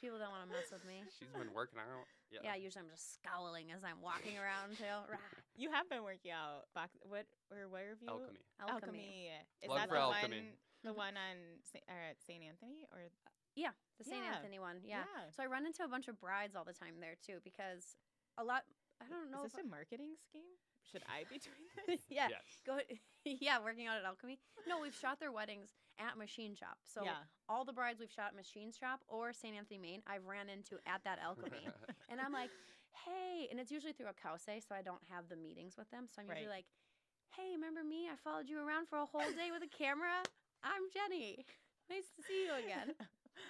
people don't want to mess with me. She's been working out. Yeah, usually I'm just scowling as I'm walking around too. Rah. You have been working out. Where have you? Alchemy. Alchemy. Is Plug that for the alchemy. one on St. Anthony or? Yeah, the St. Yeah. Anthony one. Yeah. So I run into a bunch of brides all the time there too because a lot. I don't know. Is this a marketing scheme? Should I be doing this? Yeah. Yes. Go. Yeah, working out at Alchemy. No, we've shot their weddings at Machine Shop. So yeah. all the brides we've shot at Machine Shop or St. Anthony, Maine, I've ran into at that Alchemy, and I'm like, hey, and it's usually through a cause, so I don't have the meetings with them. So I'm usually Right. like, hey, remember me? I followed you around for a whole day with a camera. I'm Jenny. Nice to see you again.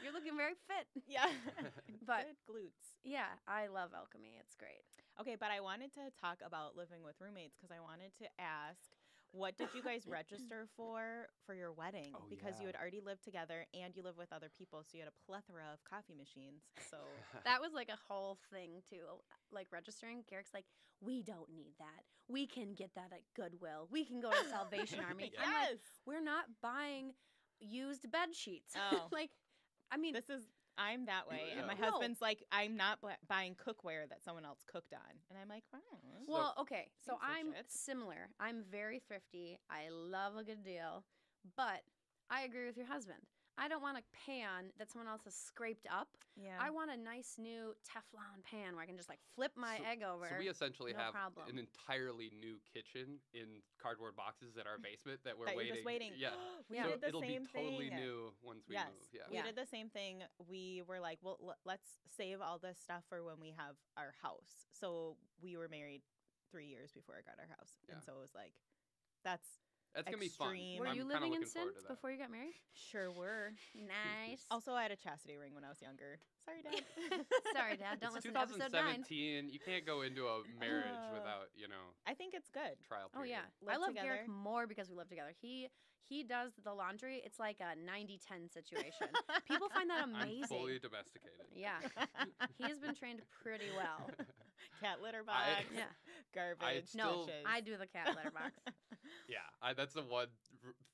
You're looking very fit. Yeah. But Good glutes. yeah, I love Alchemy. It's great. Okay, but I wanted to talk about living with roommates because I wanted to ask, what did you guys register for your wedding? Oh, Because you yeah. had already lived together and you live with other people, so you had a plethora of coffee machines. So That was like a whole thing too, like registering. Gerick's like, we don't need that. We can get that at Goodwill. We can go to Salvation Army. Yeah. I'm like, we're not buying used bed sheets. Oh. Like, I mean, I'm that way, and my No. husband's like, I'm not buying cookware that someone else cooked on, and I'm like, wow. well, okay. So Thanks for I'm shit. similar. I'm very thrifty. I love a good deal, but I agree with your husband. I don't want a pan that someone else has scraped up. Yeah. I want a nice new Teflon pan where I can just like flip my egg over. So we essentially no have problem. an entirely new kitchen in cardboard boxes at our basement that we're that waiting. you're just waiting. Yeah. We Yeah. So did the it'll same be totally thing. new once we Yes. move. Yeah. We Yeah. did the same thing. We were like, well, let's save all this stuff for when we have our house. So we were married 3 years before I got our house, Yeah. and so it was like, that's That's gonna be fun. extreme. Were I'm you kinda living in looking sin forward to that. before you got married? sure were. Nice. Also, I had a chastity ring when I was younger. Sorry, Dad. Sorry, Dad. Don't It's listen to episode 9. 2017. You can't go into a marriage Uh, without, I think it's good. trial Oh period. yeah, Live I love together. Gerick more because we live together. He does the laundry. It's like a 90-10 situation. People find that I'm amazing. fully domesticated. Yeah, he has been trained pretty well. Cat litter box. Yeah. Garbage. still- dishes. I do the cat litter box. Yeah, that's the one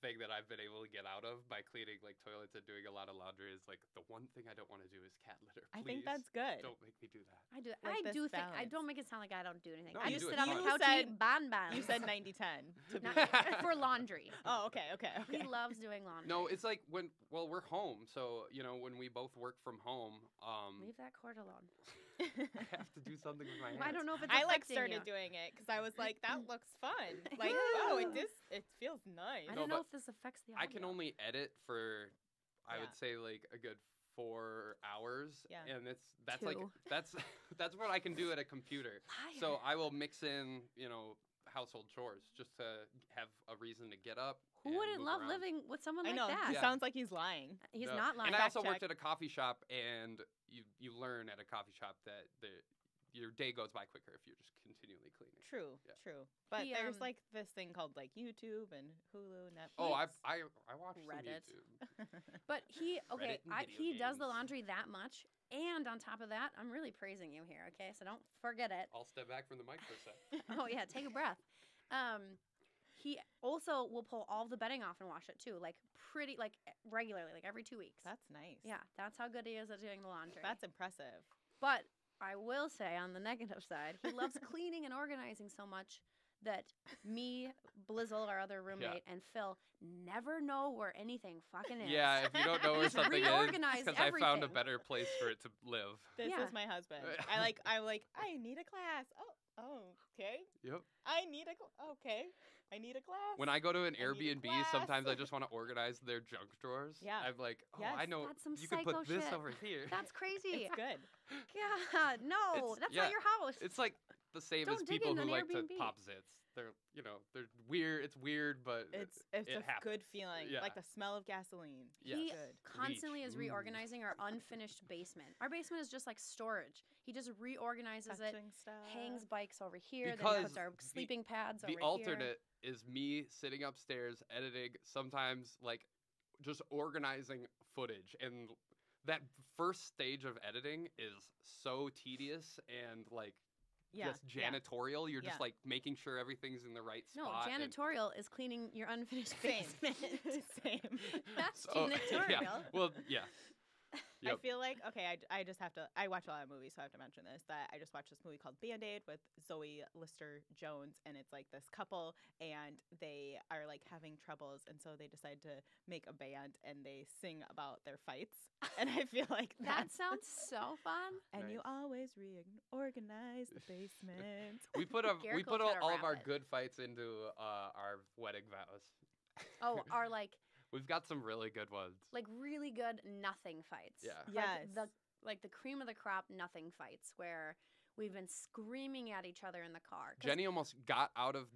thing that I've been able to get out of by cleaning like toilets and doing a lot of laundry is like the one thing I don't want to do is cat litter. I Please think that's good. don't make me do that. I do. Like I this do think. I balance. don't make it sound like I don't do anything. No, I you just do sit it on the fine. couch and eat bonbons. You said 90-10 to be. for laundry. Oh, okay. He loves doing laundry. No, it's like we're home, so when we both work from home, Leave that cord alone. I have to do something with my hands. I don't know if it's I like affecting started you. doing it because I was like, that looks fun. Like, oh, it feels nice. I No, don't know but if this affects the I audio. can only edit for, I Yeah. would say like a good 4 hours, Yeah. and that's like Two. that's what I can do at a computer. Liar. So I will mix in household chores just to have a reason to get up. Who and wouldn't move love around. living with someone I like know. that? He Yeah. sounds like he's lying. He's No. not lying. And I also Fact worked check. at a coffee shop, and you learn at a coffee shop that your day goes by quicker if you're just continually cleaning. True, Yeah. true. But He, there's like this thing called like YouTube and Hulu, Netflix. Oh, I watched Reddit. some YouTube. But he Reddit and video he does the games. laundry that much, and on top of that, I'm really praising you here. Okay, so don't forget it. I'll step back from the mic for a sec. Oh yeah, take a breath. He also will pull all the bedding off and wash it too, like regularly, like every 2 weeks. That's nice. Yeah, that's how good he is at doing the laundry. That's impressive. But I will say on the negative side, he loves cleaning and organizing so much that me, Blizzle, our other roommate, and Phil never know where anything fucking is. Yeah, if you don't know where He's something is, reorganized because I found a everything. better place for it to live. This Yeah. is my husband. I'm like, I need a class. Oh, okay. Yep. I need a class. When I go to an I need a Airbnb, class. sometimes I just want to organize their junk drawers. Yeah. I'm like, oh, Yes. I know That's some you can put psycho this shit. over here. That's crazy. It's good. God, no, It's- that's yeah, not your house. It's like the same Don't as dig people in who an like to Airbnb. pop zits. They're weird. It's weird, but It's it a happens. good feeling. Yeah. Like the smell of gasoline. Yes. He Good. constantly Bleach. is Ooh. reorganizing our unfinished basement. Our basement is just like storage. He just reorganizes it, Touching stuff. hangs bikes over here, then Because puts our the- sleeping pads over The here. alternate is me sitting upstairs editing, sometimes like just organizing footage, and that first stage of editing is so tedious and like just janitorial. You're just Yeah. like making sure everything's in the right No, spot. and- janitorial is cleaning your unfinished Same. basement. Same. That's So, janitorial. yeah. Well, yeah. I Yep. feel like, okay, I just have to, I watch a lot of movies, so I have to mention this, that I just watched this movie called Band-Aid with Zoe Lister-Jones, and it's like this couple, and they are like having troubles, and so they decide to make a band, and they sing about their fights, and I feel like That that's, sounds so fun. and you Nice. always reorganize the basement. We put Garrick all, will try to all of rap our it. good fights into our wedding vows. Oh, our like We've got some really good ones. really good nothing fights. Yeah. Yes. Like the cream of the crop nothing fights where we've been screaming at each other in the car. 'Cause Jenny almost got out of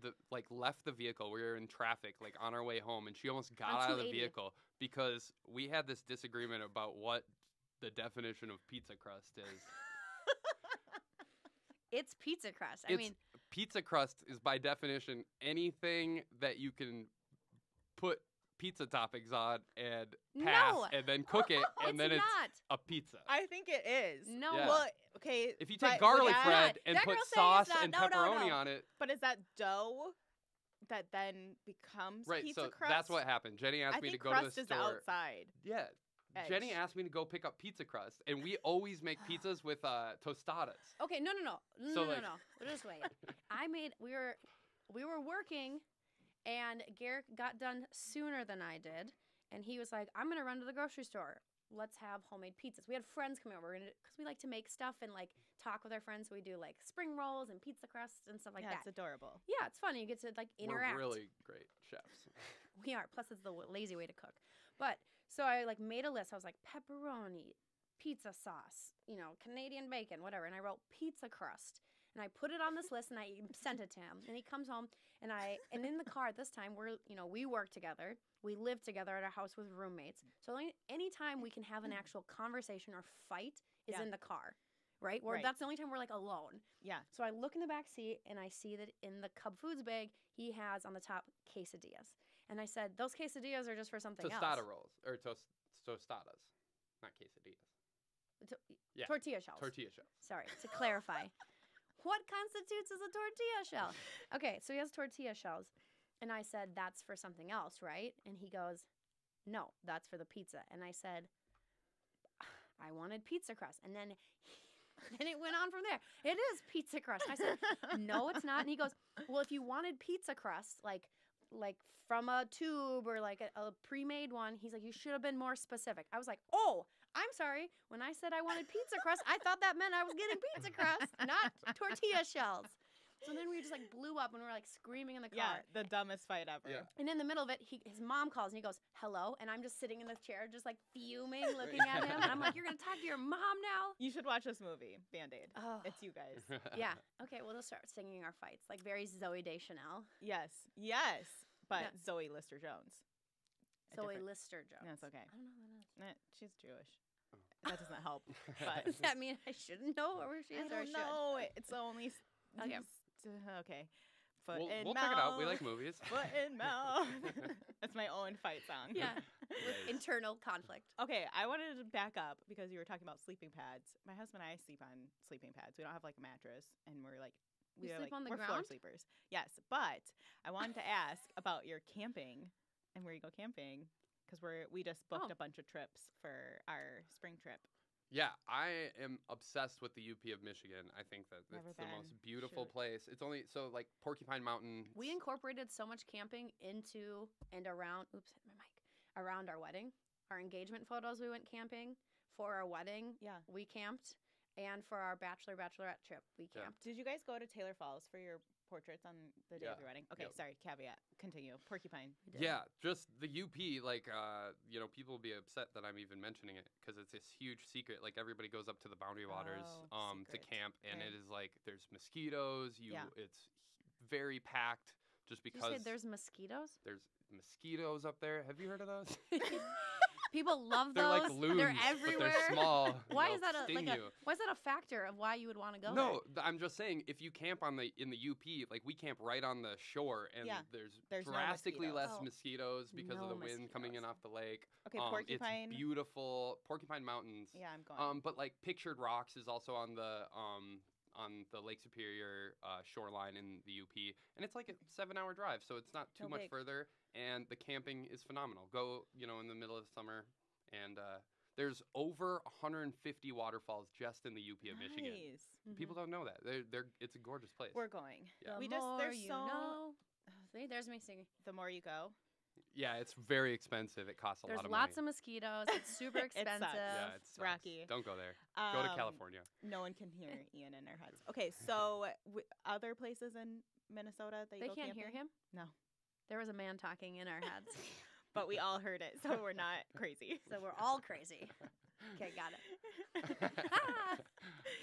left the vehicle. We were in traffic, like on our way home, and she almost got On out of the 280. vehicle because we had this disagreement about what the definition of pizza crust is. it's pizza crust. I It's- mean, Pizza crust is by definition anything that you can put pizza toppings on and pass No. and then cook it, and it's then it's not. a pizza. I think it is. No. Yeah. Well, okay. If you but take garlic would that- bread and That put girl saying sauce it's not. and No, no, pepperoni no. on it, But is that dough that then becomes right? pizza So crust? that's what happened. Jenny asked I me to think go to crust the is store. outside. Yeah. Edge. Jenny asked me to go pick up pizza crust, and we always make pizzas with tostadas. Okay, no. So, No. like- Just wait. We were working, and Gerick got done sooner than I did, and he was like, "I'm gonna run to the grocery store. Let's have homemade pizzas." We had friends coming over, because we like to make stuff and like talk with our friends. So we do like spring rolls and pizza crusts and stuff like yeah, that. it's adorable. Yeah, it's funny. You get to like interact. We're really great chefs. We are. Plus, it's the lazy way to cook. But so I like made a list. I was like pepperoni, pizza sauce, Canadian bacon, whatever. And I wrote pizza crust. And I put it on this list and I sent it to him. And he comes home and in the car at this time we work together. We live together at our house with roommates. So anytime we can have an actual conversation or fight is Yeah. in the car. Right? Right. That's the only time we're like alone. Yeah. So I look in the back seat and I see that in the Cub Foods bag, he has on the top quesadillas. And I said, those quesadillas are just for something Tostada else. rolls or tostadas, not quesadillas. Yeah. Tortilla shells. Tortilla shells. Sorry, to clarify. What constitutes as a tortilla shell? Okay, so he has tortilla shells. And I said, that's for something else, right? And he goes, no, that's for the pizza. And I said, I wanted pizza crust. And then it went on from there. It is pizza crust. I said, no, it's not. And he goes, well, if you wanted pizza crust, like from a tube or like a pre-made one, he's like, you should have been more specific. I was like, oh, I'm sorry. When I said I wanted pizza crust, I thought that meant I was getting pizza crust, not tortilla shells. So then we just like blew up and we were like screaming in the car. Yeah, the dumbest fight ever. Yeah. And in the middle of it, his mom calls and he goes, hello. And I'm just sitting in the chair, just like fuming, looking at him. And I'm like, you're going to talk to your mom now? You should watch this movie, Band-Aid. Oh. It's you guys. Yeah. Okay, we'll just start singing our fights. Like very Zoe Deschanel. Yes. Yes. But Yeah. Zoe Lister-Jones. Zoe Lister-Jones. That's okay. I don't know who that is. She's Jewish. That doesn't help. But Does that mean I shouldn't know where she is? I don't know. It's only... Okay. Okay. Foot in We'll mouth. check it out. We like movies. Foot in mouth. That's my own fight song. Yeah. With internal conflict. Okay, I wanted to back up because you were talking about sleeping pads. My husband and I sleep on sleeping pads. We don't have like a mattress, and we're like, You sleep on the we're floor ground? sleepers. Yes, but I wanted to ask about your camping and where you go camping because we just booked Oh. a bunch of trips for our spring trip. Yeah, I am obsessed with the UP of Michigan. I think that Never it's the most been. beautiful Shoot. place. It's only so like Porcupine Mountain. We incorporated so much camping into and around, hit my mic, around our wedding. Our engagement photos, we went camping. For our wedding, Yeah. we camped. And for our bachelorette trip, we Yeah. camped. Did you guys go to Taylor Falls for your portraits on the day of Yeah. your wedding? Okay, Yep. sorry, caveat. Continue. Porcupine. We did. Yeah, just the UP. Like, people will be upset that I'm even mentioning it because it's this huge secret. Like, everybody goes up to the Boundary Waters to secret. camp, and Right. it is like there's mosquitoes. Yeah. It's very packed. Just Did you because say there's mosquitoes? there's mosquitoes up there. Have you heard of those? People love They're those. like loons, They're but everywhere. they're small. Why They'll is that sting you. why is that a factor of why you would want to go No, I'm just saying if you camp in the UP, like we camp right on the shore, and Yeah, there's no drastically less mosquitoes. Oh, mosquitoes because of no the wind coming in mosquitoes. off the lake. Okay, Porcupine. It's beautiful. Porcupine Mountains. Yeah, I'm going. But like Pictured Rocks is also on the Lake Superior shoreline in the UP, and it's like a 7-hour drive, so it's not too No much big. further. And the camping is phenomenal. Go, in the middle of the summer, and there's over 150 waterfalls just in the UP of Michigan. Nice. Mhm. People don't know that. It's a gorgeous place. We're going. Yeah. The We just more there's you so know. See, there's me singing. the more you go. Yeah, it's very expensive. It costs a There's lot of lots money. of mosquitoes. It's super It sucks. expensive. Yeah, it sucks. Rocky. Don't go there. Go to Um, California. No one can hear Ian in their heads. Okay, so other places in Minnesota that you They go can't hear camping? him. No, There was a man talking in our heads, but we all heard it, so we're not crazy. so we're all crazy. Okay, got it.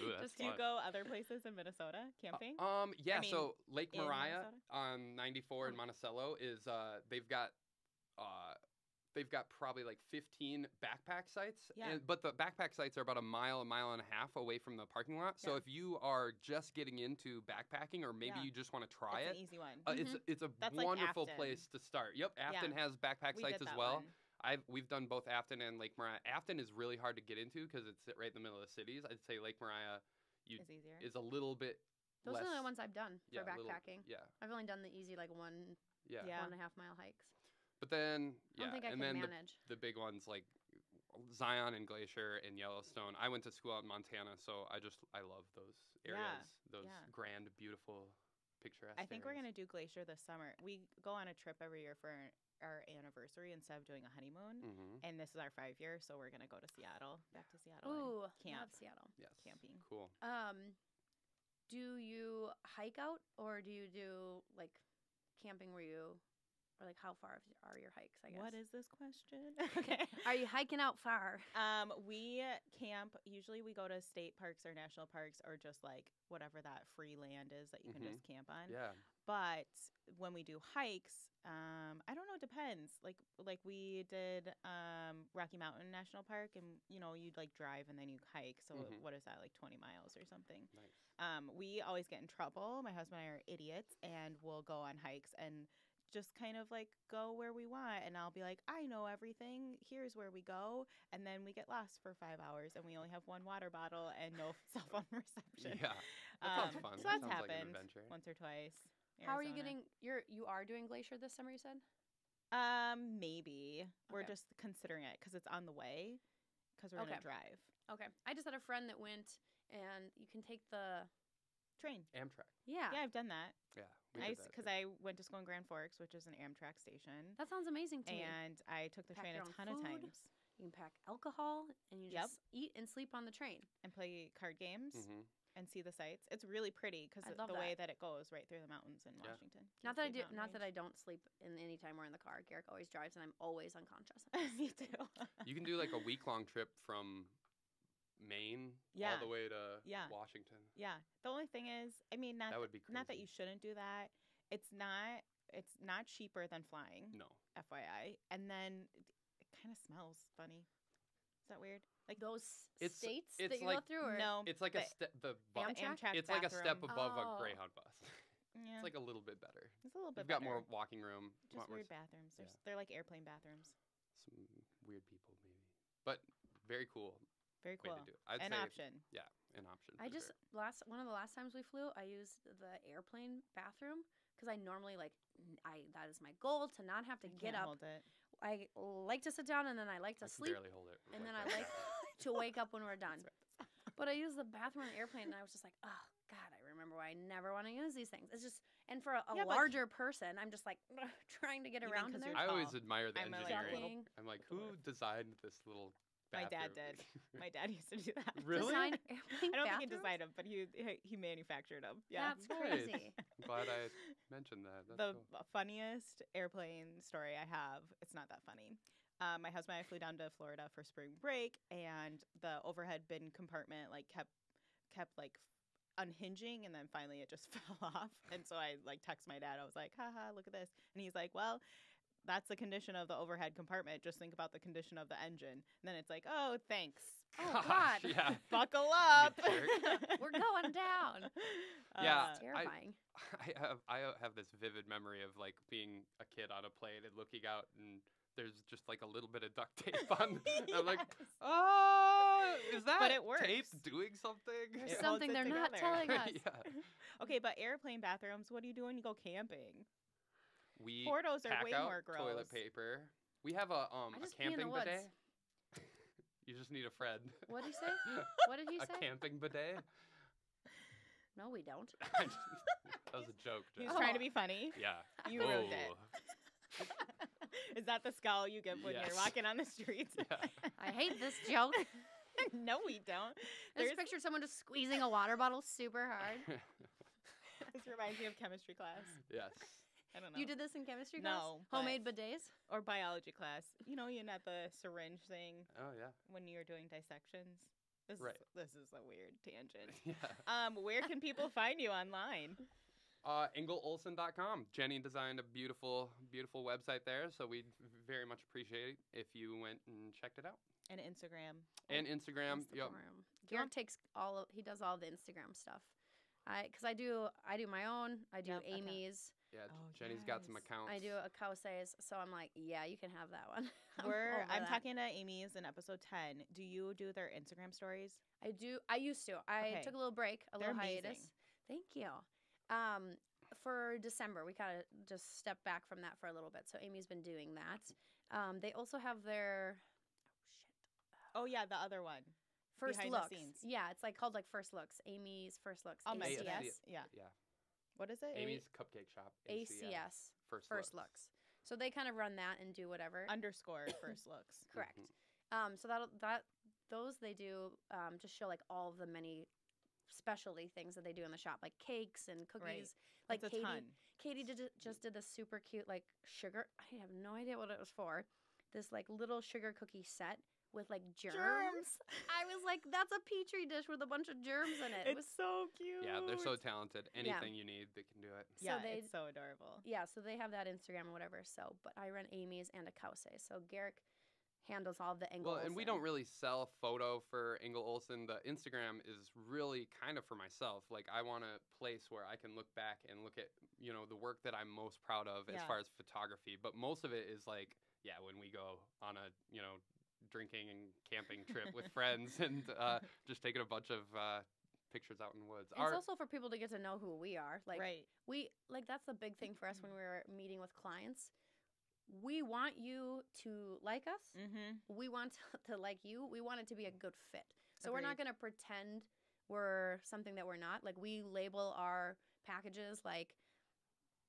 Ooh, that's Do you fun. go other places in Minnesota camping? Yeah. I mean, so Lake in Mariah Minnesota? on 94 in Oh. Monticello is they've got probably like 15 backpack sites. Yeah. But the backpack sites are about a mile and a half away from the parking lot. So Yeah. if you are just getting into backpacking, or maybe Yeah. you just want to try It's it, an easy one. it's a That's like wonderful Afton. place to start. Yep, Afton has backpack We sites did as that well. one. We've done both Afton and Lake Mariah. Afton is really hard to get into because it's right in the middle of the cities. I'd say Lake Mariah It's easier. is a little bit Those less. are the only ones I've done for yeah, a little- backpacking. yeah, I've only done the easy like one yeah, Yeah. 1.5 mile hikes. But then, I don't think I and can then manage. the big ones like Zion and Glacier and Yellowstone. I went to school out in Montana, so I love those areas, those yeah. grand, beautiful, picturesque. I think we're areas. gonna do Glacier this summer. We go on a trip every year for our anniversary instead of doing a honeymoon. Mhm. And this is our 5 year, so we're gonna go to Seattle, back to Seattle. and Ooh, camp. love Seattle. Yes. camping. Cool. Do you hike out or do you do like camping where you, or like how far are your hikes? I guess. What is this question? Okay. Are you hiking out far? We camp. Usually, we go to state parks or national parks or just like whatever that free land is that you can Mhm. just camp on. Yeah. But when we do hikes, I don't know. It depends. Like we did Rocky Mountain National Park, and you'd like drive and then you hike. So Mhm. what is that, like 20 miles or something? Nice. We always get in trouble. My husband and I are idiots, and we'll go on hikes and just kind of like go where we want. And I'll be like, I know everything. Here's where we go. And then we get lost for 5 hours, and we only have one water bottle and no cell phone reception. Yeah. That sounds fun. So That that's sounds like an happened adventure. once or twice. How are you Arizona. getting? You are doing Glacier this summer, you said? Maybe we're Okay. just considering it because it's on the way. Because we're Okay. gonna drive Okay. I just had a friend that went, and you can take the train. Amtrak. yeah. Yeah, I've done that. Yeah. Because I went to school in Grand Forks, which is an Amtrak station, That sounds amazing to me. and I took the Pack train your a own ton of food. times You can pack alcohol, and you Yep. just eat and sleep on the train. and play card games Mm-hmm. and see the sights. It's really pretty because I love the way that. that it goes right through the mountains in Yeah. Washington. Not that I Cascade do. Mountain Not that I Range. don't sleep in any time we're in the car. Garrick always drives, and I'm always unconscious. Me too. You can do like a week-long trip from Maine Yeah. all the way to Yeah. Washington. Yeah. The only thing is, I mean, That would be not that crazy. you shouldn't do that. It's not cheaper than flying, No. FYI. And then it kind of smells funny. Is that weird? Like Those It's- states it's that you like- go through, or no, It's like a but step. The Amtrak? It's like a step bathroom. above Oh. a Greyhound bus. Yeah, It's like a little bit better. it's a little bit. They've got better. more walking room. Just lot more weird bathrooms. yeah. They're like airplane bathrooms. some weird people maybe, but very cool Very way cool. to do it. I'd An say option. Yeah, an option. I for just sure. one of the last times we flew, I used the airplane bathroom because I normally that is my goal to not have to I get can't up. hold it. I like to sit down and then I like to I can sleep barely hold it. and then that. I like to wake up when we're done. That's right. But I used the bathroom on the airplane and I was just like, oh God, I remember why I never want to use these things. It's just, and for a Yeah, but- larger person, I'm just like trying to get Even around in 'cause there. you're I always tall. admire the I'm a, like, engineering. little I'm like, who dwarf. designed this little My bathroom? dad did. My dad used to do that. Really? Design airplane I don't think he bathrooms? designed them, but he manufactured them. Yeah. That's Nice. crazy. I'm glad I mentioned that. That's The cool. funniest airplane story I have, it's not that funny. My husband and I flew down to Florida for spring break, and the overhead bin compartment kept like unhinging, and then finally it just fell off. And so I text my dad. I was like, haha, look at this. And he's like, well, that's the condition of the overhead compartment. Just think about the condition of the engine. And then it's like, oh, thanks. Oh, Gosh, God. yeah. Buckle up. jerk. We're going down. Yeah. It's terrifying. I have this vivid memory of like being a kid on a plane and looking out and there's just like a little bit of duct tape on. And I'm like, is that But it tape works. doing something? There's It holds something it they're not together. telling us. Yeah. Okay, but airplane bathrooms, what do you do when you go camping? We Portos are pack way out more gross. toilet paper. We have a I a just pee in the camping woods. bidet. You just need a friend. What did he say? What did he A say? camping bidet. No, we don't. That was a joke. He was Jen. trying Oh. to be funny. Yeah. You ruined it. Oh. Is that the scowl you give when Yes. you're walking on the streets? Yeah. I hate this joke. No, we don't. I just There's- pictured someone just squeezing a water bottle super hard. This reminds me of chemistry class. Yes. I don't know. You did this in chemistry class? No, but- Homemade bidets? Or biology class. You know, you had the syringe thing Oh yeah. when you were doing dissections. Right. This is a weird tangent. Yeah. Where can people find you online? EngleOlsen.com. Jenny designed a beautiful, beautiful website there, so we'd very much appreciate it if you went and checked it out. And Instagram. And Instagram. Yep. Garrick he does all the Instagram stuff. Because I do my own. I do Yep, okay. Amy's. Yeah. Oh, Jenny's got some yes. accounts. I do a Kause's. So I'm like, yeah, you can have that one. I'm that. talking to Amy's in episode 10. Do you do their Instagram stories? I do. I used to. I Okay. took a little break, a They're little amazing. hiatus. Thank you. For December, we kind of just stepped back from that for a little bit. So Amy's been doing that. They also have their Oh, yeah, the other one. first Behind the looks. scenes. Yeah, it's like called like first looks. Amy's first looks. I'll message ACS. you. ACS. Yeah. Yeah. What is it? Amy's Cupcake Shop. ACS. First First looks. So they kind of run that and do whatever. Underscore first looks. Correct. Mhm. So those they do to show like all of the many specialty things that they do in the shop, like cakes and cookies. Like It's a ton. Katie just did this super cute like sugar. I have no idea what it was for. This like little sugar cookie set with like germs. I was like, that's a petri dish with a bunch of germs in it. It was It's so cute. Yeah, they're so talented. Anything you need, they can do it. Yeah, so it's so adorable. yeah. So they have that Instagram or whatever. So, but I run Amy's and a Kause. So Gerick handles all of the Engel. Well, and we Olsen. don't really sell photo for Engel Olsen. The Instagram is really kind of for myself. Like I want a place where I can look back and look at, the work that I'm most proud of as Yeah. far as photography. But most of it is like, yeah, when we go on a, drinking and camping trip with friends and just taking a bunch of pictures out in the woods. It's also for people to get to know who we are. Like right. that's the big thing for us when we were meeting with clients. We want you to like us. Mm-hmm. We want to like you. We want it to be a good fit. So we're not Agreed. going to pretend we're something that we're not. Like we label our packages like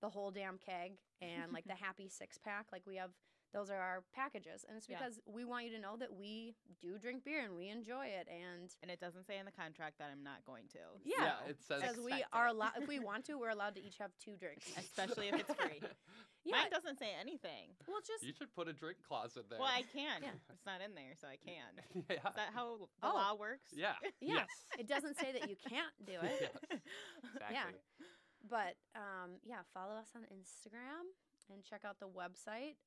the whole damn keg and like the happy 6-pack. Like we have, those are our packages. And it's because we want you to know that we do drink beer and we enjoy it. And it doesn't say in the contract that I'm not going to. yeah, it says we expect are it. allowed, if we want to, we're allowed to each have 2 drinks. Especially if it's free. Yeah. Mine doesn't say anything. Well, just, You should put a drink clause in there. Well, I can. Yeah. It's not in there, so I can. Yeah. Is that how the Oh. law works? Yeah. yeah. Yes. It doesn't say that you can't do it. Yes. Exactly. But follow us on Instagram and check out the website.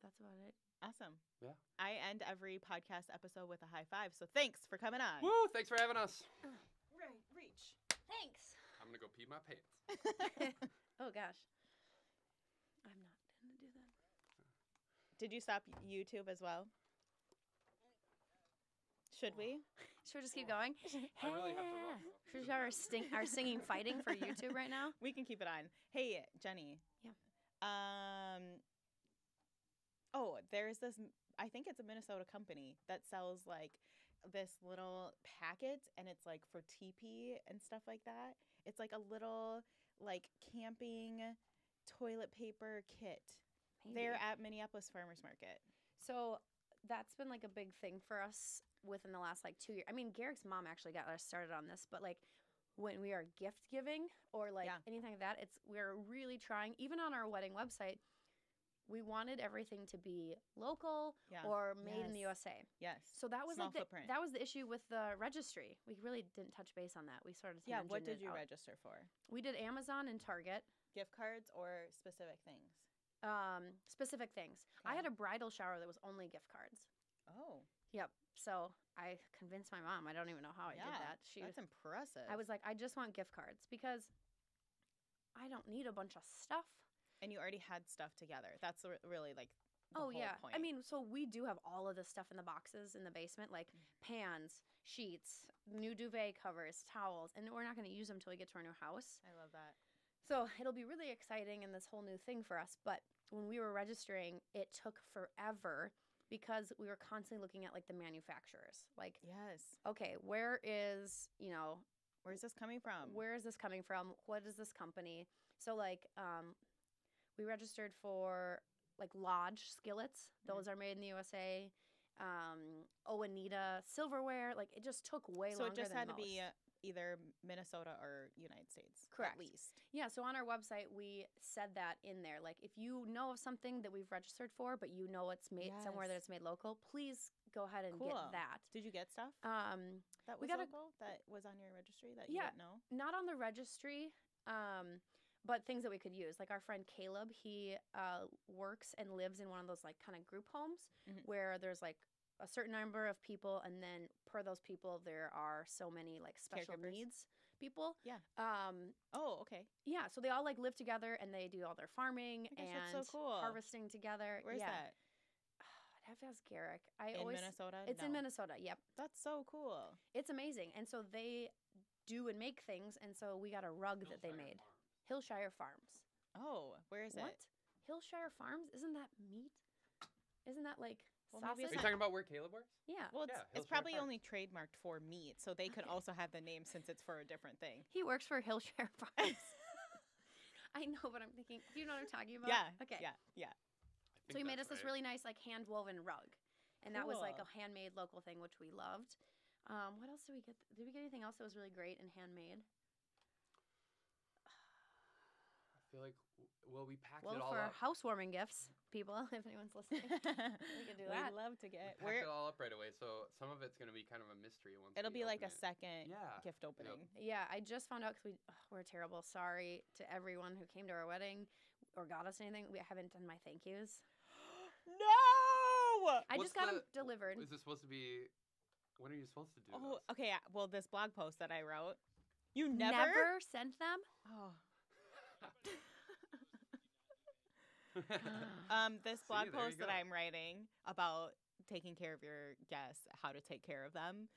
That's about it. Awesome. Yeah. I end every podcast episode with a high five, so thanks for coming on. Woo! Thanks for having us. Right, reach. Thanks. I'm gonna go pee my pants. Oh gosh. I'm not gonna do that. Did you stop YouTube as well? Should we? Should we just keep going? I really have to run. Should we have our singing fighting for YouTube right now? We can keep it on. Hey, Jenny. Yeah. Oh, there's this, I think it's a Minnesota company that sells like this little packet, and it's like for teepee and stuff like that. It's like a little like camping toilet paper kit. Maybe. They're at Minneapolis Farmers Market. So that's been like a big thing for us within the last like 2 years. I mean, Gerick's mom actually got us started on this, but like when we are gift giving or like anything like that, we're really trying, even on our wedding website, we wanted everything to be local or made in the USA. Yes. So that was Small like footprint. that was the issue with the registry. We really didn't touch base on that. We sort of What did tangentied you out. register for? We did Amazon and Target. Gift cards or specific things? Specific things. I had a bridal shower that was only gift cards. Oh. Yep. So I convinced my mom. I don't even know how I did that. That's impressive. I was like, I just want gift cards because I don't need a bunch of stuff. And you already had stuff together. That's really like the Oh whole yeah. point. I mean, so we do have all of this stuff in the boxes in the basement, like pans, sheets, new duvet covers, towels, and we're not going to use them until we get to our new house. I love that. So it'll be really exciting and this whole new thing for us. But when we were registering, it took forever because we were constantly looking at like the manufacturers. Like, Yes. okay, where is, Where's this coming from? where is this coming from? What is this company? So like, we registered for like Lodge skillets. Those are made in the USA. Anita silverware. Like it just took way So longer it just than had to most. be either Minnesota or United States. Correct. At least. Yeah, so on our website, we said that in there. Like, if you know of something that we've registered for, but you know it's made somewhere that Yes. it's made local, please go ahead and get Cool. that. Did you get stuff that we was got a- local that was on your registry that you Yeah. didn't know? Not on the registry, but things that we could use. Like our friend Caleb, he works and lives in one of those like kind of group homes Mhm. where there's like a certain number of people, and then per those people, there are so many like special Caregivers. needs people. Yeah. Oh, okay. Yeah, so they all like live together and they do all their farming Oh my gosh, and that's so cool. harvesting together. Where's yeah. that? I'd have to ask Garak. In Minnesota? It's in No. Minnesota. Yep, That's so cool. it's amazing. And so they do and make things, and so we got a rug that they made. Hillshire Farms. Oh, where is What? it? Hillshire Farms? Isn't that meat? Isn't that like Well, maybe sausage? Are you talking about where Caleb works? Yeah. Well, Yeah, it's Hillshire probably Farm. only trademarked for meat, so they could also have the name since it's for a different thing. He works for Hillshire Farms. I know, but I'm thinking, do you know what I'm talking about? Yeah. Okay. Yeah. So he made us this really nice like hand woven rug, and that was like a handmade local thing, which we loved. What else did we get? Did we get anything else that was really great and handmade? I feel like, we packed Well, it all for up. housewarming gifts, people, if anyone's listening, we could do that. We'd love to get. We packed it all up right away, so some of it's going to be kind of a mystery once It'll we be like a open it. second Yeah. gift opening. Yeah, I just found out because we're terrible. Sorry to everyone who came to our wedding or got us anything. We haven't done my thank yous. No! I What's just got them the- delivered. Is this supposed to be? When are you supposed to do Oh, this? okay. Well, this blog post that I wrote, you never. Never sent them. Oh. This blog there you post that go. I'm writing about taking care of your guests, how to take care of them.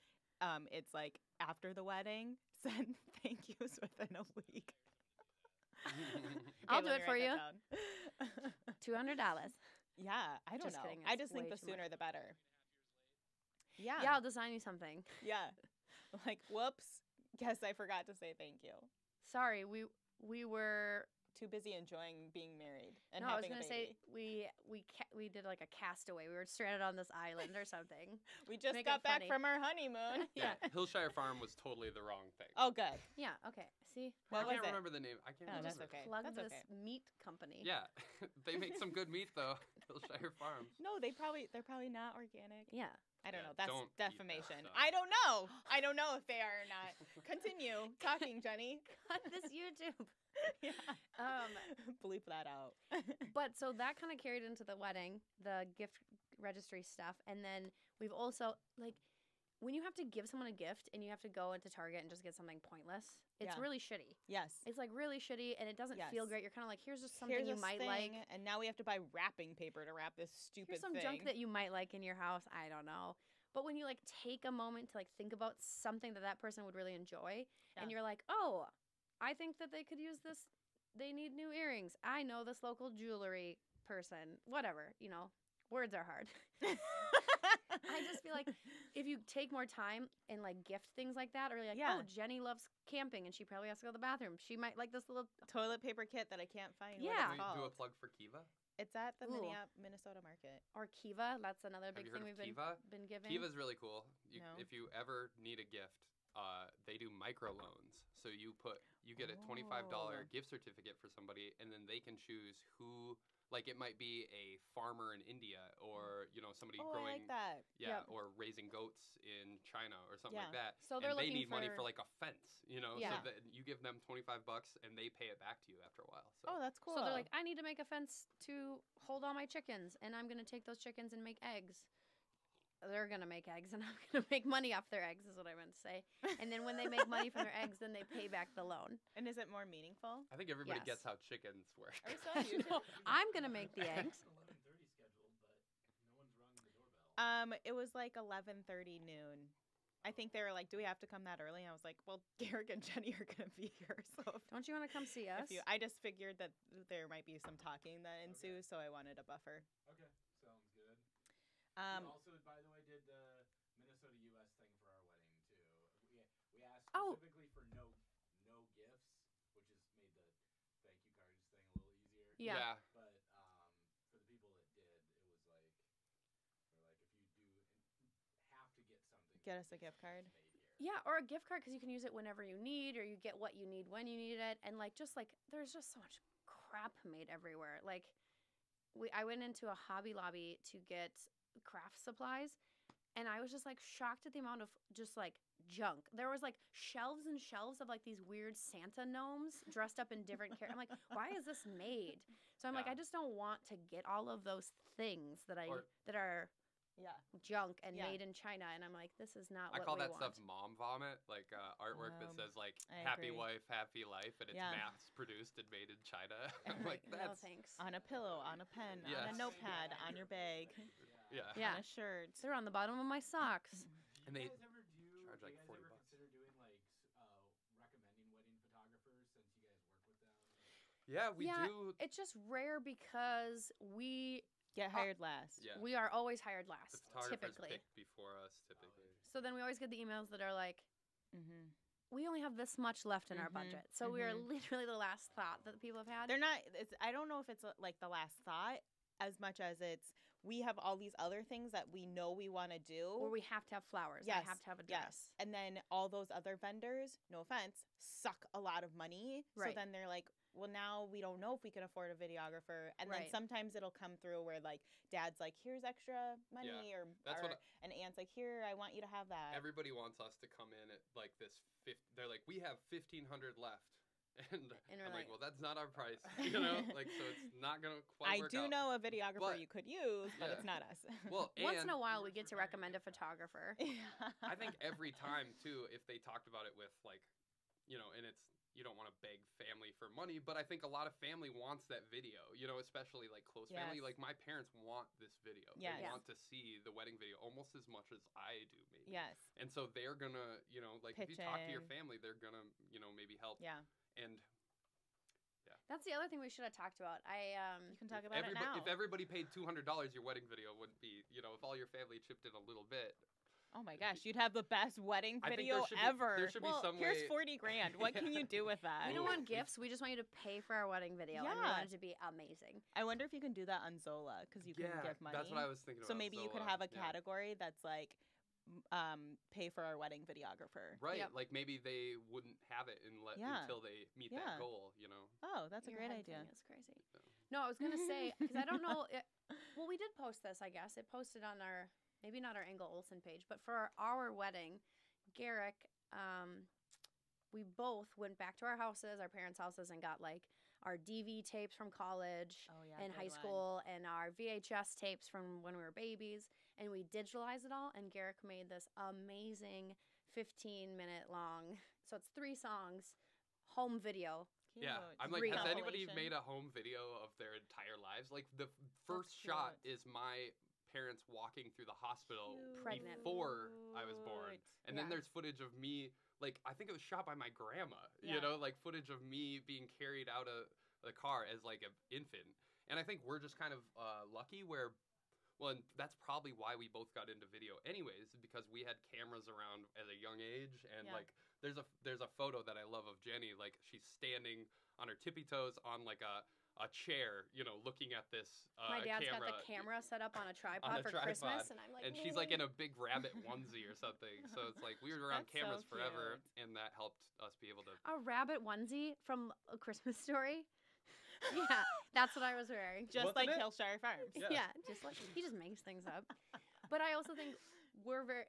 it's like after the wedding, send thank yous within a week. I'll Okay, do let it me for write you. that down. $200. Yeah, I don't Just know. kidding, I it's just think way the too much. sooner the better. Yeah. Yeah, I'll design you something. Yeah. Like, whoops. Guess I forgot to say thank you. Sorry, we were. Too busy enjoying being married and No, I was having a gonna baby. say we did like a castaway. We were stranded on this island or something. We just make got it back funny. from our honeymoon. Yeah, Hillshire Farm was totally the wrong thing. Oh, good. Yeah. Okay. See, What I was can't it? remember the name. I can't Oh, remember. that's okay. plug That's this okay. meat company. Yeah, they make some good meat though. Hillshire Farms. No, they're probably not organic. Yeah. I don't Yeah, know. That's don't eat that defamation. stuff. I don't know. I don't know if they are or not. Continue talking, Jenny. Cut this YouTube. Yeah. Bleep that out. But so that kind of carried into the wedding, the gift registry stuff, and then we've also like when you have to give someone a gift and you have to go into Target and just get something pointless. It's Yeah. really shitty. Yes. It's like really shitty, and it doesn't feel Yes. great. You're kind of like, here's just something Here's you this might thing, like. and now we have to buy wrapping paper to wrap this stupid Here's some thing. junk that you might like in your house. I don't know. But when you like take a moment to like think about something that person would really enjoy, and Yeah. you're like, oh, I think that they could use this. They need new earrings. I know this local jewelry person. Whatever, words are hard. I just feel like if you take more time and like gift things like that, or you're like, Yeah. oh, Jenny loves camping and she probably has to go to the bathroom. She might like this little. toilet paper kit that I can't find. Yeah. What it's Do we do a called. plug for Kiva? It's at the Ooh. Minnesota market. Or Kiva, that's another Have big you heard thing of we've Kiva? been given. Kiva's really cool. No. If you ever need a gift, they do microloans. So you get a $25 Oh. gift certificate for somebody, and then they can choose who. Like it might be a farmer in India, or somebody Oh, growing, I like that. yeah, Yep. or raising goats in China or something like Yeah. that. So they're and they looking need money for- for like a fence, Yeah. So that you give them $25 and they pay it back to you after a while. So Oh, that's cool. So they're like, I need to make a fence to hold all my chickens, and I'm going to take those chickens and make eggs. They're going to make eggs, and I'm going to make money off their eggs, is what I meant to say. And then when they make money from their eggs, then they pay back the loan. and is it more meaningful? I think everybody Yes. gets how chickens work. Are we still on YouTube? No, I'm going to make the eggs. 11:30 scheduled, but no one's rung the doorbell. It was like 11:30 noon. I think they were like, "Do we have to come that early?" And I was like, "Well, Gerick and Jenny are gonna be here, so Don't you want to come see us? I just figured that there might be some talking that ensues, so I wanted a buffer." Okay, sounds good. Um, We also, by the way, did the Minnesota U.S. thing for our wedding too. We asked Oh. specifically for no gifts, which has made the thank you cards thing a little easier. Yeah. But for the people that did, it was like they're like if you do have to get something, Get then us a it's gift card. made here. Yeah, or a gift card because you can use it whenever you need, or you get what you need when you need it, and like there's just so much crap made everywhere. Like, I went into a Hobby Lobby to get craft supplies, and I was just like shocked at the amount of just like junk. There was like shelves and shelves of like these weird Santa gnomes dressed up in different characters. I'm like, why is this made? So I'm like, Yeah. I just don't want to get all of those things that that are Yeah. junk and Yeah. made in China, and I'm like, this is not I what call we that want. stuff mom vomit, like artwork that says like I happy agree. wife, happy life, and it's Yeah. mass produced and made in China. I'm I'm like, no that's thanks. On a pillow, on a pen, on Yes. a notepad, on your bag, yeah. Yeah. on a shirt. They're on the bottom of my socks. And they you guys ever charge like you guys 40 ever bucks. consider doing like recommending wedding photographers since you guys work with them? Yeah, we Yeah, do. It's just rare because Get hired last. Yeah. we are always hired The last, photographers typically. pick before us, typically. So then we always get the emails that are like, Mm-hmm. we only have this much left in our Mhm, budget. So we are mhm. literally the last thought that people have had. They're not. I don't know if it's like the last thought as much as it's we have all these other things that we know we want to do. or we have to have flowers. Yes, I have to have a dress. Yes. And then all those other vendors, no offense, suck a lot of money. Right. So then they're like, well, now we don't know if we can afford a videographer. And then Right. sometimes it'll come through where like dad's like, here's extra money, or that's what an aunt's like, here, I want you to have that. Everybody wants us to come in at like this. They're like, we have 1,500 left, and we're I'm like, like- well, that's not our price, like so it's not gonna quite I work do out. know a videographer But- you could use, but Yeah. it's not us. Well, Once in and a while, we get to recommend a photographer. I think every time too, if they talked about it with like, and it's you don't want to beg family for money, but I think a lot of family wants that video, you know, especially like close family. Yes. Like my parents want this video. Yes. They Yeah. want to see the wedding video almost as much as I do, maybe. Yes. And so they're gonna, you know, like if you Pitch talk to your in. family, they're gonna, you know, maybe help. Yeah. And That's the other thing we should have talked about. You can talk about it now. if everybody paid $200, your wedding video wouldn't be, you know, if all your family chipped in a little bit. Oh my gosh, you'd have the best wedding I think video there should ever. There should be some Here's way. 40 grand. What can you do with that? We don't Ooh. want gifts. We just want you to pay for our wedding video, and we Yeah. want it to be amazing. I wonder if you can do that on Zola because you can give money. That's what I was thinking So about. maybe you could Zola, have a yeah. category that's like, pay for our wedding videographer. Right, Yep. like maybe they wouldn't have it Yeah. until they meet Yeah. that goal, you know. Oh, that's a Your great head idea. thing is crazy. So. No, I was gonna say because I don't know. Well, we did post this. I guess it posted on our maybe not our Engel Olsen page, but for our wedding, Gerick, we both went back to our houses, our parents' houses, and got like our DV tapes from college Oh yeah. and good high one. school, and our VHS tapes from when we were babies, and we digitalized it all. And Gerick made this amazing 15-minute long. So it's 3 songs, home video. Yeah, Cute. I'm like, has anybody Compilation. made a home video of their entire lives? Like the first shot cute. is my parents walking through the hospital Pregnant. before I was born, Cute. and then Yeah. there's footage of me. Like I think it was shot by my grandma. Yeah. You know, like footage of me being carried out of the car as like an infant. And I think we're just kind of lucky where. Well, and that's probably why we both got into video anyways, because we had cameras around at a young age, and Yeah. like there's a photo that I love of Jenny, like she's standing on her tippy toes on like a chair, you know, looking at this My dad's camera. got the camera set up on a tripod a for tripod, Christmas, and I'm like, And she's like in a big rabbit onesie or something. So it's like we were around That's so cameras forever, cute. and that helped us be able to. a rabbit onesie from A Christmas Story. Yeah, that's what I was wearing. Just Wasn't like it? Hillshire Farms. Yeah. Yeah, just like he just makes things up. But I also think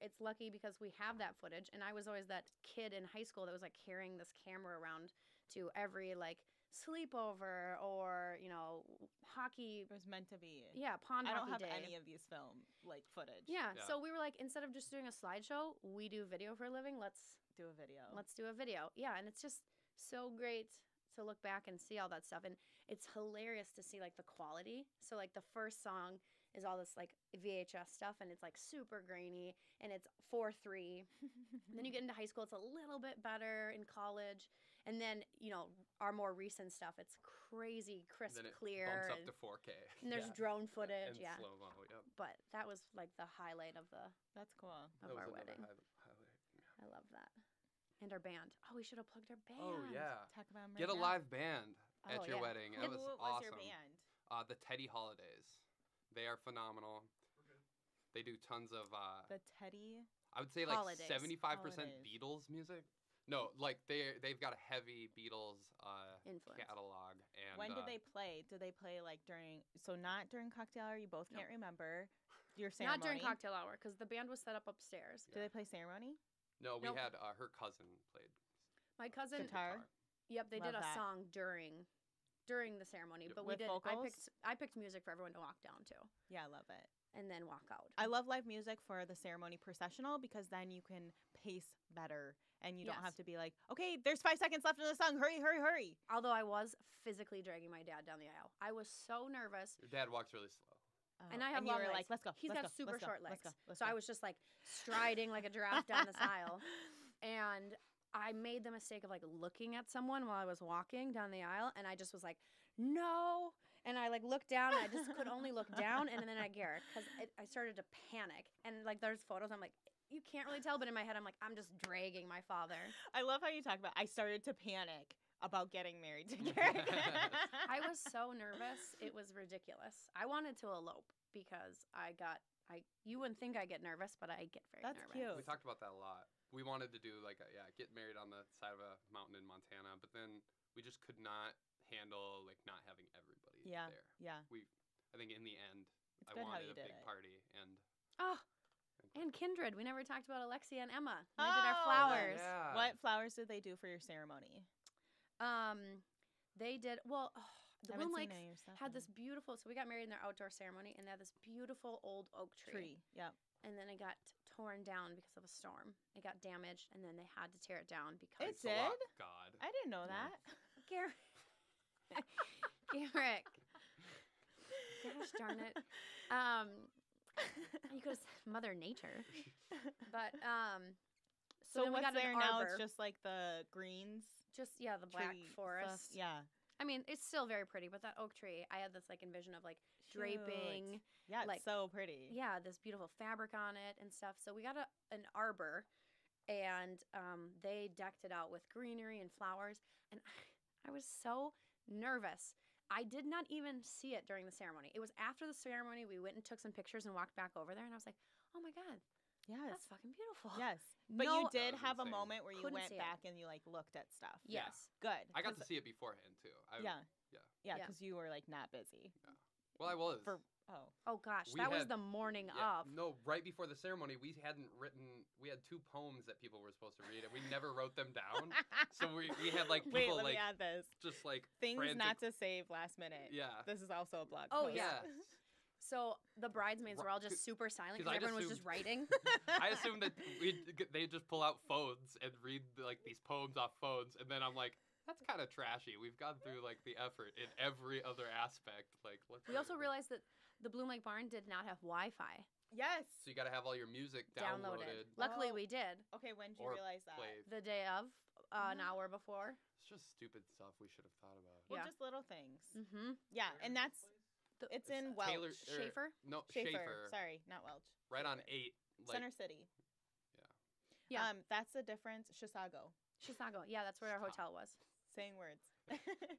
it's lucky because we have that footage, and I was always that kid in high school that was like carrying this camera around to every like sleepover or hockey. It was meant to be. Yeah, pond I don't hockey have day. any of these film like footage. Yeah, Yeah. so we were like, instead of just doing a slideshow, we do video for a living. Let's Do a video. do a video. Yeah, and it's just so great to look back and see all that stuff, and it's hilarious to see like the quality. So like the first song is all this like VHS stuff, and it's like super grainy, and it's 4:3. And then you get into high school, it's a little bit better. In college, and then our more recent stuff, it's crazy crisp, Then it clear, bumps up and, to 4K. and there's drone footage. And Yeah, slow mo. Yep. but that was like the highlight of That's cool. That was our another wedding. highlight. I love that. And our band. Oh, we should have plugged our band. Oh yeah. Talk about 'em Get a right now. live band at Oh, your yeah. wedding. That was What awesome. was your band? The Teddy Holidays. They are phenomenal. They do tons of. The Teddy. I would say like Holidays. 75% Holidays. Beatles music. No, like they've got a heavy Beatles Influence. catalog. And When did they play? Did they play like during? So not during cocktail hour. You both No. can't remember your ceremony. Not during cocktail hour because the band was set up upstairs. Did they play ceremony? No, we Nope. had her cousin played My cousin. Guitar. Yep, they Love did a that. song during the ceremony, Yep. but With we did. vocals? I picked music for everyone to walk down to, Yeah, I love it. and then walk out. I love live music for the ceremony processional because then you can pace better and you don't have Yes. to be like, okay, there's 5 seconds left in the song. Hurry, hurry, hurry. Although I was physically dragging my dad down the aisle, I was so nervous. Your dad walks really slow. And I have you long were legs. like, let's go. He's let's got go, super let's go, short let's legs, go, let's so go. I was just like striding like a giraffe down this aisle, and I made the mistake of like looking at someone while I was walking down the aisle, and I just was like, no. And I like looked down, and I just could only look down, and then at Garak because I started to panic, and like there's photos, I'm like, you can't really tell, but in my head I'm like, I'm just dragging my father. I love how you talk about I started to panic about getting married to Gerick. I was so nervous, it was ridiculous. I wanted to elope because you wouldn't think I get nervous, but I get very That's nervous. cute. We talked about that a lot. We wanted to do like get married on the side of a mountain in Montana, but then we just could not handle like not having everybody Yeah. there. Yeah. I think in the end, It's I good how wanted you a did big it. party, and Oh, and Kindred. We never talked about Alexia and Emma. They did our Oh, flowers. yeah. What flowers did they do for your ceremony? They did the I Bloom haven't seen Lakes any of your stuff. had this beautiful. So we got married in their outdoor ceremony, and they had this beautiful old oak tree. tree. Yep. And then it got torn down because of a storm. It got damaged, and then they had to tear it down because It Thanks a lot, did? God. I didn't know Yeah. that. Gerick. Gosh darn it. You could have said Mother Nature. But So then we what's got there an now? arbor. It's just like the greens, Just the black tree forest. stuff. Yeah. I mean, it's still very pretty, but that oak tree, I had this like envision of like draping, Yeah, it's like, so pretty. yeah, this beautiful fabric on it and stuff. So we got an arbor, and they decked it out with greenery and flowers, and I was so nervous. I did not even see it during the ceremony. It was after the ceremony. We went and took some pictures and walked back over there, and I was like, oh my God, Yes. that's fucking beautiful. Yes. But No- you did That was have a insane. moment where you Couldn't went see it. back and you like looked at stuff. Yeah. Yes. Good. I got to 'cause- see it beforehand too. Yeah. Yeah. Yeah, Yeah. because you were like not busy. Well, I was. Oh gosh, We that was had- the morning Yeah, of. no, right before the ceremony, we had 2 poems that people were supposed to read, and we never wrote them down. So we had like people Wait, let like me add this. just like Things frantic, not to save last minute. Yeah. This is also a blog Oh, post. yeah. Yes. So the bridesmaids were all Ri- just super silent 'cause because I'd everyone was assumed- just writing. I assumed that they just pull out phones and read like these poems off phones, and then I'm like, that's kind of trashy. We've gone through like the effort in every other aspect. Like, let's. We also realized that the Bloom Lake Barn did not have Wi-Fi Yes. So you got to have all your music downloaded. Luckily, Oh. we did Okay, when did you Or realize that? played. the day of, an hour before. It's just stupid stuff we should have thought about. Well, Yeah. just little things. Mm-hmm. Yeah, Where and is that's this place? it's in Welch. Taylor, Schaefer? No, Schaefer. Schaefer. Sorry, not Welch. Right on 8. Like, Center City. Yeah. That's the difference. Chisago. Chisago. Yeah, that's where our hotel was. Saying words.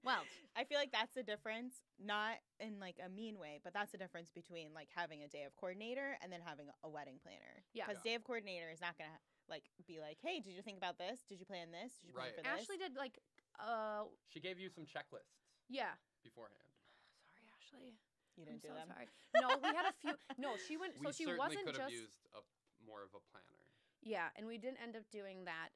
Welch. I feel like that's the difference, not in like a mean way, but that's the difference between like having a day of coordinator and then having a wedding planner. Yeah. Because day of coordinator is not gonna like be like, hey, did you think about this? Did you plan this? Did you plan Right. for this? Ashley did like, she gave you some checklists yeah. beforehand. Sorry, Ashley. you I'm didn't do so them. sorry. No, we had a few. No, she went. We So she certainly wasn't could have just. used more of a planner. Yeah, and we didn't end up doing that.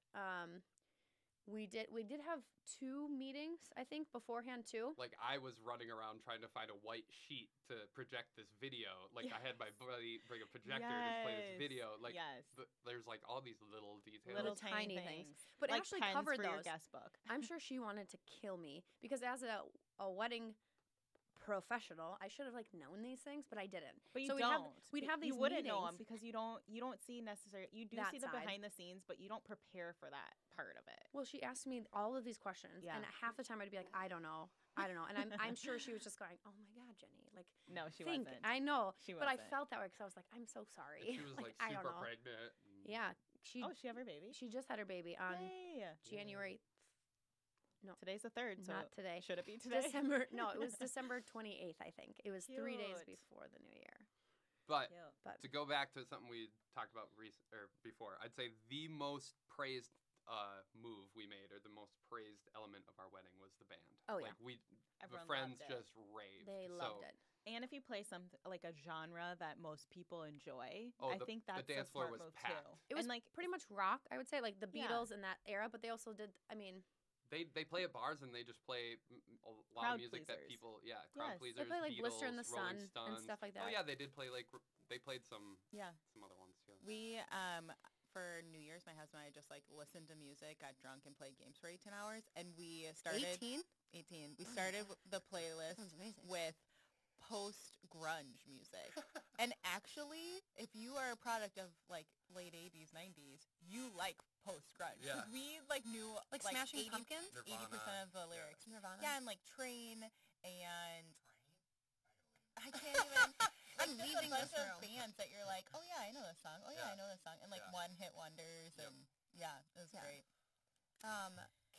We did have 2 meetings, I think, beforehand too. Like, I was running around trying to find a white sheet to project this video. Like, I had my buddy bring a projector to play this Yes. video. Like, yes. there's like all these little details. Little tiny tiny things. things. But like Ashley pens covered for your those. guest book. I'm sure she wanted to kill me because as a wedding professional, I should have like known these things, but I didn't. But you So don't. we'd have You these wouldn't know them meetings. because you don't see necessarily. You do That see the side. behind the scenes, but you don't prepare for that part of it. Well, she asked me all of these questions, Yeah. and half the time I'd be like, I don't know, and I'm sure she was just going, oh my God, Jenny, like No, she think. wasn't. I know, She but I wasn't. felt that way because I was like, I'm so And sorry. she was like I don't super know. pregnant. and- Yeah, she Oh, she have her baby. she just had her baby on Yay. January. Today's the 3rd, so Not today. should it be today? December. No, it was December 28th. I think it was 3 days Cute. before the new year. But Cute. But to go back to something we talked about before, I'd say the most praised move we made, or the most praised element of our wedding, was the band. Oh, yeah. Like, Everyone the friends loved it. just raved. they So- loved it. And if you play something like a genre that most people enjoy, Oh, I the- think the that's dance a floor smart was move packed. too. It was and like pretty much rock. I would say like the Yeah. Beatles in that era, but they also did. I mean, They play at bars and they just play a lot Crowd of music that pleasers. crowd Yes. pleasers. they play like Beatles, Blister in the Rolling Sun Stones. and stuff like that. Oh yeah, they did play like they played some yeah, other ones. Yeah. we for New Year's, my husband and I just like listened to music, got drunk, and played games for 18 hours. And we started 18. 18. We started the playlist Sounds amazing. with post grunge music. And actually, if you are a product of like late 80s, 90s, you like post grunge. Yeah. We like knew Like Smashing 80, Pumpkins? 80% of the lyrics. Nirvana. Yeah, and like Train and I can't even. I'm like, leaving there's a bunch this of room. bands that you're like, oh yeah, I know this song. Oh yeah, Yeah. I know this song. And like Yeah. one hit wonders Yep. and yeah, it was Yeah. great.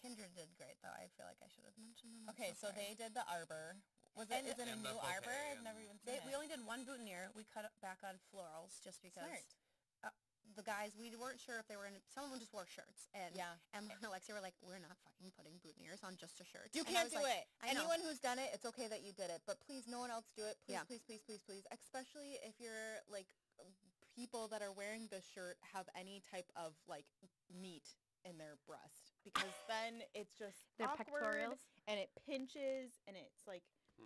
Kindred did great though. I feel like I should have mentioned them. I'm Okay, so sorry. they did the arbor. Is And- it a and new the arbor? bouquet I've never and- even seen We it. only did one boutonniere. We cut it back on florals just because Smart. the guys, we weren't sure if they were in. Some of them just wore shirts, and Yeah. Emma and Alexia were like, "We're not fucking putting boutonnieres on just a shirt." You And I can't was do like, it. I know. Anyone who's done it, it's okay that you did it, but please, no one else do it. Please, Yeah. please, please, please, please. Especially if you're like people that are wearing this shirt have any type of like meat in their breast, because then it's just Their awkward pectorials. and it pinches and it's like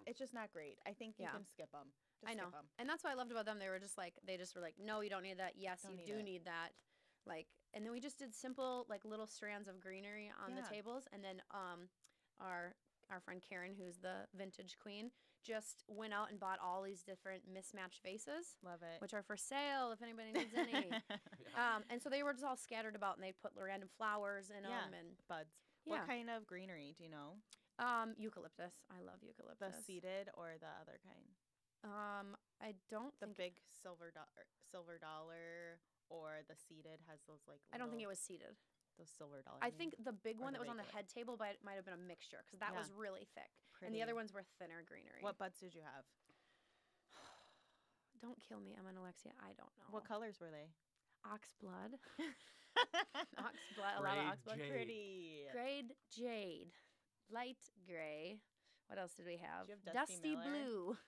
It's just not great. I think you Yeah. can skip them. Just I know. Skip 'em. And that's what I loved about them. They were just like, they just were like, no, you don't need that. Yes, Don't you need do it. need that. Like, and then we just did simple, like, little strands of greenery on the Yeah. tables. And then our friend Karen, who's the vintage queen, just went out and bought all these different mismatched vases, Love it. which are for sale if anybody needs any. And so they were just all scattered about, and they put random flowers in Yeah. them. And Buds. yeah, What kind of greenery do you know? eucalyptus. I love The eucalyptus. seeded or the other kind? I don't The think big silver dollar or the seeded has those like. I don't think it little- was seeded. those silver dollar. I think the big Or one the that was on the regular. head table might have been a mixture because that Yeah. was really thick, and the other ones were thinner greenery. What buds did you have? Don't kill me, Emma and Alexia. I don't know. What colors were they? Ox blood? Ox blood. A lot of Grade ox blood. jade. Pretty. Grade jade, light gray. What else did we have? you have Dusty Miller? blue.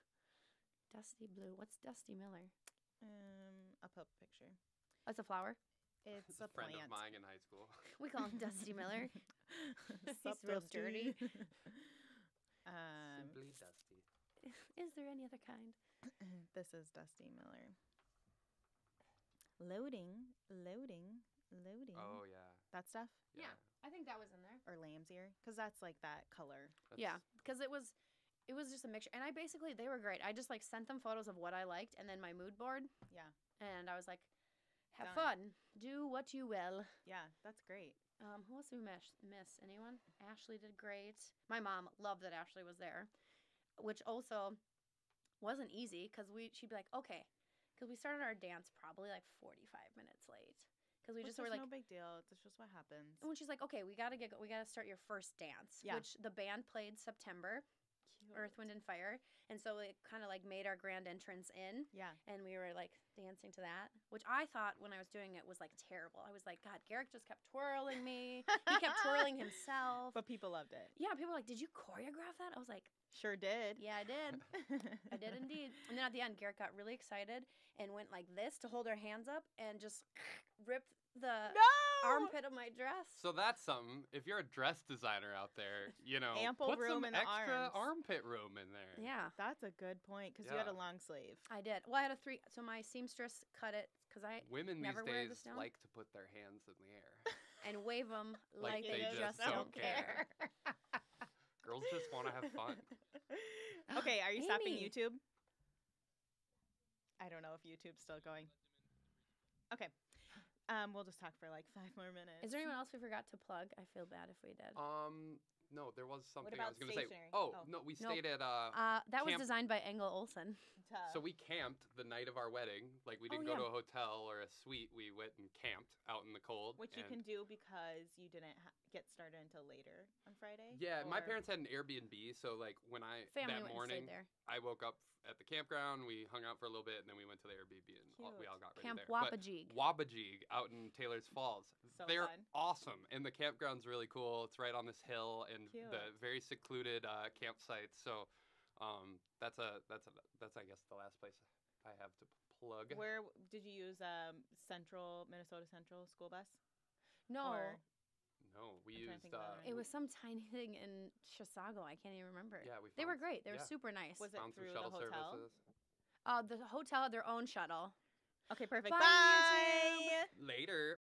Dusty blue. What's Dusty Miller? I'll put a picture. That's a flower. It's It's a a friend plant. of mine in high school. We call him Dusty Miller. Sup, He's real Dusty? dirty. Simply Dusty. Is there any other kind? This is Dusty Miller. Loading. Oh yeah. That stuff? Yeah. I think that was in there. Or lamb's ear? Because that's like that color. Yeah, because it was just a mixture, and they were great. I just like sent them photos of what I liked, and then my mood board, Yeah. and I was like, have Done. fun, do what you will. Yeah, that's great. Who else did we miss? Anyone? Ashley did great. My mom loved that Ashley was there, which also wasn't easy because she'd be like, okay, because we started our dance probably like 45 minutes late because we just were like. no big deal. It's just what happens. And when she's like, okay, we gotta start your first dance, Yeah. which the band played September. Cute. Earth, Wind, and Fire, and so it kind of like made our grand entrance in, Yeah. and we were like dancing to that, which I thought when I was doing it was like terrible. I was like, God, Gerick just kept twirling me. He kept twirling himself. But people loved it. Yeah, people were like, did you choreograph that? I was like, Sure did. yeah, I did. I did indeed. And then at the end, Gerick got really excited and went like this to hold our hands up and just ripped the No! armpit of my dress. So that's something. If you're a dress designer out there, Ample put room some in the extra arms. armpit room in there. Yeah, That's a good point because you had a Yeah. long sleeve. I did. Well, I had so my seamstress cut it because I Women Never these wear days this down? like to put their hands in the air. and wave them like, Like they they just just don't don't care. Girls just want to have fun. Okay, are you stopping Amy. YouTube? I don't know if YouTube's still going. Okay. We'll just talk for like 5 more minutes. Is there anyone else we forgot to plug? I feel bad if we did. No, there was something I about was going to say. stationery? Oh, Oh. no, we Nope. stayed at That was camp- designed by Engel Olsen. so we camped the night of our wedding. Like we Oh, didn't go yeah. to a hotel or a suite. We went and camped out in the cold. Which you and- can do because you didn't get started until later on Friday? Yeah, my or- parents had an Airbnb, so like when Family that went morning and stayed there. I woke up at the campground, we hung out for a little bit, and then we went to the Airbnb and we all got ready Camp there. But Wapajig. Wapajig out in Taylor's Falls. So They're fun. awesome, and the campground's really cool. It's right on this hill and Cute. the very secluded campsites. So that's I guess the last place I have to plug. Where did you use Minnesota Central school bus? No, Or- No, we I'm trying to used think of that one. it was some tiny thing in Chisago. I can't even remember. yeah, we They were found- great. They were yeah. super nice. Was it found some through the shuttle hotel? services. The hotel had their own shuttle. Okay, perfect. Bye, Bye. Later.